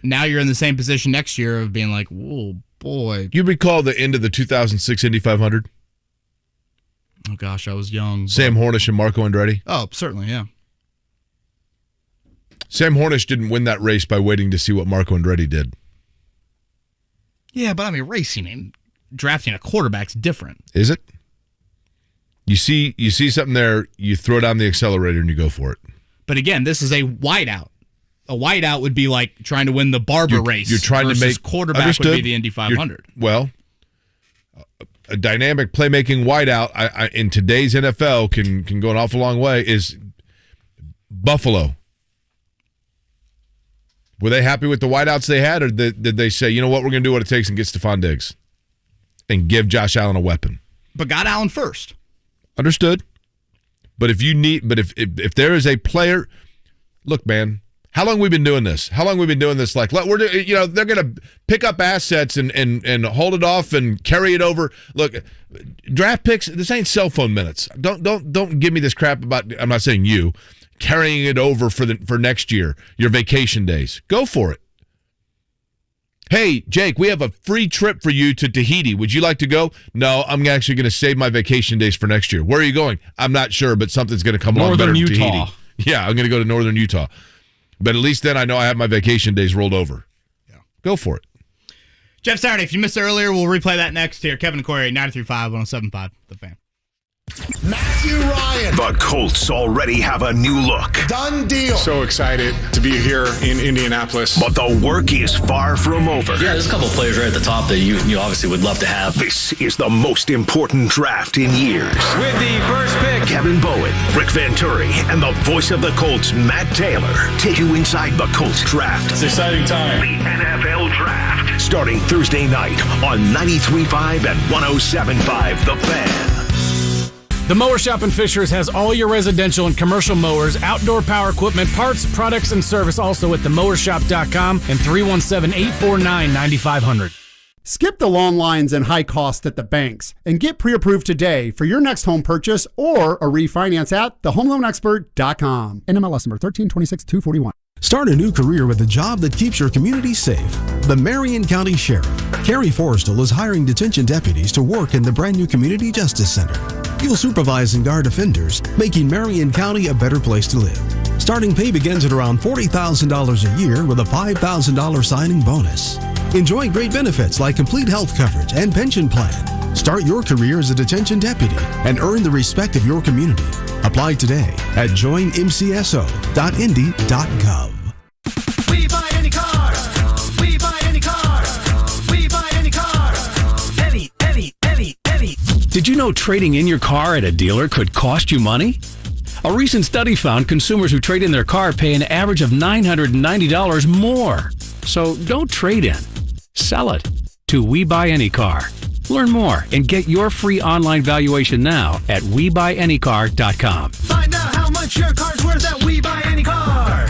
Now you're in the same position next year of being like, whoa, boy. You recall the end of the 2006 Indy 500? Oh, gosh, I was young. Sam Hornish and Marco Andretti? Oh, certainly, yeah. Sam Hornish didn't win that race by waiting to see what Marco Andretti did. Yeah, but I mean, racing and drafting a quarterback's different. Is it? You see something there, you throw down the accelerator and you go for it. But again, this is a wideout. A wideout would be like trying to win the Barber race. You're trying to make quarterback understood. Would be the Indy 500. A dynamic playmaking wideout in today's NFL can go an awful long way. Is Buffalo? Were they happy with the wideouts they had, or did they say, you know what, we're going to do what it takes and get Stephon Diggs and give Josh Allen a weapon? But got Allen first. Understood. But if there is a player, look, man, how long have we been doing this? Like, they're going to pick up assets and hold it off and carry it over. Look, draft picks. This ain't cell phone minutes. Don't give me this crap about. I'm not saying you carrying it over for next year. Your vacation days. Go for it. Hey, Jake, we have a free trip for you to Tahiti. Would you like to go? No, I'm actually going to save my vacation days for next year. Where are you going? I'm not sure, but something's going to come along better than Tahiti. Northern Utah. Yeah, I'm going to go to Northern Utah. But at least then I know I have my vacation days rolled over. Yeah. Go for it. Jeff Saturday, if you missed it earlier, we'll replay that next here. Kevin and Corey, 93.5, 107.5, The Fan. Matthew Ryan. The Colts already have a new look. Done deal. So excited to be here in Indianapolis. But the work is far from over. Yeah, there's a couple of players right at the top that you obviously would love to have. This is the most important draft in years. With the first pick, Kevin Bowen, Rick Venturi, and the voice of the Colts, Matt Taylor, take you inside the Colts draft. It's an exciting time. The NFL Draft. Starting Thursday night on 93.5 and 107.5 The Fan. The Mower Shop in Fishers has all your residential and commercial mowers, outdoor power equipment, parts, products, and service also at themowershop.com and 317-849-9500. Skip the long lines and high cost at the banks and get pre-approved today for your next home purchase or a refinance at thehomeloanexpert.com. NMLS number 1326241. Start a new career with a job that keeps your community safe. The Marion County Sheriff, Carrie Forrestal, is hiring detention deputies to work in the brand new Community Justice Center. You'll supervise and guard offenders, making Marion County a better place to live. Starting pay begins at around $40,000 a year with a $5,000 signing bonus. Enjoy great benefits like complete health coverage and pension plan. Start your career as a detention deputy and earn the respect of your community. Apply today at joinmcso.indy.gov. we buy any car. We buy any car. We buy any car. Any. Did you know trading in your car at a dealer could cost you money? A recent study found consumers who trade in their car pay an average of $990 more. So don't trade in. Sell it to We Buy Any Car. Learn more and get your free online valuation now at WeBuyAnyCar.com. Find out how much your car's worth at We Buy Any Car.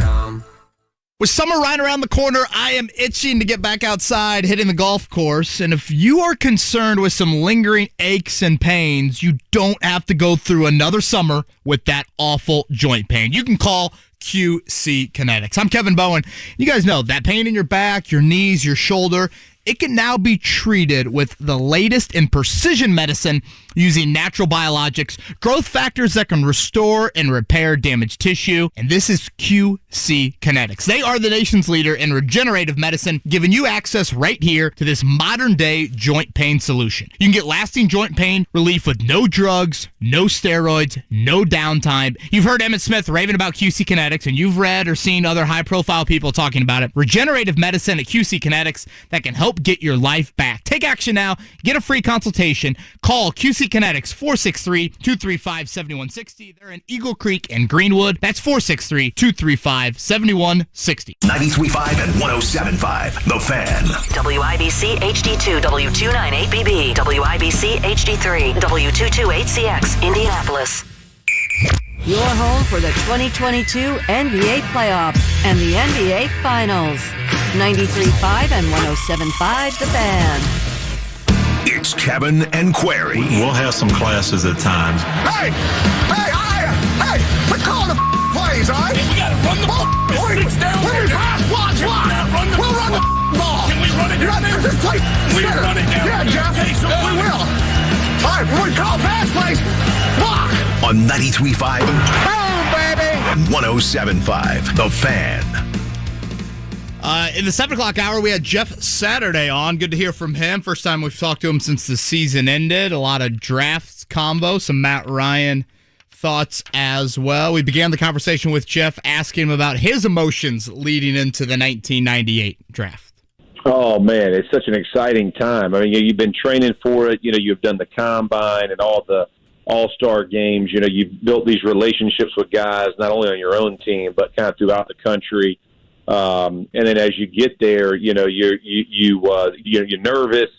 With summer right around the corner, I am itching to get back outside, hitting the golf course. And if you are concerned with some lingering aches and pains, you don't have to go through another summer with that awful joint pain. You can call QC Kinetics. I'm Kevin Bowen. You guys know that pain in your back, your knees, your shoulder, it can now be treated with the latest in precision medicine using natural biologics, growth factors that can restore and repair damaged tissue. And this is QC Kinetics. They are the nation's leader in regenerative medicine, giving you access right here to this modern-day joint pain solution. You can get lasting joint pain relief with no drugs, no steroids, no downtime. You've heard Emmett Smith raving about QC Kinetics, and you've read or seen other high-profile people talking about it. Regenerative medicine at QC Kinetics that can help get your life back. Take action now. Get a free consultation. Call QC Kinetics 463-235-7160. They're in Eagle Creek and Greenwood. That's 463-235-7160. 93.5 and 107.5 The Fan. WIBC HD2 W298BB, WIBC HD3 W228CX, Indianapolis. Your home for the 2022 NBA playoffs and the NBA Finals. 93.5 and 107.5 The Fan. It's Kevin and Query. We'll have some classes at times. Hey, we're calling the plays, all right? We gotta run the ball. Six down. When we pass, watch. We'll run the ball. Can we run it down there? Just play. We run it down. Yeah, Jeff. Okay, so we will. All right, when we call pass plays, block. On 93.5 Boom, baby. and 107.5 The Fan. In the 7 o'clock hour, we had Jeff Saturday on. Good to hear from him. First time we've talked to him since the season ended. A lot of drafts combo, some Matt Ryan thoughts as well. We began the conversation with Jeff asking him about his emotions leading into the 1998 draft. Oh, man, it's such an exciting time. I mean, you've been training for it. You've done the combine and all the all-star games. You've built these relationships with guys, not only on your own team, but kind of throughout the country. And then as you get there, you're nervous.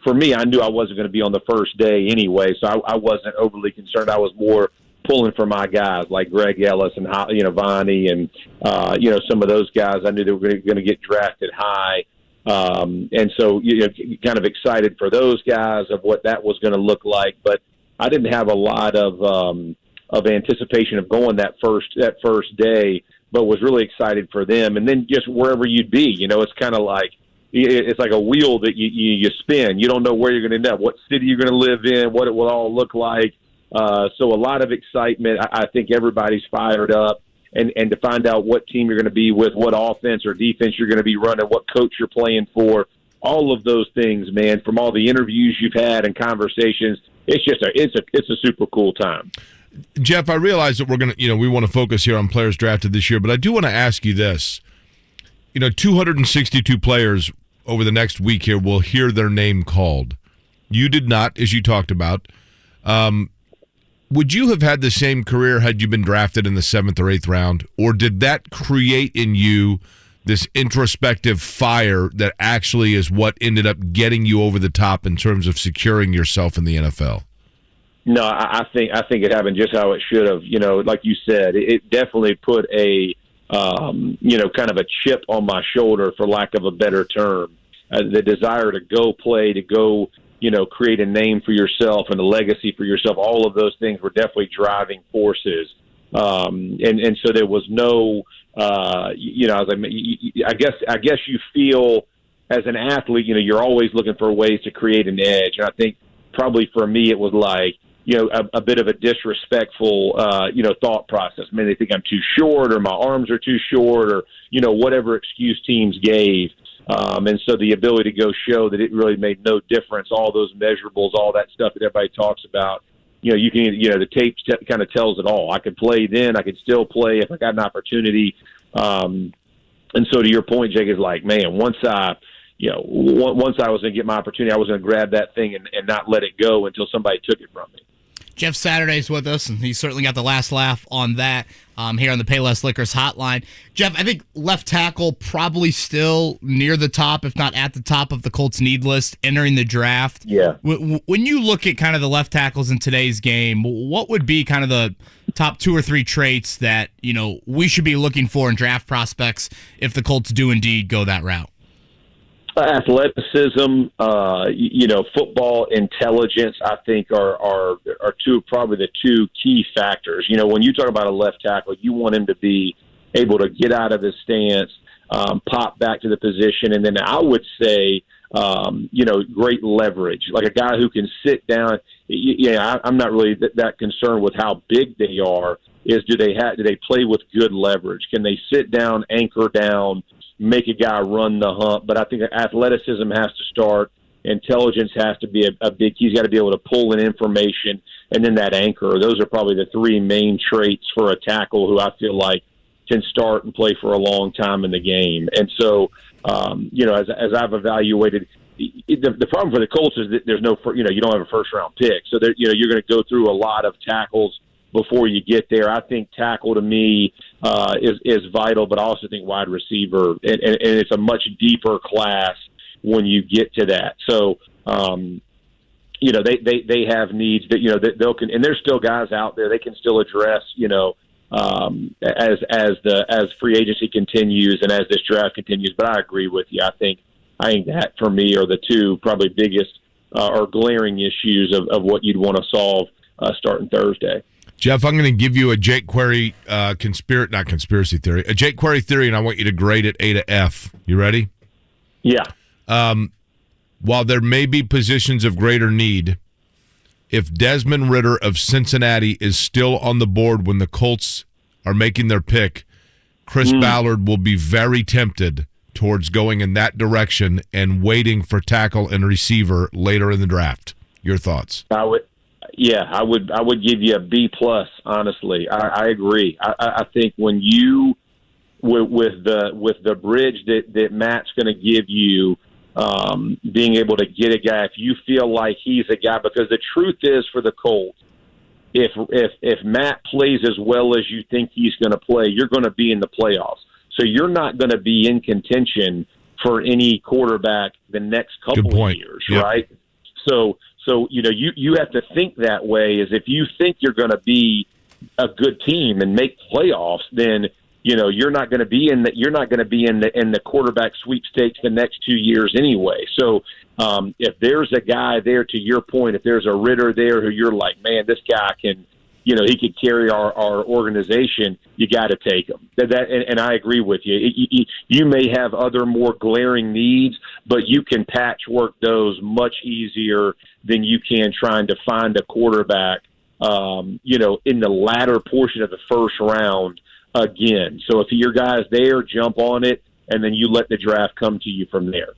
For me, I knew I wasn't going to be on the first day anyway, so I wasn't overly concerned. I was more pulling for my guys like Greg Ellis and Vonnie and some of those guys. I knew they were going to get drafted high, and so kind of excited for those guys of what that was going to look like. But I didn't have a lot of anticipation of going that first day, but was really excited for them. And then just wherever you'd be, it's kind of like, it's like a wheel that you spin. You don't know where you're going to end up, what city you're going to live in, what it will all look like. So a lot of excitement. I think everybody's fired up. And to find out what team you're going to be with, what offense or defense you're going to be running, what coach you're playing for, all of those things, man, from all the interviews you've had and conversations, it's a super cool time. Jeff, I realize that we want to focus here on players drafted this year, but I do want to ask you this. 262 players over the next week here will hear their name called. You did not, as you talked about. Would you have had the same career had you been drafted in the 7th or 8th round, or did that create in you this introspective fire that actually is what ended up getting you over the top in terms of securing yourself in the NFL? No, I think it happened just how it should have. Like you said, it definitely put a kind of a chip on my shoulder, for lack of a better term. The desire to go play, to go, create a name for yourself and a legacy for yourself. All of those things were definitely driving forces. And so there was no, I guess you feel as an athlete, you're always looking for ways to create an edge. And I think probably for me, it was like, a bit of a disrespectful, thought process. I mean, they think I'm too short, or my arms are too short, or, whatever excuse teams gave. And so the ability to go show that it really made no difference, all those measurables, all that stuff that everybody talks about, the tape kind of tells it all. I could play then, I could still play if I got an opportunity. And so to your point, Jake, is like, man, once I was going to get my opportunity, I was going to grab that thing and not let it go until somebody took it from me. Jeff Saturday's with us, and he certainly got the last laugh on that here on the Payless Liquors hotline. Jeff, I think left tackle probably still near the top, if not at the top of the Colts need list entering the draft. Yeah. When you look at kind of the left tackles in today's game, what would be kind of the top 2 or 3 traits that, we should be looking for in draft prospects if the Colts do indeed go that route? Athleticism, football intelligence, I think are probably the 2 key factors. When you talk about a left tackle, you want him to be able to get out of his stance, pop back to the position, and then I would say, great leverage, like a guy who can sit down. I'm not really that concerned with how big they are. Do they play with good leverage? Can they sit down, anchor down, make a guy run the hump? But I think athleticism has to start. Intelligence has to be a big key. He's got to be able to pull in information, and then that anchor. Those are probably the 3 main traits for a tackle who I feel like can start and play for a long time in the game. And so, as I've evaluated, the problem for the Colts is that there's no, you don't have a first-round pick. So, you're going to go through a lot of tackles before you get there. I think tackle to me is vital, but I also think wide receiver, and it's a much deeper class when you get to that. So, they have needs that, they'll and there's still guys out there they can still address, as free agency continues and as this draft continues. But I agree with you. I think that for me are the 2 probably biggest or glaring issues of what you'd want to solve starting Thursday. Jeff, I'm going to give you a Jake Query a Jake Query theory, and I want you to grade it A to F. You ready? Yeah. While there may be positions of greater need, if Desmond Ridder of Cincinnati is still on the board when the Colts are making their pick, Chris Ballard will be very tempted towards going in that direction and waiting for tackle and receiver later in the draft. Your thoughts? I would give you a B+, honestly. I agree. I think when you with the bridge that Matt's going to give you, being able to get a guy, if you feel like he's a guy, because the truth is for the Colts, if Matt plays as well as you think he's going to play, you're going to be in the playoffs. So you're not going to be in contention for any quarterback the next couple of years, right? So you have to think that way. Is if you think you're going to be a good team and make playoffs, then you're not going to be in the quarterback sweepstakes the next 2 years anyway. So if there's a guy there, to your point, if there's a Ridder there who you're like, man, this guy can he could carry our organization, you got to take him. And I agree with you. You may have other more glaring needs, but you can patchwork those much easier than you can trying to find a quarterback, in the latter portion of the first round again. So if your guy's there, jump on it, and then you let the draft come to you from there.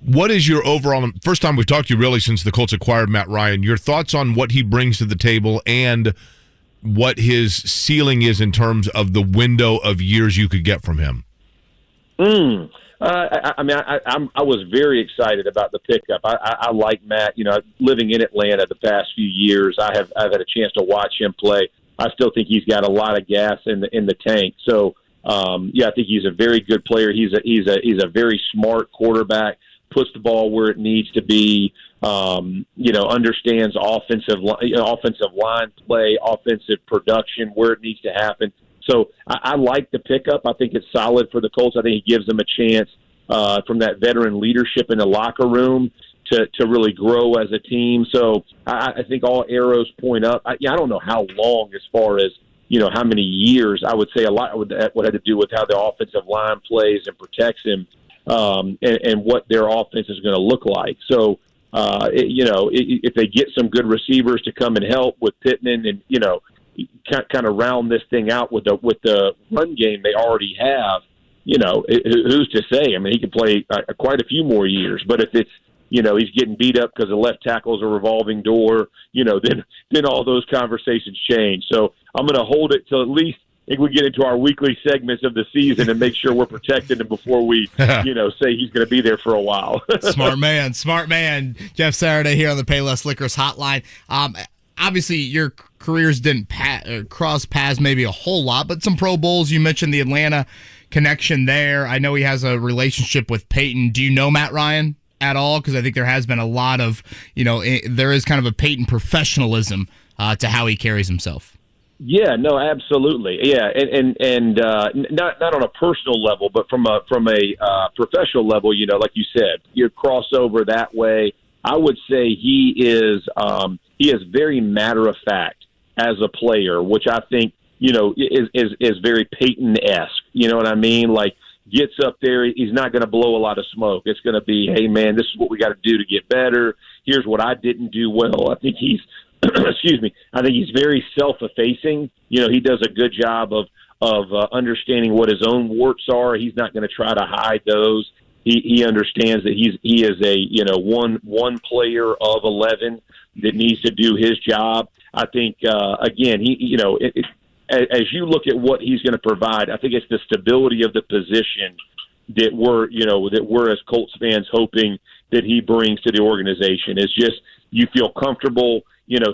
What is your overall, first time we've talked to you really since the Colts acquired Matt Ryan, your thoughts on what he brings to the table and what his ceiling is in terms of the window of years you could get from him? I was very excited about the pickup. I like Matt. Living in Atlanta the past few years, I've had a chance to watch him play. I still think he's got a lot of gas in the tank. So, I think he's a very good player. He's a very smart quarterback. Puts the ball where it needs to be. Understands offensive line play, offensive production, where it needs to happen. So I like the pickup. I think it's solid for the Colts. I think it gives them a chance from that veteran leadership in the locker room to really grow as a team. So I think all arrows point up. I don't know how long, as far as how many years. I would say a lot would have to do with how the offensive line plays and protects him, and what their offense is going to look like. So. If they get some good receivers to come and help with Pittman and, kind of round this thing out with the run game they already have, who's to say? I mean, he could play quite a few more years, but if it's, he's getting beat up because the left tackle's a revolving door, then all those conversations change. So I'm going to hold it till at least I think we get into our weekly segments of the season and make sure we're protecting him before we, say he's going to be there for a while. Smart man. Jeff Saturday here on the Payless Liquors hotline. Obviously, your careers didn't cross paths maybe a whole lot, but some Pro Bowls. You mentioned the Atlanta connection there. I know he has a relationship with Peyton. Do you know Matt Ryan at all? Because I think there has been a lot of, there is kind of a Peyton professionalism to how he carries himself. Yeah, no, absolutely. Yeah, and not on a personal level, but from a professional level, like you said, you cross over that way. I would say he is very matter of fact as a player, which I think is very Peyton-esque. You know what I mean? Like, gets up there, he's not going to blow a lot of smoke. It's going to be, hey man, this is what we got to do to get better. Here's what I didn't do well. I think he's excuse me. I think he's very self-effacing. He does a good job of understanding what his own warts are. He's not going to try to hide those. He understands that he is a one player of 11 that needs to do his job. I think again, as you look at what he's going to provide, I think it's the stability of the position that we're as Colts fans hoping that he brings to the organization. It's just you feel comfortable.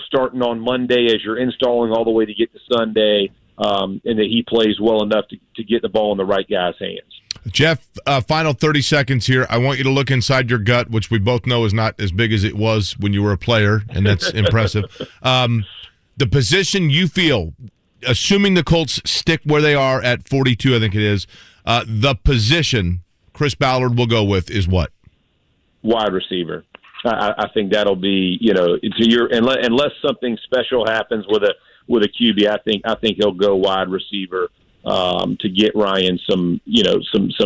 Starting on Monday as you're installing all the way to get to Sunday, and that he plays well enough to get the ball in the right guy's hands. Jeff, final 30 seconds here. I want you to look inside your gut, which we both know is not as big as it was when you were a player, and that's impressive. The position you feel, assuming the Colts stick where they are at 42, I think it is, the position Chris Ballard will go with is what? Wide receiver. I think that'll be, unless something special happens with a QB, I think he'll go wide receiver to get Ryan some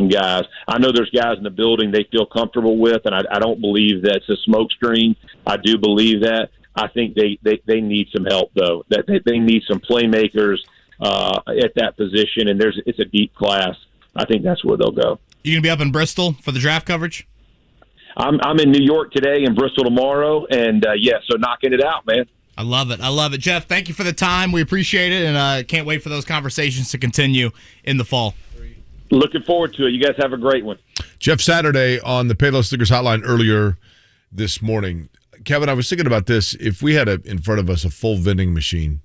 guys. I know there's guys in the building they feel comfortable with, and I don't believe that's a smokescreen. I do believe that. I think they need some help though. That they need some playmakers at that position, and it's a deep class. I think that's where they'll go. You gonna be up in Bristol for the draft coverage? I'm in New York today and Bristol tomorrow, and so knocking it out, man. I love it. Jeff, thank you for the time. We appreciate it, and can't wait for those conversations to continue in the fall. Looking forward to it. You guys have a great one. Jeff Saturday on the Payless Liquors hotline earlier this morning. Kevin, I was thinking about this. If we had in front of us a full vending machine,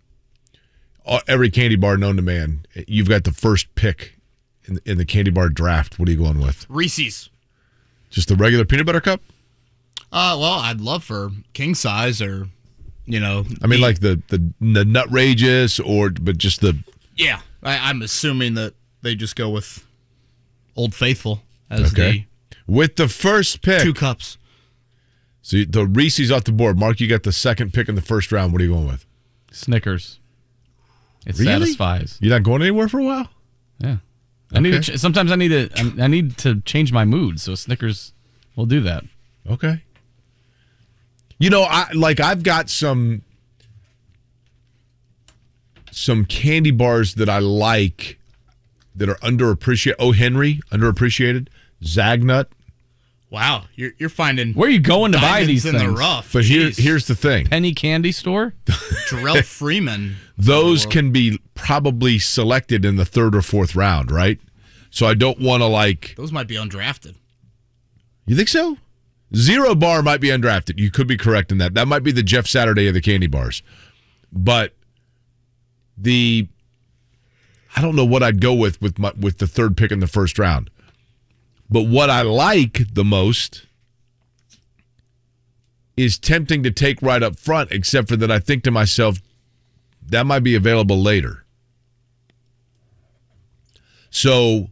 every candy bar known to man, you've got the first pick in the candy bar draft. What are you going with? Reese's. Just the regular peanut butter cup? Well, I'd love for king size or, I mean, like the Nutrageous but just the. Yeah, I'm assuming that they just go with Old Faithful as with the first pick. 2 cups. So the Reese's off the board. Mark, you got the second pick in the first round. What are you going with? Snickers. It Really? satisfies. You're not going anywhere for a while? Yeah. I need to sometimes I need to change my mood, so Snickers will do that. Okay. You know, I've got some candy bars that I like that are underappreciated. Oh, Henry, underappreciated. Zagnut. Wow, you're finding. Where are you going to buy these in things? the rough? But here's the thing. Penny candy store? Jarrell Freeman. Those can be probably selected in the 3rd or 4th round, right? So I don't want to Those might be undrafted. You think so? Zero Bar might be undrafted. You could be correct in that. That might be the Jeff Saturday of the candy bars. But I don't know what I'd go with the 3rd pick in the 1st round. But what I like the most is tempting to take right up front, except for that I think to myself, that might be available later. So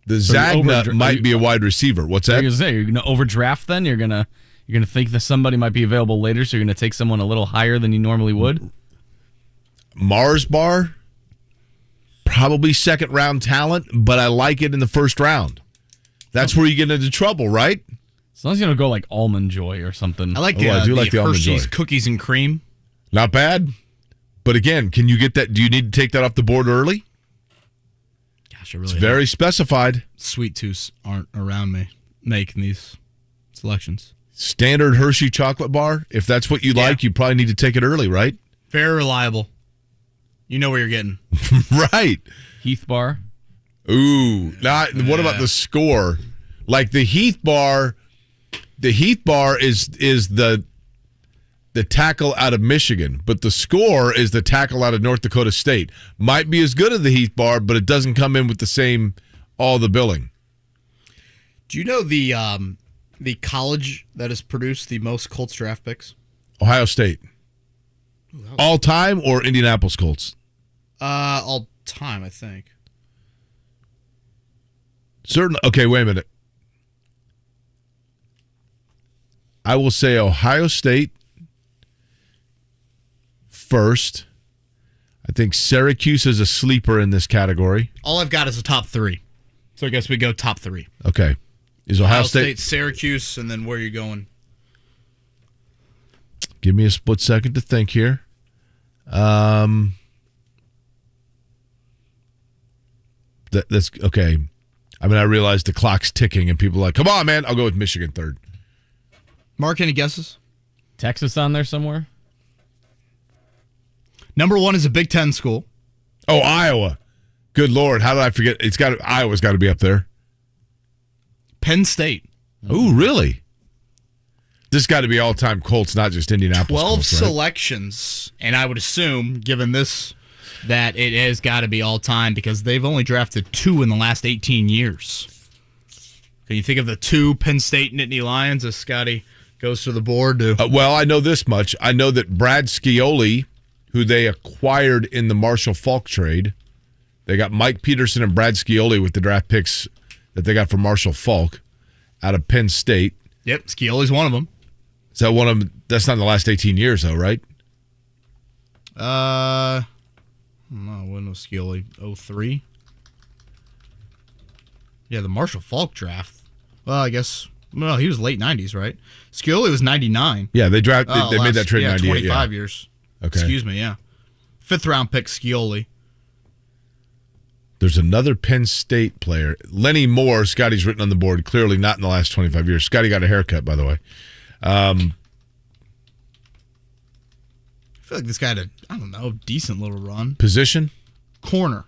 the Zagnut might be a wide receiver. What's that? You're going to overdraft then? You're going to think that somebody might be available later, so you're going to take someone a little higher than you normally would? Mars Bar, probably 2nd round talent, but I like it in the 1st round. That's where you get into trouble, right? As long as you don't go like Almond Joy or something. I like I do like the Almond Hershey's Joy. cookies and cream. Not bad. But again, can you get that? Do you need to take that off the board early? Gosh, I really It's very specified. Sweet tooths aren't around me making these selections. Standard Hershey chocolate bar. If that's what you like, you probably need to take it early, right? Very reliable. You know where you're getting. Right. Heath Bar. Ooh. What about the score? Like the Heath Bar is the tackle out of Michigan, but the score is the tackle out of North Dakota State. Might be as good as the Heath Bar, but it doesn't come in with all the billing. Do you know the college that has produced the most Colts draft picks? Ohio State. All time or Indianapolis Colts? All time, I think. Okay, wait a minute. I will say Ohio State first. I think Syracuse is a sleeper in this category. All I've got is a top 3. So I guess we go top 3. Okay. Is Ohio State, Syracuse, and then where are you going? Give me a split second to think here. That's okay. I mean, I realize the clock's ticking and people are like, come on, man. I'll go with Michigan 3rd. Mark, any guesses? Texas on there somewhere? Number 1 is a Big Ten school. Oh, Iowa. Good Lord. How did I forget? Iowa's got to be up there. Penn State. Oh, really? This got to be all-time Colts, not just Indianapolis 12 Colts, right? selections, and I would assume, given this, that it has got to be all-time because they've only drafted 2 in the last 18 years. Can you think of the 2 Penn State Nittany Lions as Scotty goes to the board? Well, I know this much. I know that Brad Scioli, who they acquired in the Marshall Faulk trade, they got Mike Peterson and Brad Scioli with the draft picks that they got from Marshall Faulk out of Penn State. Yep, Scioli's one of them. Is that one of them? That's not in the last 18 years, though, right? No, when was Scioli? 03? Yeah, the Marshall Faulk draft. Well, I guess, he was late 90s, right? Scioli was 99. Yeah, they made that trade in 98. 25 years. Okay. Excuse me, yeah. 5th round pick, Scioli. There's another Penn State player. Lenny Moore, Scotty's written on the board, clearly not in the last 25 years. Scotty got a haircut, by the way. I feel like this guy had a decent little run. Position? Corner.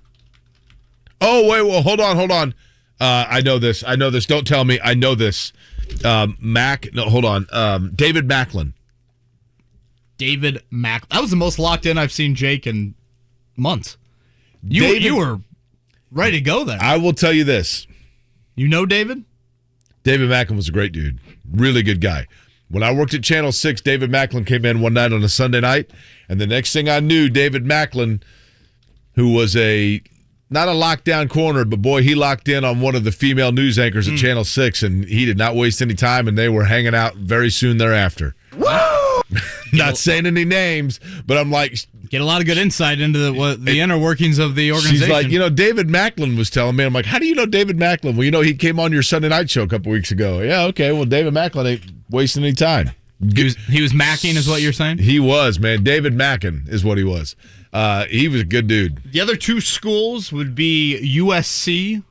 Oh, wait, well, hold on. I know this. Don't tell me. I know this. David Macklin. David Macklin. That was the most locked in I've seen Jake in months. You were ready to go there. I will tell you this. You know David? David Macklin was a great dude. Really good guy. When I worked at Channel 6, David Macklin came in one night on a Sunday night, and the next thing I knew, David Macklin, who was not a lockdown corner, but boy, he locked in on one of the female news anchors at Channel 6, and he did not waste any time, and they were hanging out very soon thereafter. Woo! Not saying any names, but I'm like, get a lot of good insight into the inner workings of the organization. She's like, David Macklin was telling me. I'm like, how do you know David Macklin? Well, he came on your Sunday night show a couple weeks ago. Yeah, okay. Well, David Macklin ain't wasting any time. He was macking, is what you're saying? He was, man. David Mackin is what he was. He was a good dude. The other two schools would be USC.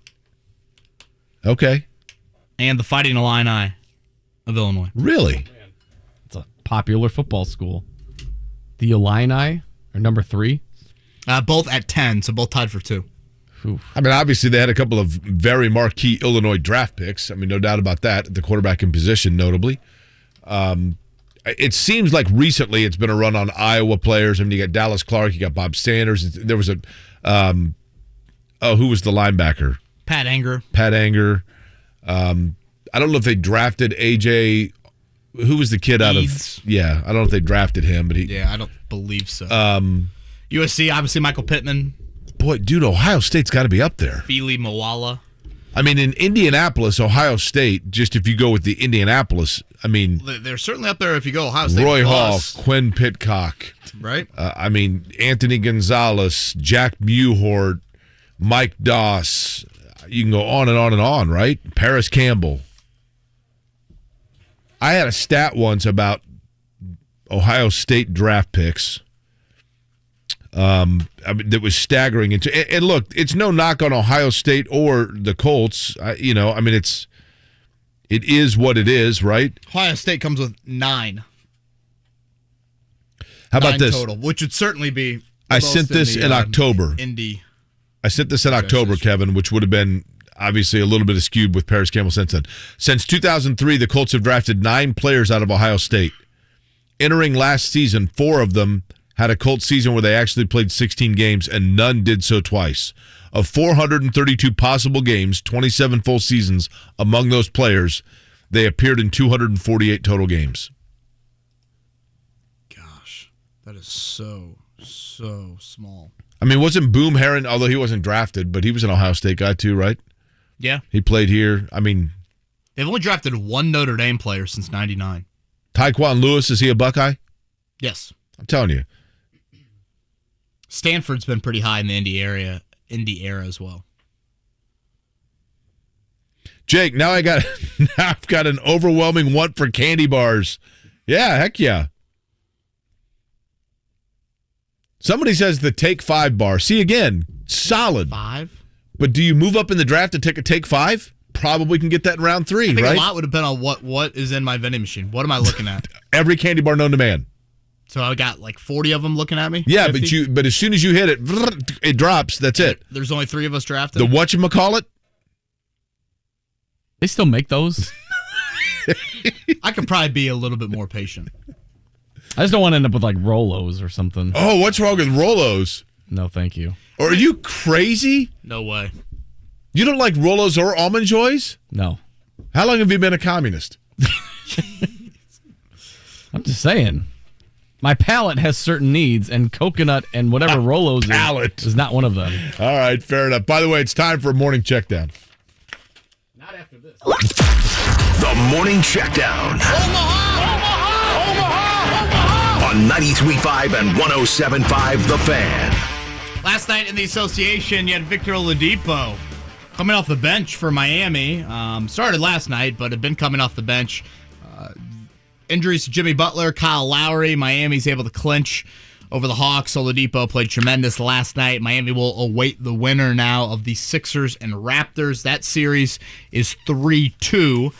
Okay. And the Fighting Illini of Illinois. Really? It's a popular football school. The Illini are number 3. Both at 10, so both tied for 2. I mean, obviously they had a couple of very marquee Illinois draft picks. I mean, no doubt about that. The quarterback in position, notably. It seems like recently it's been a run on Iowa players. I mean, you got Dallas Clark, you got Bob Sanders. There was who was the linebacker? Pat Anger. I don't know if they drafted AJ. Who was the kid out Eads. of? Yeah, I don't know if they drafted him, but I don't believe so. USC, obviously Michael Pittman. Boy, dude, Ohio State's got to be up there. Feely Moala. I mean, in Indianapolis, Ohio State, just if you go with the Indianapolis, I mean... They're certainly up there if you go Ohio State. Roy plus. Hall, Quinn Pitcock. Right. I mean, Anthony Gonzalez, Jack Mewhort, Mike Doss. You can go on and on and on, right? Paris Campbell. I had a stat once about Ohio State draft picks. I mean, that was staggering. And look, it's no knock on Ohio State or the Colts. I mean, it is what it is, right? Ohio State comes with 9. How about 9 this? total, which would certainly be. I sent this in October. Indy. I sent this in October, Kevin, which would have been obviously a little bit skewed with Paris Campbell since then. Since 2003, the Colts have drafted 9 players out of Ohio State. Entering last season, 4 of them had a Colts season where they actually played 16 games, and none did so twice. Of 432 possible games, 27 full seasons among those players, they appeared in 248 total games. Gosh, that is so small. I mean, wasn't Boom Herron, although he wasn't drafted, but he was an Ohio State guy too, right? Yeah. He played here. I mean... They've only drafted 1 Notre Dame player since 99. Tyquan Lewis, is he a Buckeye? Yes. I'm telling you. Stanford's been pretty high in the Indy era as well. Jake, now I've got an overwhelming want for candy bars. Yeah, heck yeah. Somebody says the Take 5 bar. See, again, solid. 5? But do you move up in the draft to take a Take 5? Probably can get that in round 3, I think right? a lot would depend on what is in my vending machine. What am I looking at? Every candy bar known to man. So I got like 40 of them looking at me? Yeah, 50? but as soon as you hit it, it drops. That's it. There's only 3 of us drafted. The whatchamacallit? They still make those? I could probably be a little bit more patient. I just don't want to end up with like Rolos or something. Oh, what's wrong with Rolos? No, thank you. Or are you crazy? No way. You don't like Rolos or Almond Joys? No. How long have you been a communist? I'm just saying. My palate has certain needs, and coconut and whatever Rolos is not one of them. All right, fair enough. By the way, it's time for a morning checkdown. Not after this. The morning checkdown. On 93.5 and 107.5 The Fan. Last night in the association, you had Victor Oladipo coming off the bench for Miami. Started last night, but had been coming off the bench. Injuries to Jimmy Butler, Kyle Lowry. Miami's able to clinch over the Hawks. Oladipo played tremendous last night. Miami will await the winner now of the Sixers and Raptors. That series is 3-2.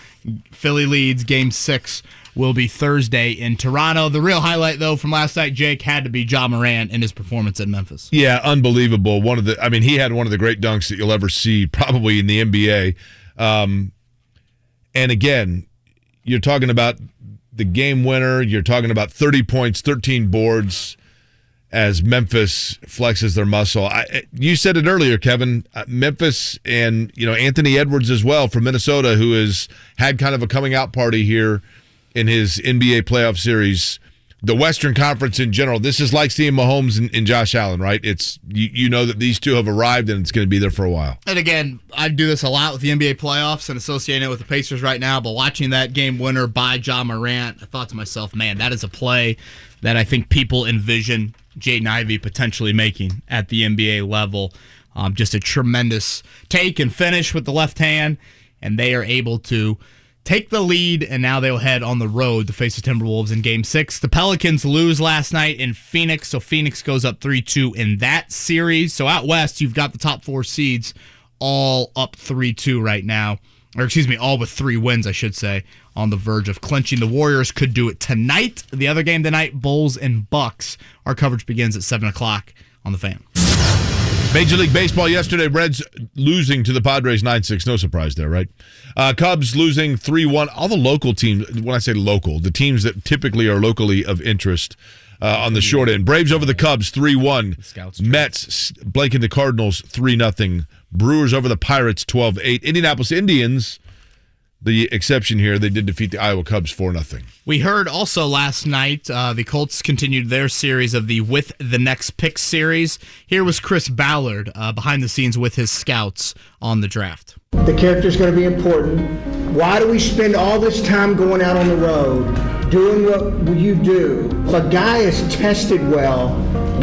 Philly leads. Game 6 will be Thursday in Toronto. The real highlight, though, from last night, Jake, had to be Ja Morant and his performance at Memphis. Yeah, unbelievable. He had one of the great dunks that you'll ever see, probably in the NBA. And again, you're talking about the game winner. You're talking about 30 points, 13 boards as Memphis flexes their muscle. You said it earlier, Kevin. Memphis and Anthony Edwards as well from Minnesota, who has had kind of a coming out party here in his NBA playoff series. the Western Conference in general, this is like seeing Mahomes and Josh Allen, right? It's you know that these two have arrived and it's going to be there for a while. And again, I do this a lot with the NBA playoffs and associating it with the Pacers right now, but watching that game winner by Ja Morant, I thought to myself, man, that is a play that I think people envision Jayden Ivey potentially making at the NBA level. Just a tremendous take and finish with the left hand, and they are able to take the lead, and now they'll head on the road to face the Timberwolves in Game 6. The Pelicans lose last night in Phoenix, so Phoenix goes up 3-2 in that series. So out west, you've got the top 4 seeds all up 3-2 right now. Or excuse me, all with 3 wins, I should say, on the verge of clinching. The Warriors could do it tonight. The other game tonight, Bulls and Bucks. Our coverage begins at 7 o'clock on The Fan. Major League Baseball yesterday, Reds losing to the Padres 9-6. No surprise there, right? Cubs losing 3-1. All the local teams, when I say local, the teams that typically are locally of interest on the short end. Braves over the Cubs 3-1. Mets blanking the Cardinals 3-0. Brewers over the Pirates 12-8. Indianapolis Indians, the exception here, they did defeat the Iowa Cubs 4-0. We heard also last night the Colts continued their series of the With the Next Pick series. Here was Chris Ballard behind the scenes with his scouts on the draft. The character's going to be important. Why do we spend all this time going out on the road, doing what you do? If a guy is tested well,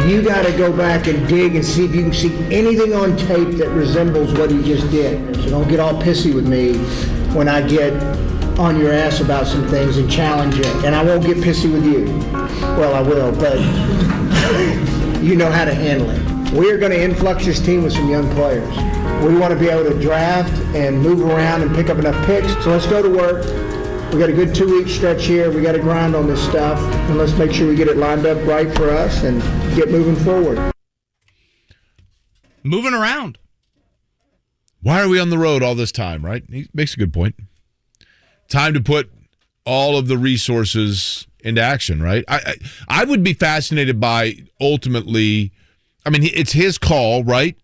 you got to go back and dig and see if you can see anything on tape that resembles what he just did. So don't get all pissy with me when I get on your ass about some things and challenge it. And I won't get pissy with you. Well, I will, but you know how to handle it. We're going to influx this team with some young players. We want to be able to draft and move around and pick up enough picks. So let's go to work. We got a good 2-week stretch here. We got to grind on this stuff. And let's make sure we get it lined up right for us and get moving forward. Moving around. Why are we on the road all this time, right? He makes a good point. Time to put all of the resources into action, right? I would be fascinated by ultimately, I mean, it's his call, right?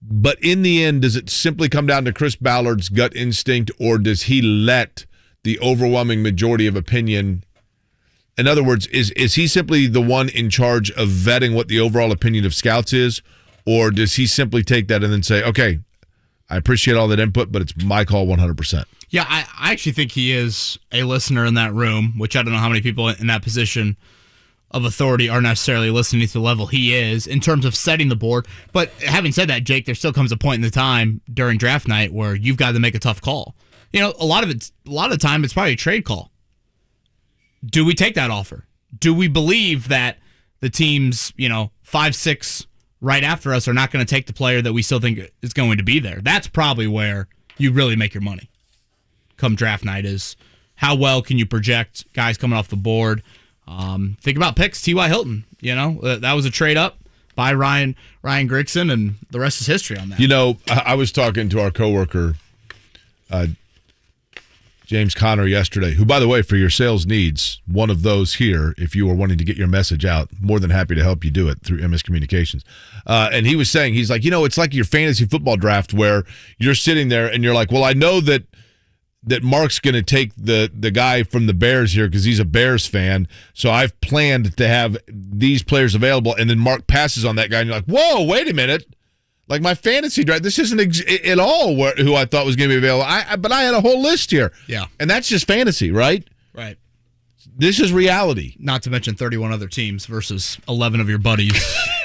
But in the end, does it simply come down to Chris Ballard's gut instinct, or does he let the overwhelming majority of opinion? In other words, is he simply the one in charge of vetting what the overall opinion of scouts is, or does he simply take that and then say, okay, I appreciate all that input, but it's my call 100%? Yeah, I actually think he is a listener in that room, which I don't know how many people in that position of authority are necessarily listening to the level he is in terms of setting the board. But having said that, Jake, there still comes a point in the time during draft night where you've got to make a tough call. You know, a lot of the time it's probably a trade call. Do we take that offer? Do we believe that the teams, 5-6 right after us are not going to take the player that we still think is going to be there? That's probably where you really make your money come draft night, is how well can you project guys coming off the board. Think about picks. T.Y. Hilton, that was a trade up by Ryan Grigson, and the rest is history on that. I was talking to our coworker, James Conner, yesterday, who, by the way, for your sales needs, one of those here, if you were wanting to get your message out, more than happy to help you do it through MS Communications. And he was saying, he's like, it's like your fantasy football draft where you're sitting there and you're like, well, I know that Mark's going to take the guy from the Bears here because he's a Bears fan. So I've planned to have these players available. And then Mark passes on that guy, and you're like, whoa, wait a minute. Like my fantasy draft, this isn't at all who I thought was going to be available. But I had a whole list here. Yeah. And that's just fantasy, right? Right. This is reality. Not to mention 31 other teams versus 11 of your buddies.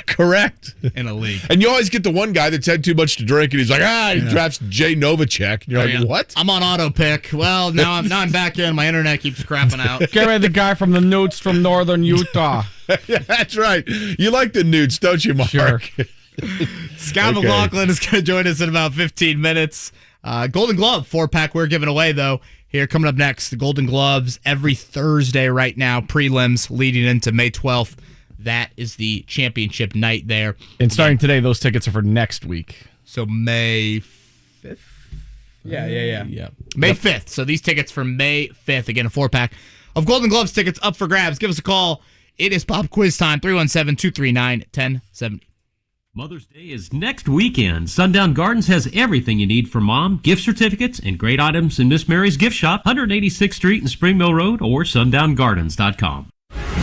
Correct. In a league. And you always get the one guy that's had too much to drink, and he's like, he drafts Jay Novacek. And you're like, what? I'm on auto pick. Well, now I'm back in. My internet keeps crapping out. Get rid of the guy from the Newts from northern Utah. Yeah, that's right. You like the Newts, don't you, Mark? Sure. Scott McLaughlin is going to join us in about 15 minutes. Golden Glove 4-pack we're giving away, though. Here, coming up next, the Golden Gloves every Thursday right now, prelims leading into May 12th. That is the championship night there. And starting today, those tickets are for next week. So May 5th? Yeah. May 5th. So these tickets for May 5th. Again, a 4-pack of Golden Gloves tickets up for grabs. Give us a call. It is pop quiz time, 317-239-1070. Mother's Day is next weekend. Sundown Gardens has everything you need for mom, gift certificates, and great items in Miss Mary's gift shop, 186th Street and Spring Mill Road, or sundown.gardens.com.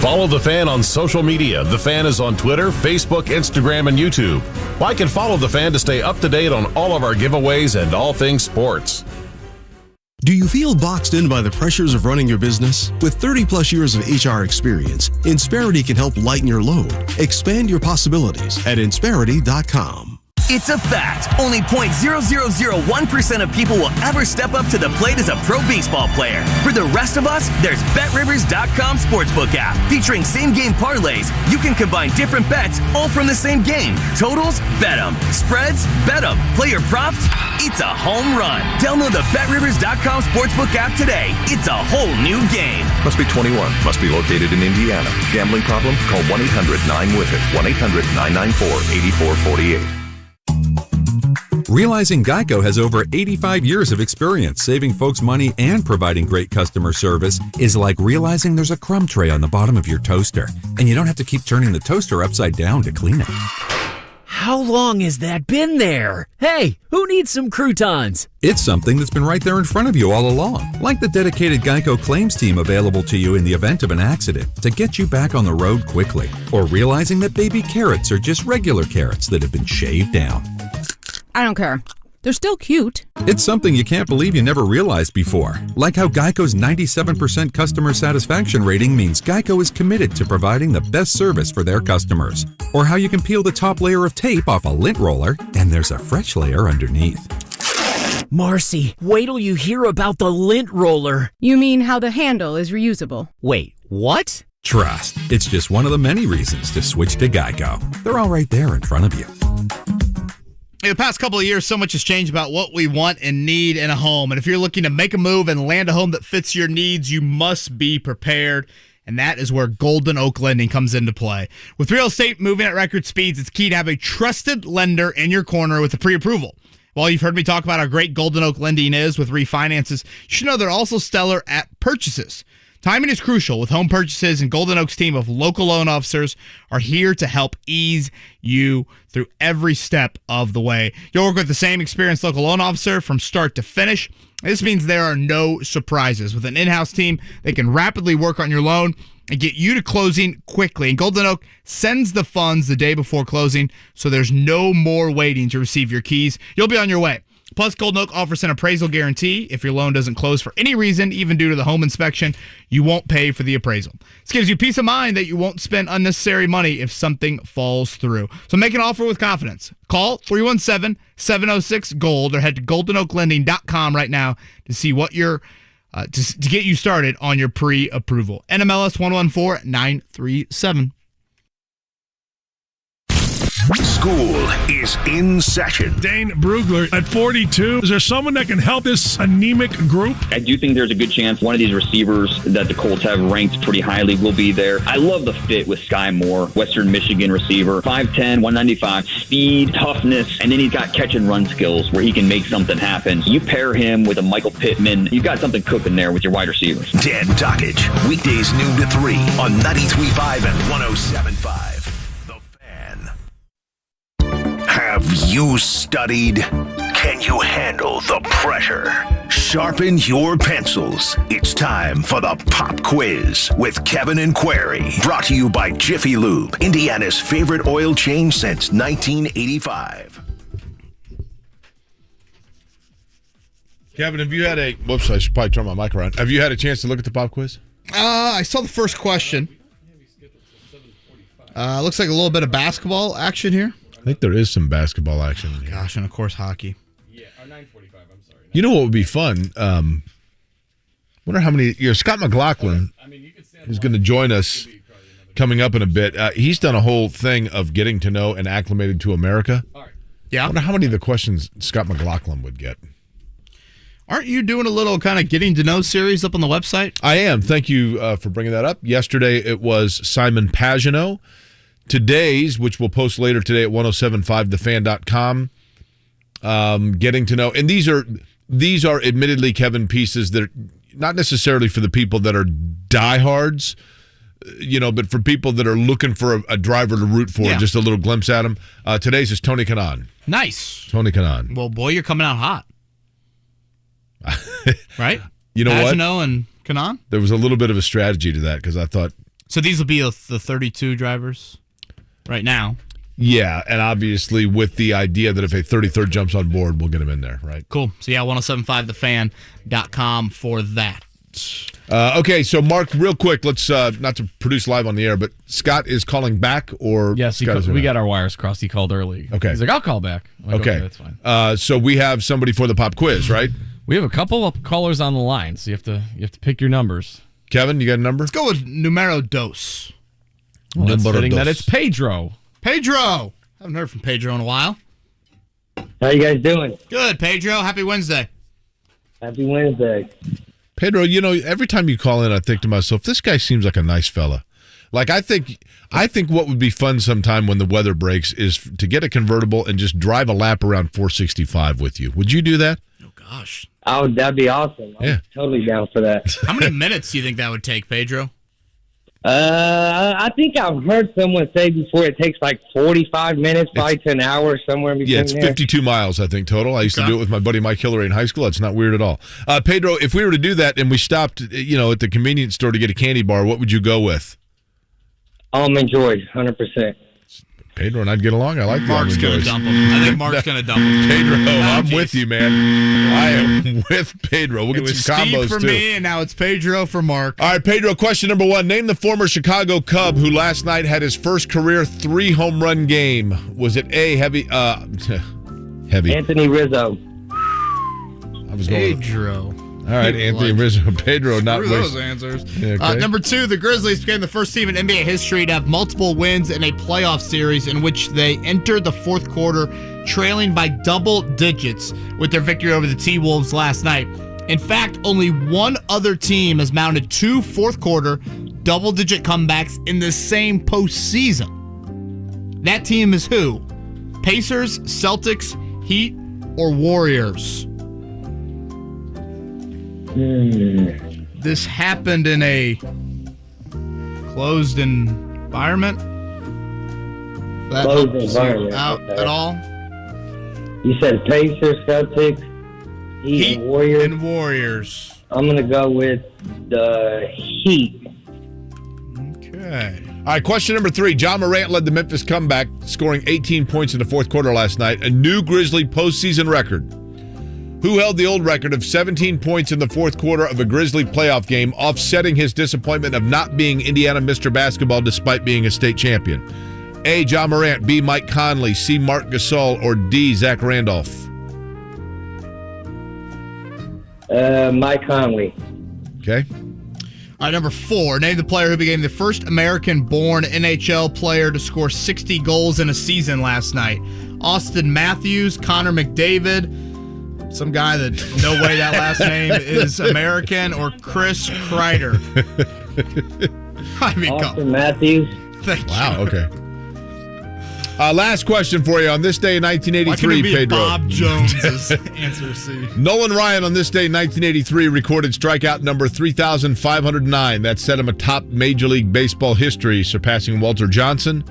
Follow The Fan on social media. The Fan is on Twitter, Facebook, Instagram, and YouTube. Like and follow The Fan to stay up to date on all of our giveaways and all things sports. Do you feel boxed in by the pressures of running your business? With 30-plus years of HR experience, Insperity can help lighten your load. Expand your possibilities at Insperity.com. It's a fact. Only 0.0001% of people will ever step up to the plate as a pro baseball player. For the rest of us, there's BetRivers.com Sportsbook app. Featuring same-game parlays, you can combine different bets all from the same game. Totals? Bet 'em. Spreads? Bet 'em. Player props? It's a home run. Download the BetRivers.com Sportsbook app today. It's a whole new game. Must be 21. Must be located in Indiana. Gambling problem? Call 1-800-9-WITH-IT. 1-800-994-8448. Realizing Geico has over 85 years of experience saving folks money and providing great customer service is like realizing there's a crumb tray on the bottom of your toaster, and you don't have to keep turning the toaster upside down to clean it. How long has that been there? Hey, who needs some croutons? It's something that's been right there in front of you all along, like the dedicated Geico claims team available to you in the event of an accident to get you back on the road quickly, or realizing that baby carrots are just regular carrots that have been shaved down. I don't care. They're still cute. It's something you can't believe you never realized before. Like how Geico's 97% customer satisfaction rating means Geico is committed to providing the best service for their customers. Or how you can peel the top layer of tape off a lint roller and there's a fresh layer underneath. Marcy, wait till you hear about the lint roller. You mean how the handle is reusable? Wait, what? Trust. It's just one of the many reasons to switch to Geico. They're all right there in front of you. In the past couple of years, so much has changed about what we want and need in a home. And if you're looking to make a move and land a home that fits your needs, you must be prepared. And that is where Golden Oak Lending comes into play. With real estate moving at record speeds, it's key to have a trusted lender in your corner with a pre-approval. While you've heard me talk about how great Golden Oak Lending is with refinances, you should know they're also stellar at purchases. Timing is crucial with home purchases, and Golden Oak's team of local loan officers are here to help ease you through every step of the way. You'll work with the same experienced local loan officer from start to finish. This means there are no surprises. With an in-house team, they can rapidly work on your loan and get you to closing quickly. And Golden Oak sends the funds the day before closing, so there's no more waiting to receive your keys. You'll be on your way. Plus, Golden Oak offers an appraisal guarantee. If your loan doesn't close for any reason, even due to the home inspection, you won't pay for the appraisal. This gives you peace of mind that you won't spend unnecessary money if something falls through. So make an offer with confidence. Call 317-706-GOLD or head to goldenoaklending.com right now to see what to get you started on your pre-approval. NMLS 114937. School is in session. Dane Brugler at 42. Is there someone that can help this anemic group? I do think there's a good chance one of these receivers that the Colts have ranked pretty highly will be there. I love the fit with Sky Moore, Western Michigan receiver. 5'10", 195, speed, toughness, and then he's got catch and run skills where he can make something happen. You pair him with a Michael Pittman, you've got something cooking there with your wide receivers. Dan Dockage, weekdays noon to 3 on 93.5 and 107.5. Have you studied? Can you handle the pressure? Sharpen your pencils. It's time for the Pop Quiz with Kevin and Query. Brought to you by Jiffy Lube, Indiana's favorite oil change since 1985. Kevin, have you had a... Whoops, I should probably turn my mic around. Have you had a chance to look at the Pop Quiz? I saw the first question. Looks like a little bit of basketball action here. I think there is some basketball action. Oh, gosh, and of course hockey. Yeah, or 9:45. I'm sorry. You know what would be fun? Wonder how many. Scott McLaughlin, who's going to join us coming up in a bit. He's done a whole thing of getting to know and acclimated to America. All right. Yeah. I wonder how many of the questions Scott McLaughlin would get. Aren't you doing a little kind of getting to know series up on the website? I am. Thank you for bringing that up. Yesterday it was Simon Pagino. Today's, which we'll post later today at 1075thefan.com, getting to know. And these are admittedly, Kevin, pieces that are not necessarily for the people that are diehards but for people that are looking for a driver to root for, just a little glimpse at him, today's is Tony Kanaan. Nice. Tony Kanaan. Well, boy, you're coming out hot. Right? You know Pagano what? and Kanaan? There was a little bit of a strategy to that because I thought... So these will be the 32 drivers right now? Yeah, and obviously with the idea that if a 33rd jumps on board, we'll get him in there, right? Cool. So, 1075thefan.com for that. Okay, so Mark, real quick, let's not to produce live on the air, but Scott is calling back, or yes, we got our wires crossed. He called early. Okay, he's like, I'll call back. Like, okay, that's fine. So we have somebody for the pop quiz, right? We have a couple of callers on the line, so you have to pick your numbers. Kevin, you got a number? Let's go with numero dos. Well, that's fitting that it's Pedro. Pedro. Haven't heard from Pedro in a while. How you guys doing? Good, Pedro. Happy Wednesday. Happy Wednesday. Pedro, every time you call in, I think to myself, this guy seems like a nice fella. Like, I think what would be fun sometime when the weather breaks is to get a convertible and just drive a lap around 465 with you. Would you do that? Oh, gosh. Oh, that'd be awesome. I'm totally down for that. How many minutes do you think that would take, Pedro? I think I've heard someone say before it takes like 45 minutes, probably to an hour, somewhere in between. Yeah, it's 52 miles, I think, total. I used to do it with my buddy Mike Hillary in high school. It's not weird at all. Pedro, if we were to do that and we stopped, at the convenience store to get a candy bar, what would you go with? Almond Joy, 100%. Pedro and I'd get along. I like the Mark's going to dump him. I think Mark's going to dump him. Pedro, I'm with you, man. I am with Pedro. We'll get some combos, Steve for too. me, and now it's Pedro for Mark. All right, Pedro, question number 1. Name the former Chicago Cub who last night had his first career 3-home run game. Was it A, heavy? Anthony Rizzo. I was going Pedro. All right, Anthony Rizzo. Pedro, not Screw those answers. Yeah, okay. Number 2, the Grizzlies became the first team in NBA history to have multiple wins in a playoff series in which they entered the fourth quarter trailing by double digits with their victory over the T-Wolves last night. In fact, only one other team has mounted 2 fourth-quarter double-digit comebacks in the same postseason. That team is who? Pacers, Celtics, Heat, or Warriors? This happened in a closed environment? That Closed helps environment, you out okay. at all? You said Pacers, Celtics, Heat, and Warriors. And Warriors. I'm going to go with the Heat. Okay. All right, question number 3. John Morant led the Memphis comeback, scoring 18 points in the fourth quarter last night, a new Grizzly postseason record. Who held the old record of 17 points in the fourth quarter of a Grizzly playoff game, offsetting his disappointment of not being Indiana Mr. Basketball despite being a state champion? A, John Morant, B, Mike Conley, C, Mark Gasol, or D, Zach Randolph? Mike Conley. Okay. All right, number 4. Name the player who became the first American-born NHL player to score 60 goals in a season last night. Austin Matthews, Connor McDavid, some guy that no way that last name is American, or Chris Kreider. Austin Matthews. Thank you. Wow, okay. Last question for you. On this day in 1983, Pedro. Bob Jones' answer C. Nolan Ryan on this day in 1983 recorded strikeout number 3,509. That set him atop Major League Baseball history, surpassing Walter Johnson.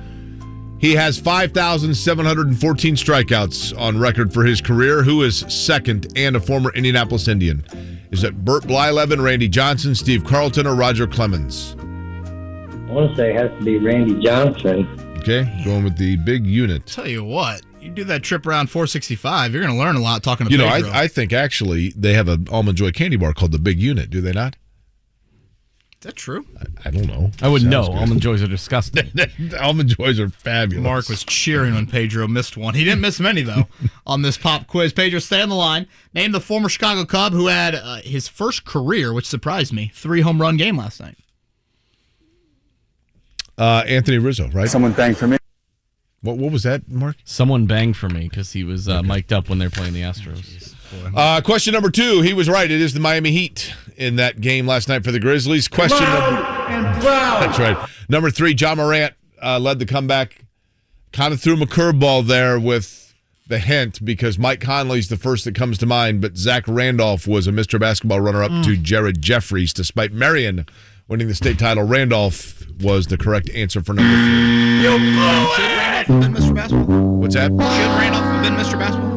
He has 5,714 strikeouts on record for his career. Who is second and a former Indianapolis Indian? Is it Burt Blyleven, Randy Johnson, Steve Carlton, or Roger Clemens? I want to say it has to be Randy Johnson. Okay, going with the big unit. Tell you what, you do that trip around 465, you're going to learn a lot talking to Pedro. I think actually they have an Almond Joy candy bar called the Big Unit. Do they not? Is that true? I don't know. I wouldn't know. Good. Almond Joys are disgusting. Almond Joys are fabulous. Mark was cheering when Pedro missed one. He didn't miss many, though, on this pop quiz. Pedro, stay on the line. Name the former Chicago Cub who had his first career, which surprised me, 3-home run game last night. Anthony Rizzo, right? Someone banged for me. What was that, Mark? Someone banged for me because he was mic'd up when they're playing the Astros. Question number 2. He was right. It is the Miami Heat in that game last night for the Grizzlies. Question number... That's right. Number 3, John Morant led the comeback. Kind of threw him a curveball there with the hint because Mike Conley's the first that comes to mind, but Zach Randolph was a Mr. Basketball runner-up to Jared Jeffries, despite Marion winning the state title. Randolph was the correct answer for number 3. Should Randolph have been Mr. Basketball? What's that? Should Randolph have been Mr. Basketball?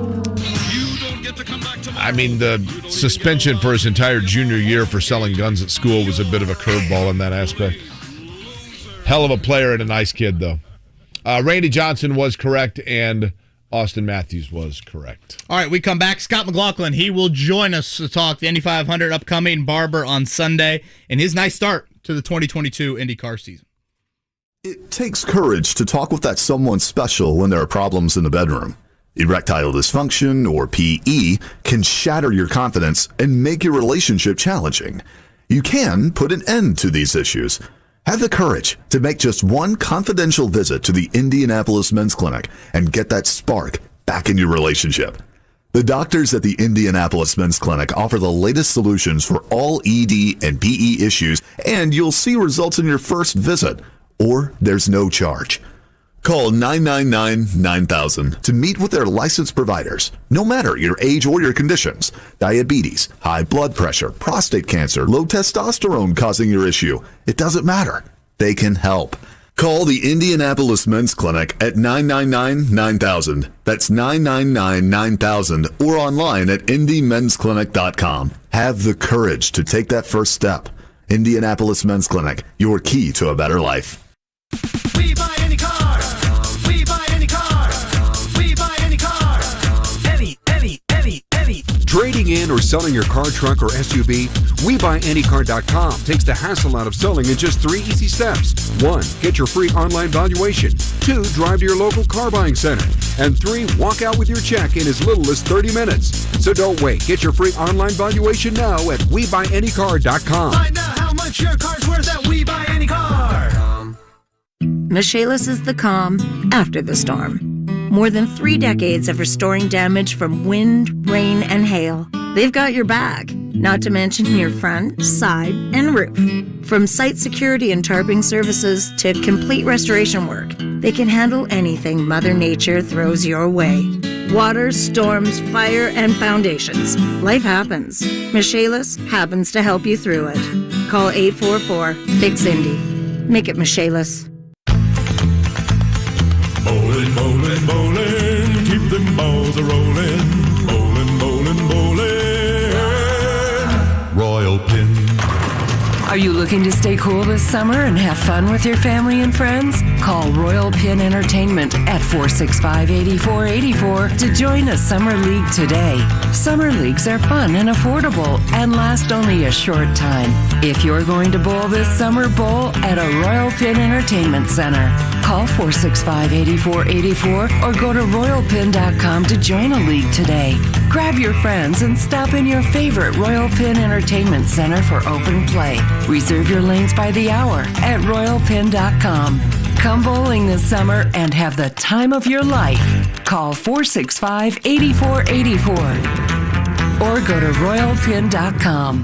I mean, the suspension for his entire junior year for selling guns at school was a bit of a curveball in that aspect. Hell of a player and a nice kid, though. Randy Johnson was correct, and Austin Matthews was correct. All right, we come back. Scott McLaughlin, he will join us to talk the Indy 500 upcoming, Barber on Sunday, and his nice start to the 2022 IndyCar season. It takes courage to talk with that someone special when there are problems in the bedroom. Erectile dysfunction, or PE, can shatter your confidence and make your relationship challenging. You can put an end to these issues. Have the courage to make just one confidential visit to the Indianapolis Men's Clinic and get that spark back in your relationship. The doctors at the Indianapolis Men's Clinic offer the latest solutions for all ED and PE issues, and you'll see results in your first visit, or there's no charge. Call 999-9000 to meet with their licensed providers, no matter your age or your conditions. Diabetes, high blood pressure, prostate cancer, low testosterone causing your issue. It doesn't matter. They can help. Call the Indianapolis Men's Clinic at 999-9000. That's 999-9000, or online at indymensclinic.com. Have the courage to take that first step. Indianapolis Men's Clinic, your key to a better life. We buy any car. We buy any car. We buy any car. Any. Trading in or selling your car, truck, or SUV, WeBuyAnyCar.com takes the hassle out of selling in just 3 easy steps. 1. Get your free online valuation. 2. Drive to your local car buying center. And 3. Walk out with your check in as little as 30 minutes. So don't wait. Get your free online valuation now at WeBuyAnyCar.com. Find out how much your car's worth at WeBuyAnyCar. Michaelis is the calm after the storm. More than 3 decades of restoring damage from wind, rain, and hail. They've got your back, not to mention your front, side, and roof. From site security and tarping services to complete restoration work, they can handle anything Mother Nature throws your way. Water, storms, fire, and foundations. Life happens. Michaelis happens to help you through it. Call 844-FIX-INDY. Make it Michaelis. Bowling, bowling, bowling, keep them balls a-rolling. Bowling, bowling, bowling. Royal Pin. Are you looking to stay cool this summer and have fun with your family and friends? Call Royal Pin Entertainment at 465-8484 to join a summer league today. Summer leagues are fun and affordable and last only a short time. If you're going to bowl this summer, bowl at a Royal Pin Entertainment Center. Call 465-8484 or go to royalpin.com to join a league today. Grab your friends and stop in your favorite Royal Pin Entertainment Center for open play. Reserve your lanes by the hour at royalpin.com. Come bowling this summer and have the time of your life. Call 465-8484 or go to royalpin.com.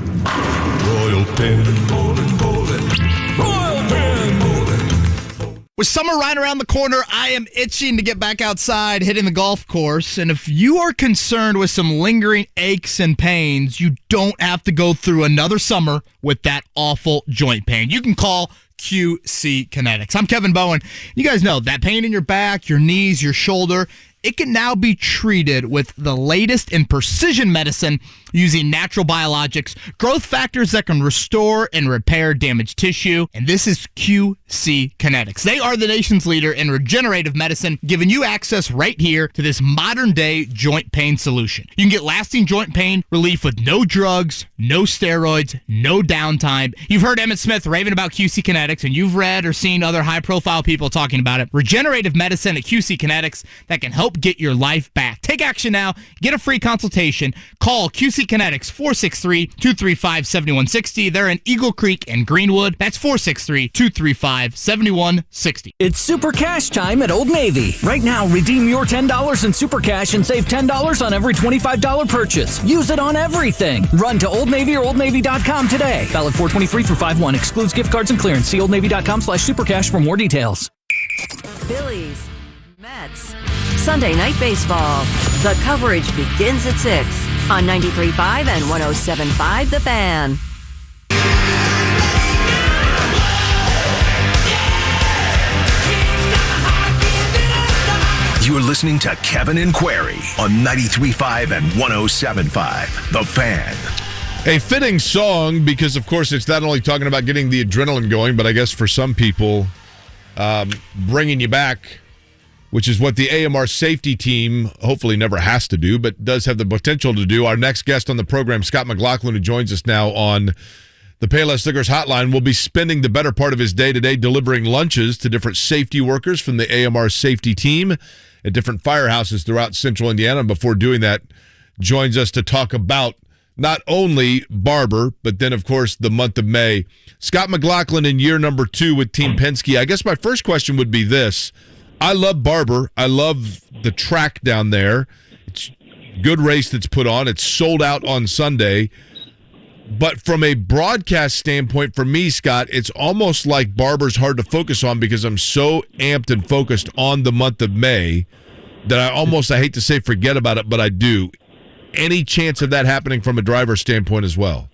Royal Pin, bowling, bowling. Royal Pin, bowling. With summer right around the corner, I am itching to get back outside, hitting the golf course. And if you are concerned with some lingering aches and pains, you don't have to go through another summer with that awful joint pain. You can call QC Kinetics. I'm Kevin Bowen. You guys know that pain in your back, your knees, your shoulder, it can now be treated with the latest in precision medicine using natural biologics, growth factors that can restore and repair damaged tissue. And this is QC Kinetics. They are the nation's leader in regenerative medicine, giving you access right here to this modern day joint pain solution. You can get lasting joint pain relief with no drugs, no steroids, no downtime. You've heard Emmett Smith raving about QC Kinetics, and you've read or seen other high profile people talking about it. Regenerative medicine at QC Kinetics that can help get your life back. Take action now. Get a free consultation. Call QC Kinetics 463-235-7160. They're in Eagle Creek and Greenwood. That's 463-235-7160. It's Super Cash time at Old Navy. Right now, redeem your $10 in Super Cash and save $10 on every $25 purchase. Use it on everything. Run to Old Navy or OldNavy.com today. Valid 4/23 through 5/1. Excludes gift cards and clearance. See OldNavy.com/supercash for more details. Phillies, Mets, Sunday Night Baseball. The coverage begins at 6 on 93.5 and 107.5 The Fan. You're listening to Kevin and Query on 93.5 and 107.5. The Fan. A fitting song because, of course, it's not only talking about getting the adrenaline going, but I guess for some people, bringing you back, which is what the AMR safety team hopefully never has to do, but does have the potential to do. Our next guest on the program, Scott McLaughlin, who joins us now on the Payless Liquors hotline, will be spending the better part of his day today delivering lunches to different safety workers from the AMR safety team at different firehouses throughout central Indiana. And before doing that, joins us to talk about not only Barber, but then, of course, the month of May. Scott McLaughlin in year number 2 with Team Penske. I guess my first question would be this. I love Barber. I love the track down there. It's a good race that's put on. It's sold out on Sunday. But from a broadcast standpoint, for me, Scott, it's almost like Barber's hard to focus on because I'm so amped and focused on the month of May that I hate to say forget about it, but I do. Any chance of that happening from a driver's standpoint as well?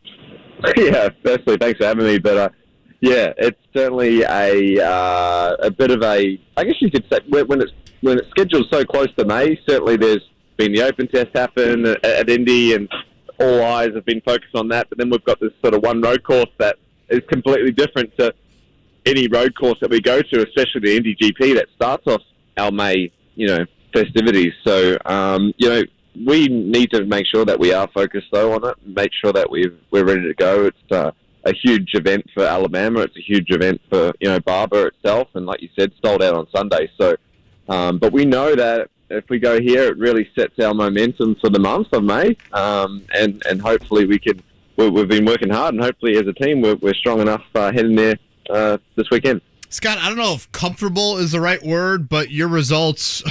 Yeah, firstly, thanks for having me. But yeah, it's certainly a bit of a. I guess you could say when it's scheduled so close to May. Certainly, there's been the open test happen at Indy, and all eyes have been focused on that. But then we've got this sort of one road course that is completely different to any road course that we go to, especially the Indy GP that starts off our May, festivities. So, we need to make sure that we are focused, though, on it, make sure that we're ready to go. It's a huge event for Alabama. It's a huge event for, Barber itself. And like you said, sold out on Sunday. So, but we know that if we go here, it really sets our momentum for the month of May. And hopefully we've been working hard, and hopefully as a team, we're strong enough heading there this weekend. Scott, I don't know if comfortable is the right word, but your results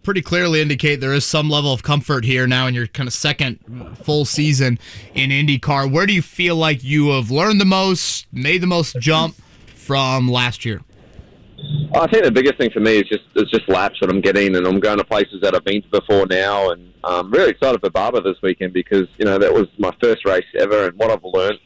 pretty clearly indicate there is some level of comfort here now in your kind of second full season in IndyCar. Where do you feel like you have learned the most, made the most jump from last year? I think the biggest thing for me is just laps that I'm getting, and I'm going to places that I've been to before now, and I'm really excited for Barber this weekend because, that was my first race ever, and what I've learned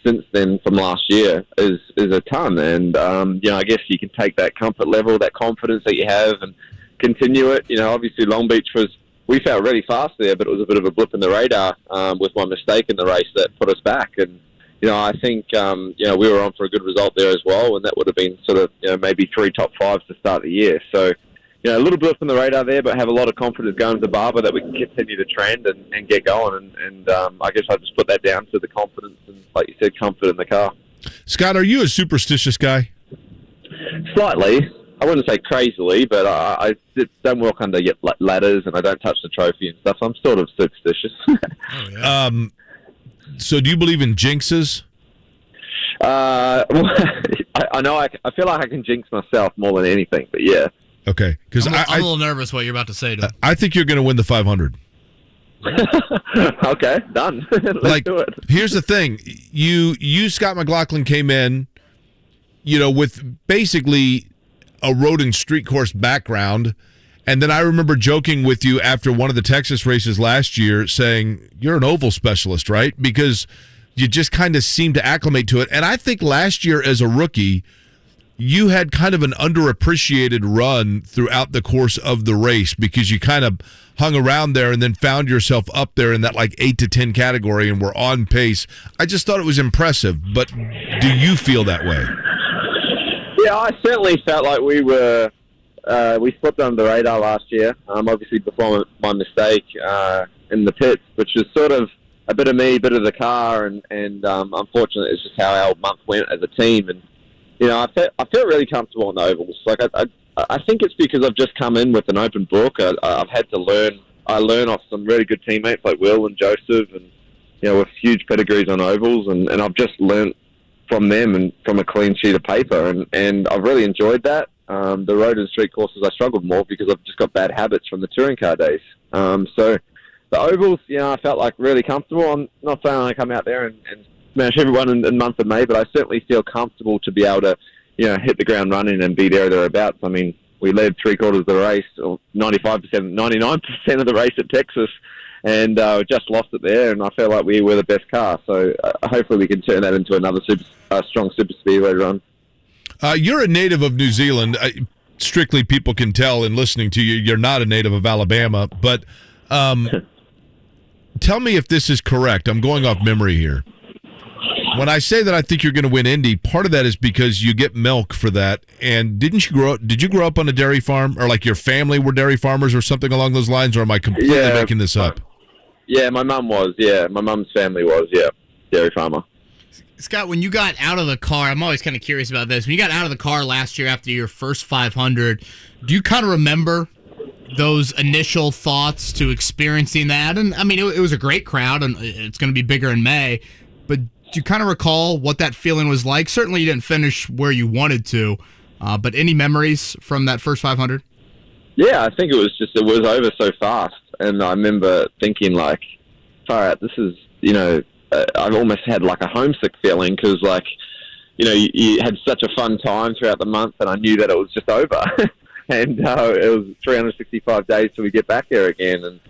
since then from last year is a ton. And, I guess you can take that comfort level, that confidence that you have and continue it. Obviously Long Beach we felt really fast there, but it was a bit of a blip in the radar with my mistake in the race that put us back. And, I think, we were on for a good result there as well, and that would have been sort of, maybe 3 top 5s to start the year. So, a little blip in the radar there, but have a lot of confidence going to Barber that we can continue to trend and get going. And I guess I just put that down to the confidence and, like you said, comfort in the car. Scott, are you a superstitious guy? Slightly. I wouldn't say crazily, but I don't walk under ladders and I don't touch the trophy and stuff. I'm sort of superstitious. So do you believe in jinxes? I know I feel like I can jinx myself more than anything, but yeah. Okay, because I'm a little nervous what you're about to say to him. I think you're going to win the 500. Okay, done. Let's do it. Here's the thing: you Scott McLaughlin came in, with basically a road and street course background, and then I remember joking with you after one of the Texas races last year, saying you're an oval specialist, right? Because you just kind of seem to acclimate to it. And I think last year as a rookie, you had kind of an underappreciated run throughout the course of the race because you kind of hung around there and then found yourself up there in that 8 to 10 category and were on pace. I just thought it was impressive, but do you feel that way? Yeah, I certainly felt like we slipped under the radar last year, obviously before my mistake in the pits, which was sort of a bit of me, a bit of the car, and unfortunately it's just how our month went as a team. And I felt really comfortable on the ovals. I think it's because I've just come in with an open book. I've had to learn. I learn off some really good teammates like Will and Joseph, and with huge pedigrees on ovals, and I've just learned from them and from a clean sheet of paper, and I've really enjoyed that. The road and street courses I struggled more because I've just got bad habits from the touring car days. So the ovals, I felt like really comfortable. I'm not saying I come out there and smash everyone in the month of May, but I certainly feel comfortable to be able to, hit the ground running and be there or thereabouts. I mean, we led 3/4 of the race, or 99% of the race at Texas, and just lost it there, and I feel like we were the best car. So hopefully we can turn that into another strong super speedway run. You're a native of New Zealand. strictly people can tell in listening to you, you're not a native of Alabama, but tell me if this is correct. I'm going off memory here. When I say that I think you're going to win Indy, part of that is because you get milk for that. And did you grow up on a dairy farm, or like your family were dairy farmers or something along those lines, or am I completely making this up? Yeah, my mum was. Yeah, my mum's family was. Yeah, dairy farmer. Scott, when you got out of the car, I'm always kind of curious about this. When you got out of the car last year after your first 500, do you kind of remember those initial thoughts to experiencing that? And I mean, it was a great crowd, and it's going to be bigger in May. But do you kind of recall what that feeling was like? Certainly, you didn't finish where you wanted to, but any memories from that first 500? Yeah, I think it was over so fast, and I remember thinking like, "All right, this is I've almost had like a homesick feeling because like, you had such a fun time throughout the month, and I knew that it was just over." And it was 365 days till we get back there again. And,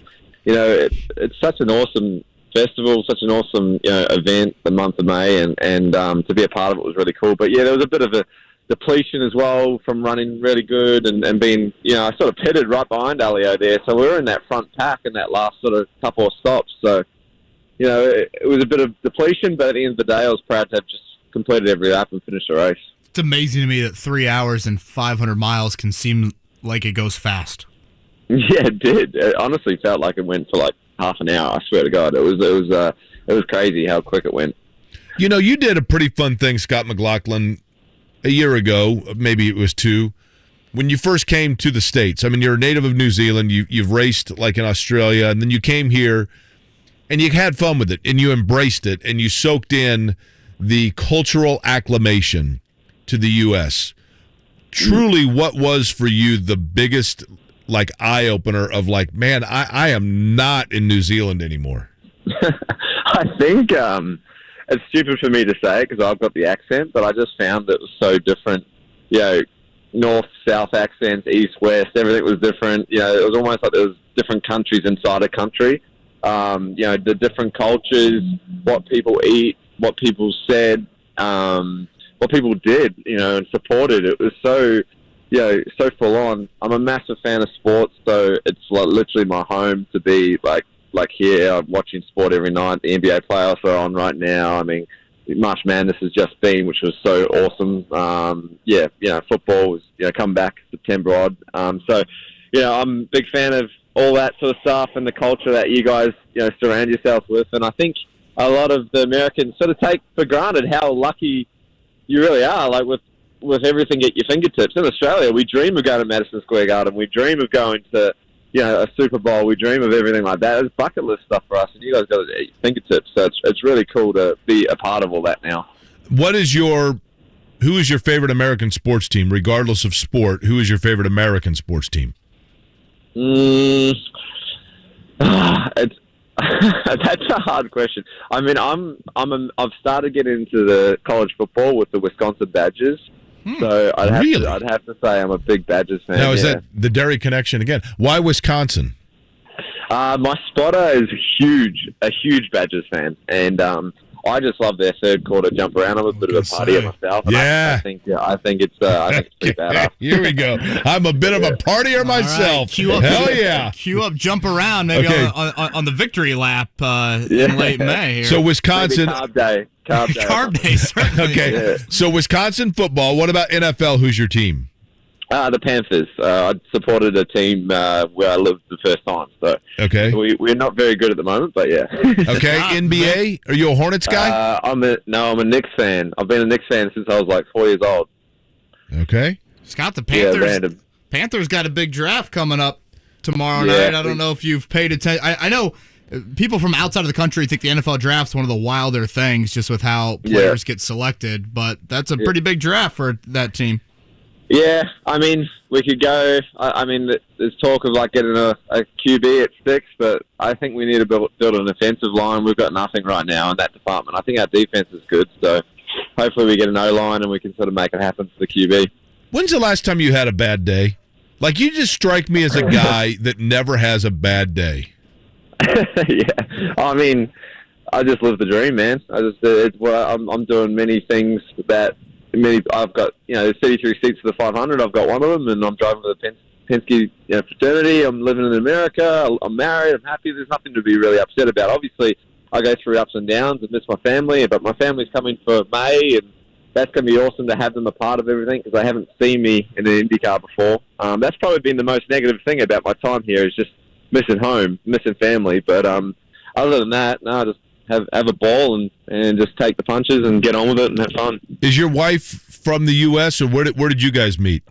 it's such an awesome festival, such an awesome, event, the month of May. And to be a part of it was really cool. But, yeah, there was a bit of a depletion as well from running really good and being, I sort of pitted right behind Alio there. So we were in that front pack in that last sort of couple of stops. So, it was a bit of depletion. But at the end of the day, I was proud to have just completed every lap and finished the race. It's amazing to me that 3 hours and 500 miles can seem like it goes fast. Yeah, it did. It honestly felt like it went for like half an hour. I swear to God, it was crazy how quick it went. You did a pretty fun thing, Scott McLaughlin, a year ago, maybe it was 2, when you first came to the States. I mean, you're a native of New Zealand. You've raced like in Australia, and then you came here, and you had fun with it, and you embraced it, and you soaked in the cultural acclimation to the U.S. Truly, what was for you the biggest like eye-opener of like, man, I am not in New Zealand anymore? I think it's stupid for me to say it because I've got the accent, but I just found it was so different. North, south accents, east, west, everything was different. It was almost like there was different countries inside a country. The different cultures, what people eat, what people said, what people did, and supported. It was so, so full on. I'm a massive fan of sports, so it's like literally my home to be like here. I'm watching sport every night. The NBA playoffs are on right now. I mean, March Madness has just been, which was so awesome. Football was, come back September odd. So, I'm a big fan of all that sort of stuff and the culture that you guys, surround yourself with. And I think a lot of the Americans sort of take for granted how lucky you really are, like with everything at your fingertips. In Australia, we dream of going to Madison Square Garden. We dream of going to, a Super Bowl. We dream of everything like that. It's bucket list stuff for us, and you guys got it at your fingertips. So it's really cool to be a part of all that now. Who is your favorite American sports team, regardless of sport? Who is your favorite American sports team? It's that's a hard question. I mean, I've started getting into the college football with the Wisconsin Badgers. So I'd have to say I'm a big Badgers fan. Now, is that the Derry connection again? Why Wisconsin? My spotter is a huge Badgers fan, and I just love their third quarter jump around. I'm a bit of a partier myself. Yeah. I think it's pretty badass. Here we go. I'm a bit of a partier myself. Right. Hell yeah. Cue up, jump around maybe on the victory lap in late May. Here. So Wisconsin. Maybe carb day. Carb day, certainly. Okay. Yeah. So Wisconsin football. What about NFL? Who's your team? The Panthers. I supported a team where I lived the first time. So okay, we're not very good at the moment, but yeah. Okay, NBA. Are you a Hornets guy? I'm a Knicks fan. I've been a Knicks fan since I was like 4 years old. Okay, Scott, the Panthers. Panthers got a big draft coming up tomorrow night. I don't know if you've paid attention. I know people from outside of the country think the NFL draft's one of the wilder things, just with how players get selected. But that's a pretty big draft for that team. Yeah, I mean, we could go. I mean, there's talk of like getting a QB at 6, but I think we need to build an offensive line. We've got nothing right now in that department. I think our defense is good, so hopefully we get an O-line and we can sort of make it happen for the QB. When's the last time you had a bad day? Like, you just strike me as a guy that never has a bad day. Yeah, I mean, I just live the dream, man. I'm doing many things that I've got, there's 33 seats for the 500. I've got one of them, and I'm driving for the Penske fraternity. I'm living in America. I'm married. I'm happy. There's nothing to be really upset about. Obviously, I go through ups and downs and miss my family, but my family's coming for May, and that's going to be awesome to have them a part of everything because they haven't seen me in an IndyCar before. That's probably been the most negative thing about my time here is just missing home, missing family. But other than that, no, just have a ball and just take the punches and get on with it and have fun. Is your wife from the U.S. or where did you guys meet?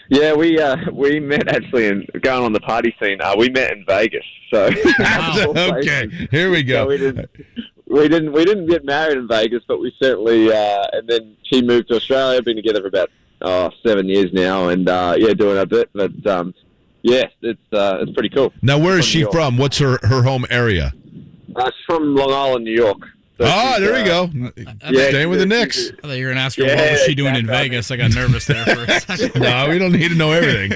Yeah, we met actually in going on the party scene. We met in Vegas. So okay, here we go. So we didn't get married in Vegas, but we certainly. And then she moved to Australia. Been together for about 7 years now, and doing a bit. But it's pretty cool. Now, where is she from? What's her home area? She's from Long Island, New York. So there we go. Staying with the Knicks. I thought you were going to ask her what was she doing in Vegas. I got nervous there for a second. No, we don't need to know everything.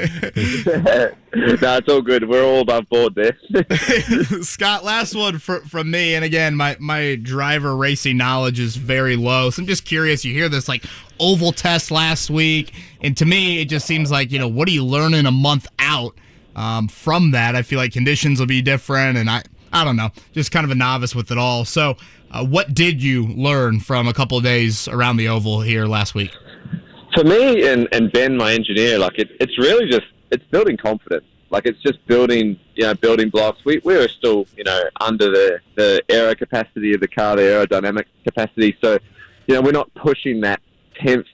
No, it's all good. We're all above board there. Scott, last one from me. And again, my driver racing knowledge is very low. So I'm just curious. You hear this like oval test last week. And to me, it just seems like, what are you learning a month out from that? I feel like conditions will be different. And I don't know, just kind of a novice with it all. So what did you learn from a couple of days around the oval here last week? For me and Ben, my engineer, it's really just, it's building confidence. It's just building blocks. We were still, under the aero capacity of the car, the aerodynamic capacity. So, we're not pushing that 10th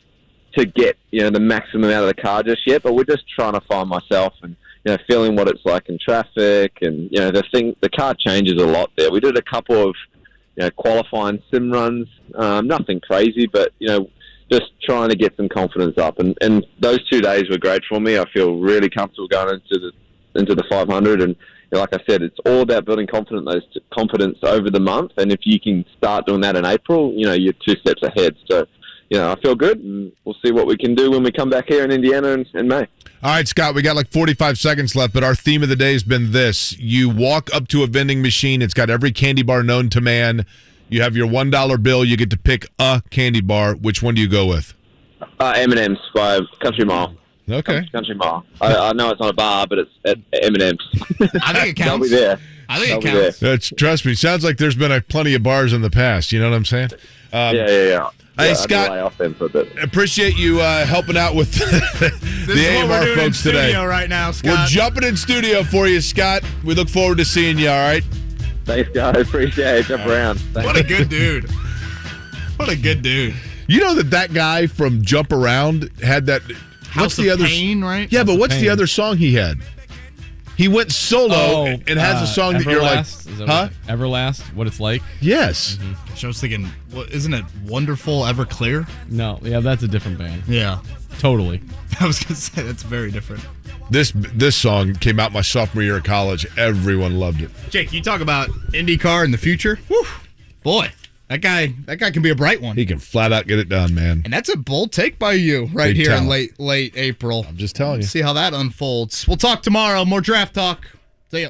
to get, the maximum out of the car just yet, but we're just trying to find myself and, feeling what it's like in traffic. And, the car changes a lot there. We did a couple of, qualifying sim runs, nothing crazy, but, just trying to get some confidence up. And those 2 days were great for me. I feel really comfortable going into the 500. And like I said, it's all about building confidence over the month. And if you can start doing that in April, you're 2 steps ahead. So, I feel good, and we'll see what we can do when we come back here in Indiana in May. All right, Scott, we got like 45 seconds left, but our theme of the day has been this. You walk up to a vending machine. It's got every candy bar known to man. You have your $1 bill. You get to pick a candy bar. Which one do you go with? M&M's by Country Mile. Okay. Country Mile. I know it's not a bar, but it's at M&M's. I think it counts. They'll be there. I think it counts. Trust me, sounds like there's been plenty of bars in the past. You know what I'm saying? Yeah. Hey, Scott, appreciate you helping out with the AMR folks today. Right now, Scott. We're jumping in studio for you, Scott. We look forward to seeing you, all right? Thanks, guys. Appreciate it. Jump around. Thanks. What a good dude. What a good dude. You know that guy from Jump Around had that... House of Pain, right? Yeah, but what's the other song he had? He went solo and has a song that you're like, huh? Everlast, What It's Like? Yes. Mm-hmm. So I was thinking, isn't it Wonderful Everclear? No, yeah, that's a different band. Yeah. Totally. I was going to say, that's very different. This song came out my sophomore year of college. Everyone loved it. Jake, you talk about IndyCar in the future? Whew, boy, that guy can be a bright one. He can flat out get it done, man. And that's a bold take by you right here in late April. I'm just telling you. See how that unfolds. We'll talk tomorrow. More draft talk. See ya.